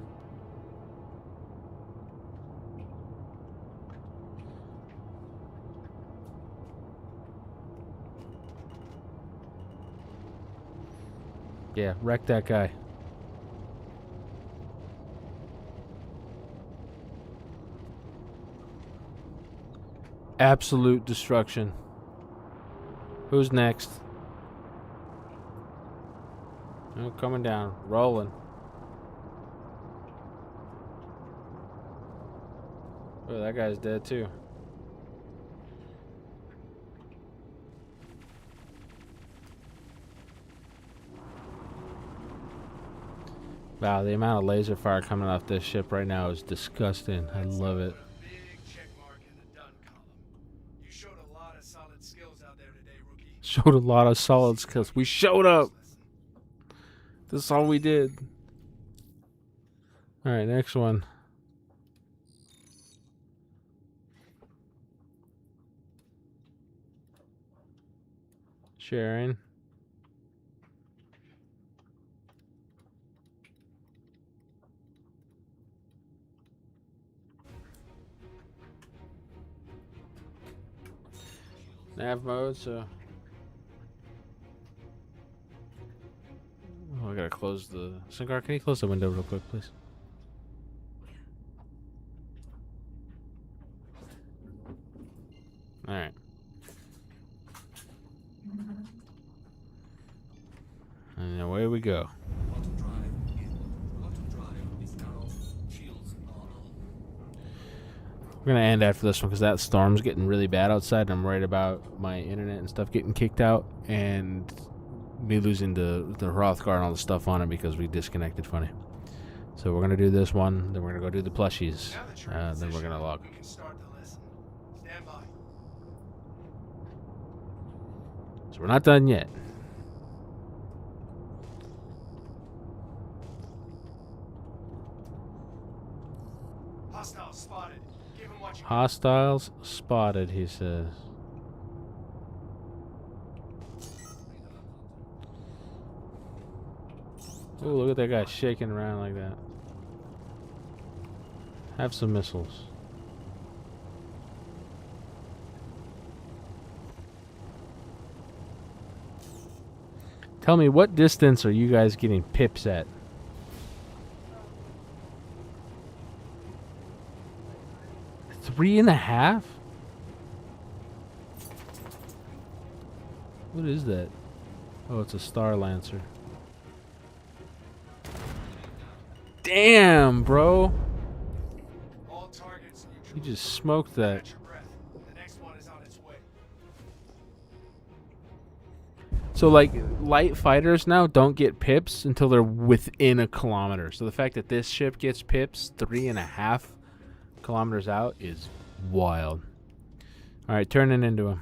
Yeah, wreck that guy. Absolute destruction. Who's next? Oh, coming down. Rolling. Oh, that guy's dead too. Wow, the amount of laser fire coming off this ship right now is disgusting. I love it. Big check mark in the done column. You showed a lot of solid skills out there today, rookie. Showed a lot of solid skills. We showed up. This is all we did. Alright, next one. Sharing. Nav mode, so... Oh, I gotta close the... Singar, can you close the window real quick, please? Alright. And away we go. We're We're gonna end after this one because that storm's getting really bad outside. And I'm worried about my internet and stuff getting kicked out and me losing the Hrothgar and all the stuff on it because we disconnected funny. So we're gonna do this one, then we're gonna go do the plushies, Now that you're in then we're position, gonna log. we can start the lesson. Stand by. So we're not done yet. Hostiles spotted. Give him what you got. Hostiles spotted, he says. Oh, look at that guy shaking around like that. Have some missiles. Tell me, what distance are you guys getting pips at? Three and a half? What is that? Oh, it's a Star Lancer. Damn, bro. All targets neutral. You just smoked that. Catch your breath. The next one is on its way. So, like, light fighters now don't get pips until they're within a kilometer. So the fact that this ship gets pips 3.5 kilometers out is wild. All right, turning into him.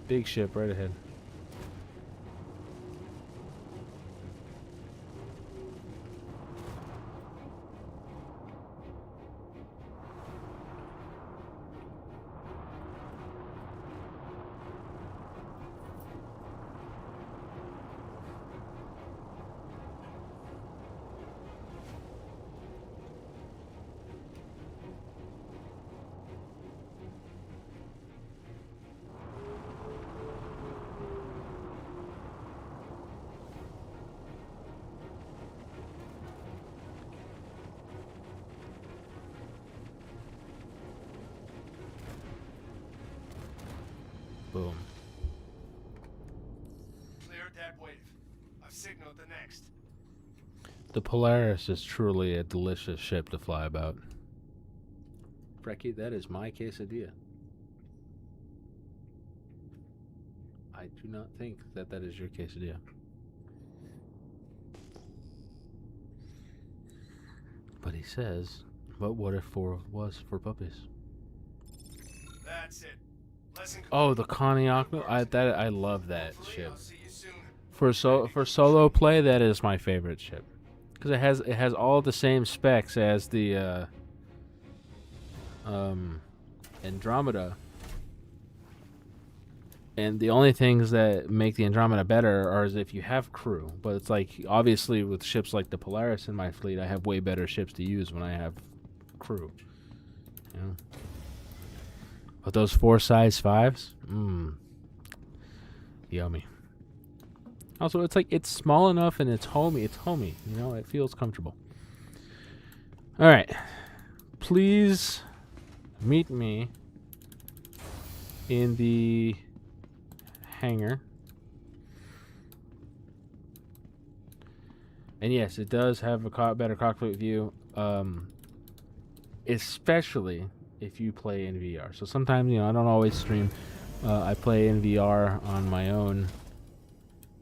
Big ship right ahead. Boom. Cleared that wave. I've signaled the next. The Polaris is truly a delicious ship to fly about. Frecky, that is my quesadilla. I do not think that that is your quesadilla. But he says, but what if was for puppies? That's it. Lesson Oh, the Conniac. I love that complete. ship. I'll see you soon. For solo play, that is my favorite ship because it has all the same specs as the Andromeda, and the only things that make the Andromeda better are as if you have crew. But it's like obviously with ships like the Polaris in my fleet, I have way better ships to use when I have crew. You know? But those 4 size 5s, yummy. Also, it's like it's small enough and it's homey. It's homey, you know. It feels comfortable. All right, please meet me in the hangar. And yes, it does have a better cockpit view, especially if you play in VR. So sometimes, you know, I don't always stream. I play in VR on my own,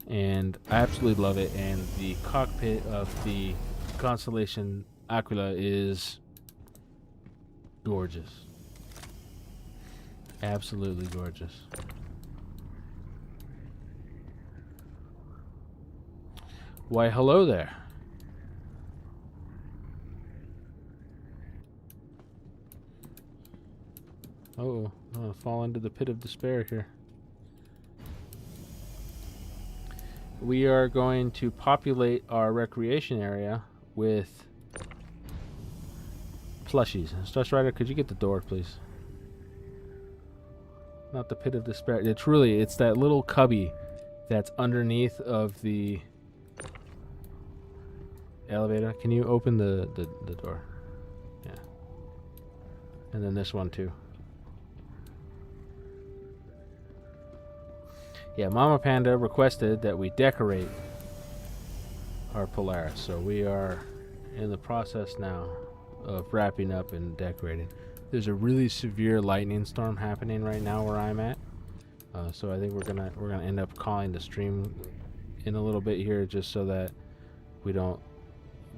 and I absolutely love it. And the cockpit of the Constellation Aquila is gorgeous. Absolutely gorgeous. Why, hello there. Oh, I'm gonna fall into the pit of despair here. We are going to populate our recreation area with plushies. Star Strider, could you get the door, please? Not the pit of despair. It's that little cubby that's underneath of the elevator. Can you open the door? Yeah. And then this one too. Yeah, Mama Panda requested that we decorate our Polaris, so we are in the process now of wrapping up and decorating. There's a really severe lightning storm happening right now where I'm at, so I think we're gonna end up calling the stream in a little bit here, just so that we don't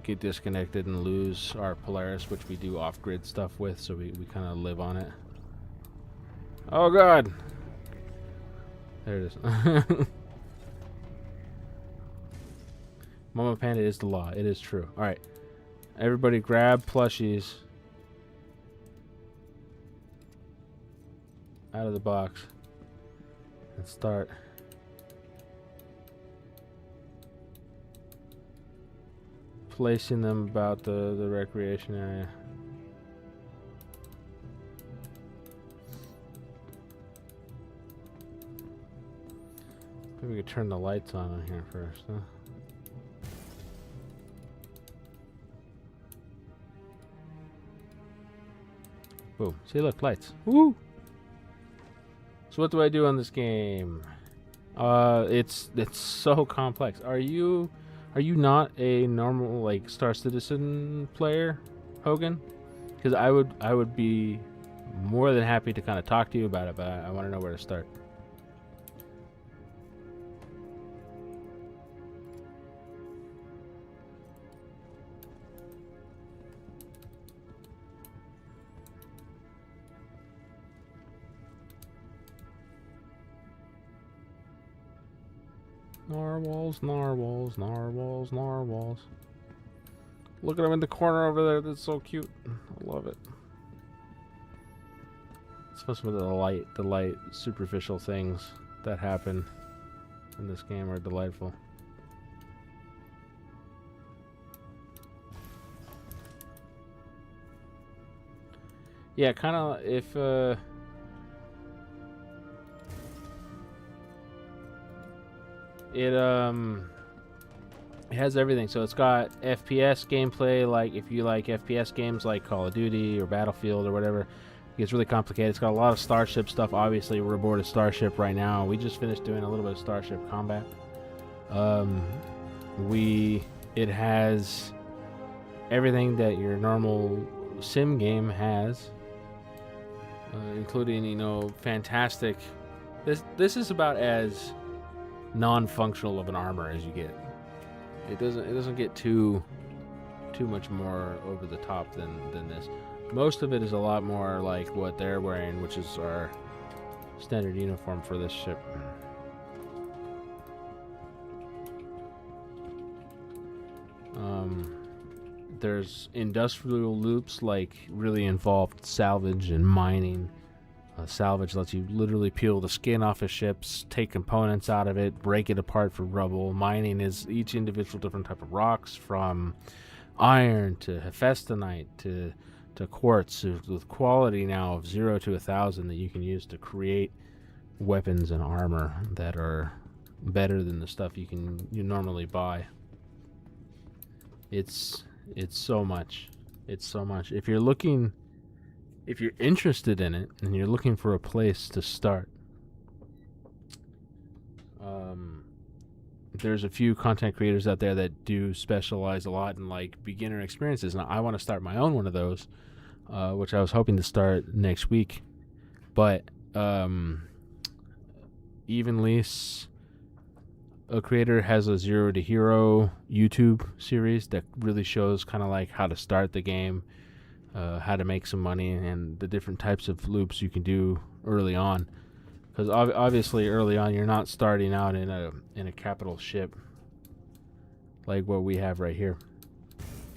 get disconnected and lose our Polaris, which we do off-grid stuff with, so we kind of live on it. Oh god! There it is. Mama Panda is the law. It is true. Alright. Everybody grab plushies out of the box and start placing them about the recreation area. Maybe we could turn the lights on in here first, huh? Boom. See, look, lights. Woo! So what do I do on this game? It's so complex. Are you not a normal like Star Citizen player, Hogan? Because I would be more than happy to kind of talk to you about it, but I want to know where to start. Narwhals, narwhals, narwhals, narwhals. Look at them in the corner over there. That's so cute. I love it. It's supposed to be the light, superficial things that happen in this game are delightful. Yeah, kind of if it has everything. So it's got FPS gameplay, like if you like FPS games like Call of Duty or Battlefield or whatever. It gets really complicated. It's got a lot of Starship stuff. Obviously, we're aboard a Starship right now. We just finished doing a little bit of Starship combat. It has everything that your normal sim game has, including, you know, fantastic. This is about as non-functional of an armor as you get. It doesn't get too much more over the top than this. Most of it is a lot more like what they're wearing, which is our standard uniform for this ship. There's industrial loops, like really involved salvage and mining. Salvage lets you literally peel the skin off of ships, take components out of it, break it apart for rubble. Mining is each individual different type of rocks, from iron to hephaestonite to quartz, with quality now of 0 to 1,000 that you can use to create weapons and armor that are better than the stuff you normally buy. It's so much. It's so much. If you're interested in it and you're looking for a place to start, there's a few content creators out there that do specialize a lot in like beginner experiences. Now, I want to start my own one of those, which I was hoping to start next week. But Evenly, a creator, has a Zero to Hero YouTube series that really shows kind of like how to start the game, how to make some money, and the different types of loops you can do early on. Because obviously early on you're not starting out in a capital ship like what we have right here.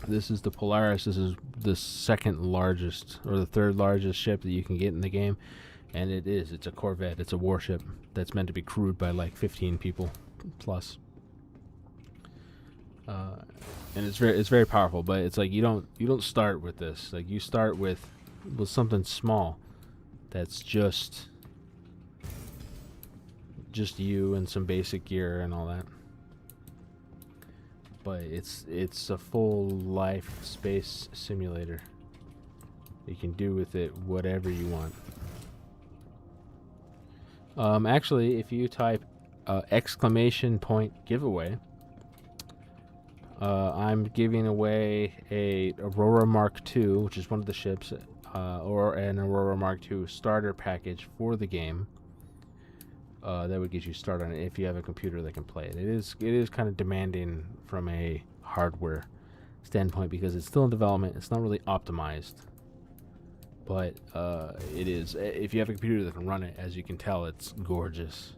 This is the Polaris. This is the second largest or the third largest ship that you can get in the game, and it's a Corvette. It's a warship that's meant to be crewed by like 15 people plus. And it's very powerful, but it's like you don't start with this. Like you start with something small that's just you and some basic gear and all that. But it's a full life space simulator. You can do with it whatever you want. Actually, if you type exclamation point giveaway. I'm giving away a Aurora Mark II, which is one of the ships, or an Aurora Mark II starter package for the game. That would get you started on it if you have a computer that can play it. It is kind of demanding from a hardware standpoint because it's still in development. It's not really optimized, but it is. If you have a computer that can run it, as you can tell, it's gorgeous.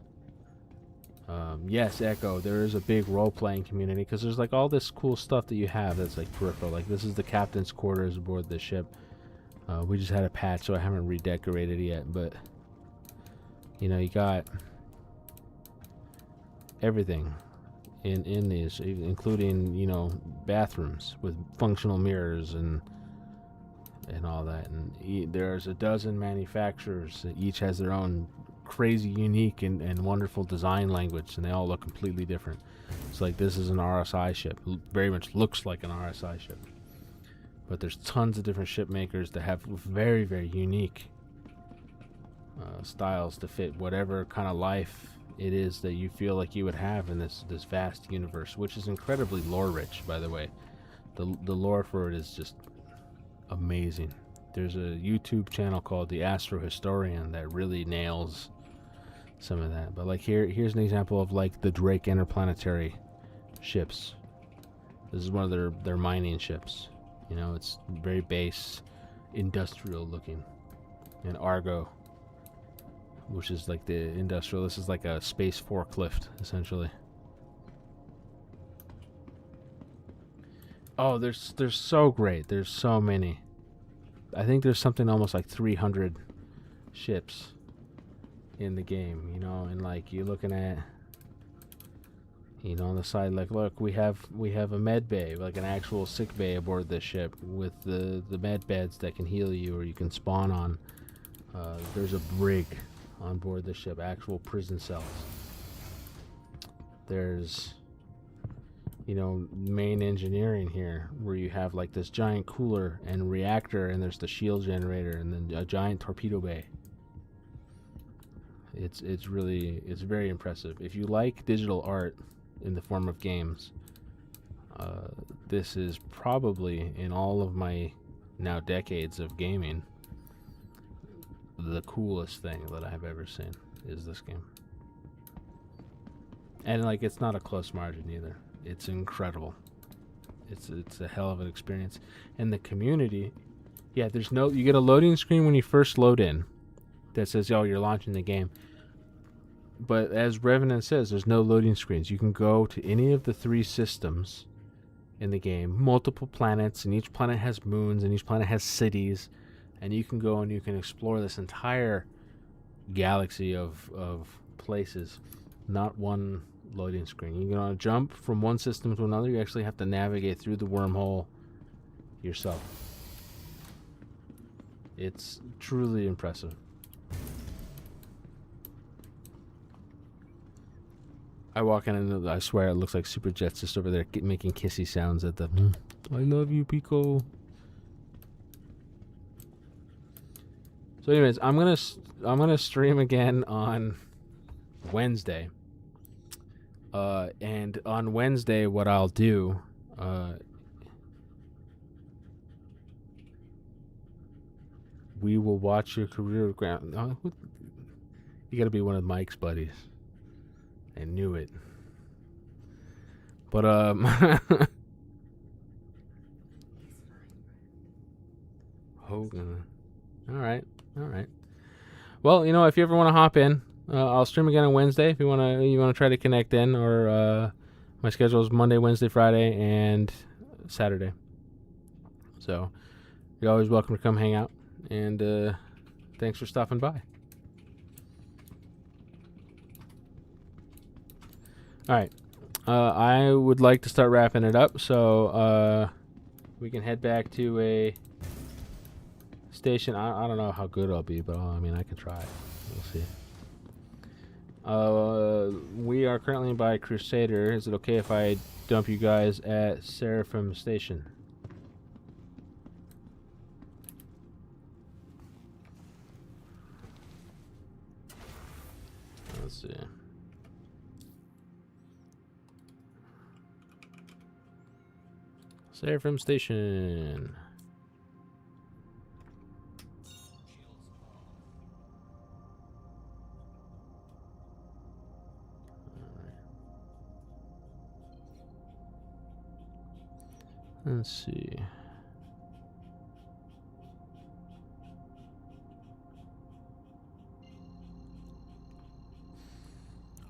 Yes, Echo, there is a big role-playing community because there's like all this cool stuff that you have that's like peripheral. Like this is the captain's quarters aboard the ship. We just had a patch, so I haven't redecorated it yet, but you know, you got everything in these, including, you know, bathrooms with functional mirrors and all that. And there's a dozen manufacturers that each has their own crazy, unique, and wonderful design language, and they all look completely different. It's like this is an RSI ship. Very much looks like an RSI ship. But there's tons of different ship makers that have very, very unique styles to fit whatever kind of life it is that you feel like you would have in this vast universe, which is incredibly lore rich, by the way. The lore for it is just amazing. There's a YouTube channel called The Astro Historian that really nails some of that. But like here's an example of like the Drake interplanetary ships. This is one of their mining ships. You know, it's very base, industrial looking. And Argo, which is like the industrial. This is like a space forklift, essentially. Oh, they're so great. There's so many. I think there's something almost like 300 ships in the game, you know, and like you're looking at, you know, on the side, like, look, we have a med bay, like an actual sick bay aboard this ship with the med beds that can heal you or you can spawn on. There's a brig on board the ship, actual prison cells. There's, you know, main engineering here where you have like this giant cooler and reactor, and there's the shield generator, and then a giant torpedo bay. It's very impressive. If you like digital art in the form of games, this is probably, in all of my now decades of gaming, the coolest thing that I've ever seen is this game. And like, it's not a close margin either. It's incredible. It's a hell of an experience. And the community, yeah, you get a loading screen when you first load in that says, oh, you're launching the game. But as Revenant says, there's no loading screens. You can go to any of the 3 systems in the game, multiple planets, and each planet has moons, and each planet has cities, and you can go and you can explore this entire galaxy of places. Not one loading screen. You're going to jump from one system to another. You actually have to navigate through the wormhole yourself. It's truly impressive. I walk in and I swear it looks like Superjet's just over there making kissy sounds at the I love you, Pico. So anyways, I'm gonna stream again on Wednesday. And on Wednesday what I'll do we will watch your career ground. You gotta be one of Mike's buddies. I knew it. But Hogan. All right. Well, you know, if you ever want to hop in, I'll stream again on Wednesday. If you wanna try to connect in, or my schedule is Monday, Wednesday, Friday, and Saturday. So you're always welcome to come hang out. And thanks for stopping by. All right. I would like to start wrapping it up, so we can head back to a station. I don't know how good I'll be, but I mean, I can try. We'll see. We are currently by Crusader. Is it okay if I dump you guys at Seraphim Station? Let's see. Seraphim Station. Let's see.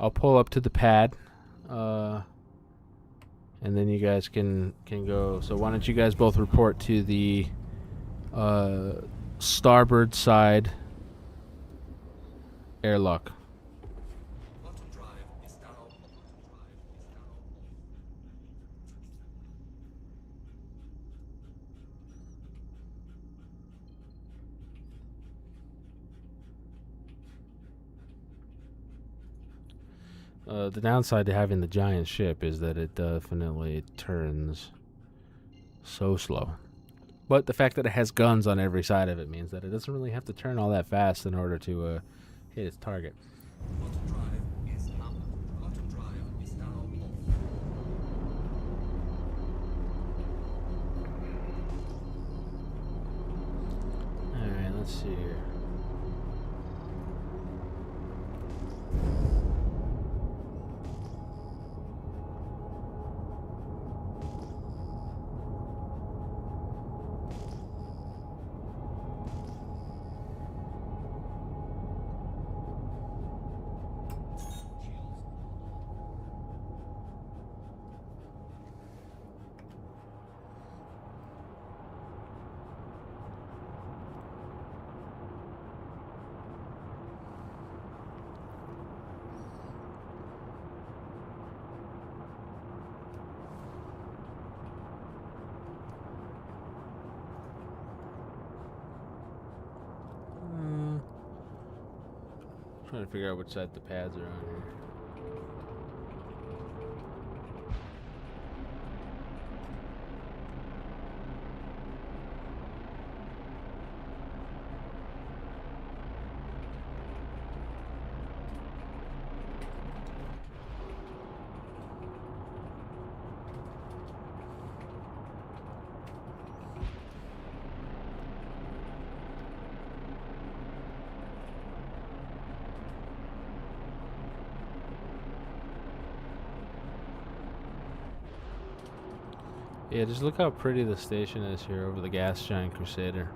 I'll pull up to the pad, and then you guys can go. So why don't you guys both report to the starboard side airlock? Bottom drive is down. The downside to having the giant ship is that it definitely turns so slow. But the fact that it has guns on every side of it means that it doesn't really have to turn all that fast in order to hit its target. Bottom drive is up. Bottom drive is down. Alright, let's see here. Trying to figure out which side the pads are on here. Yeah, just look how pretty the station is here over the gas giant Crusader.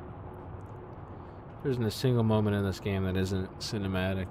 There isn't a single moment in this game that isn't cinematic.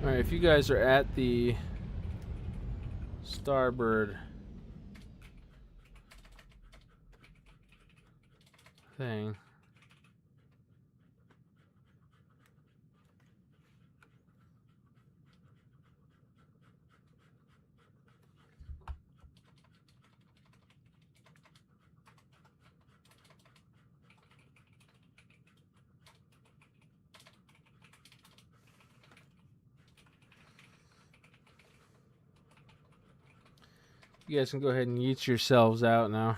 Alright, if you guys are at the starboard thing, you guys can go ahead and yeet yourselves out now.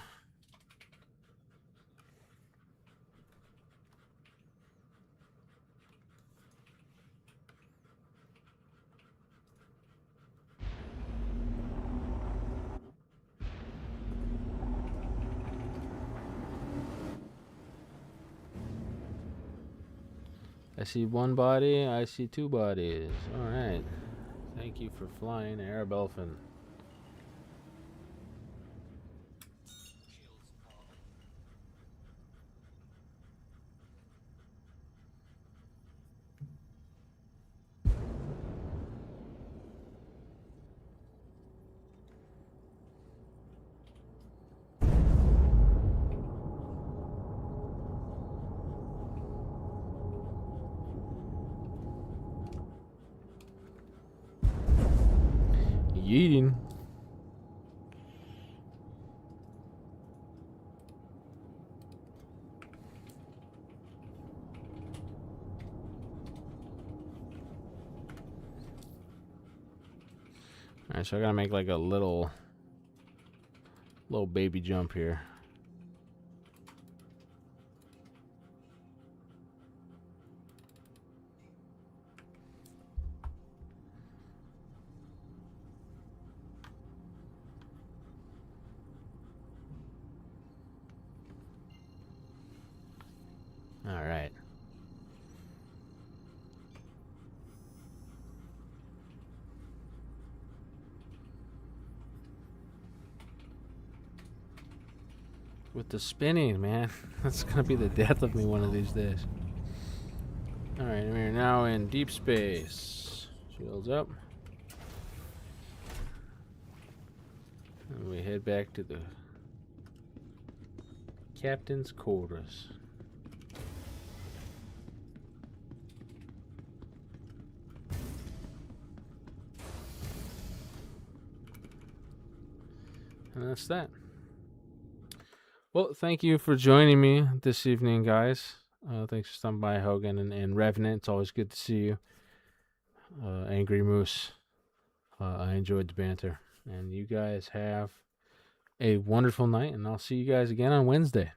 I see one body, I see two bodies. Alright. Thank you for flying Arab Elephant. Yeeting. Alright, so I gotta make like a little baby jump here. All right. With the spinning, man. That's going to be the death of me one of these days. All right, we're now in deep space. Shields up. And we head back to the captain's quarters. And that's that. Well, thank you for joining me this evening, guys. Thanks for stopping by, Hogan and Revenant. It's always good to see you. Angry Moose. I enjoyed the banter. And you guys have a wonderful night, and I'll see you guys again on Wednesday.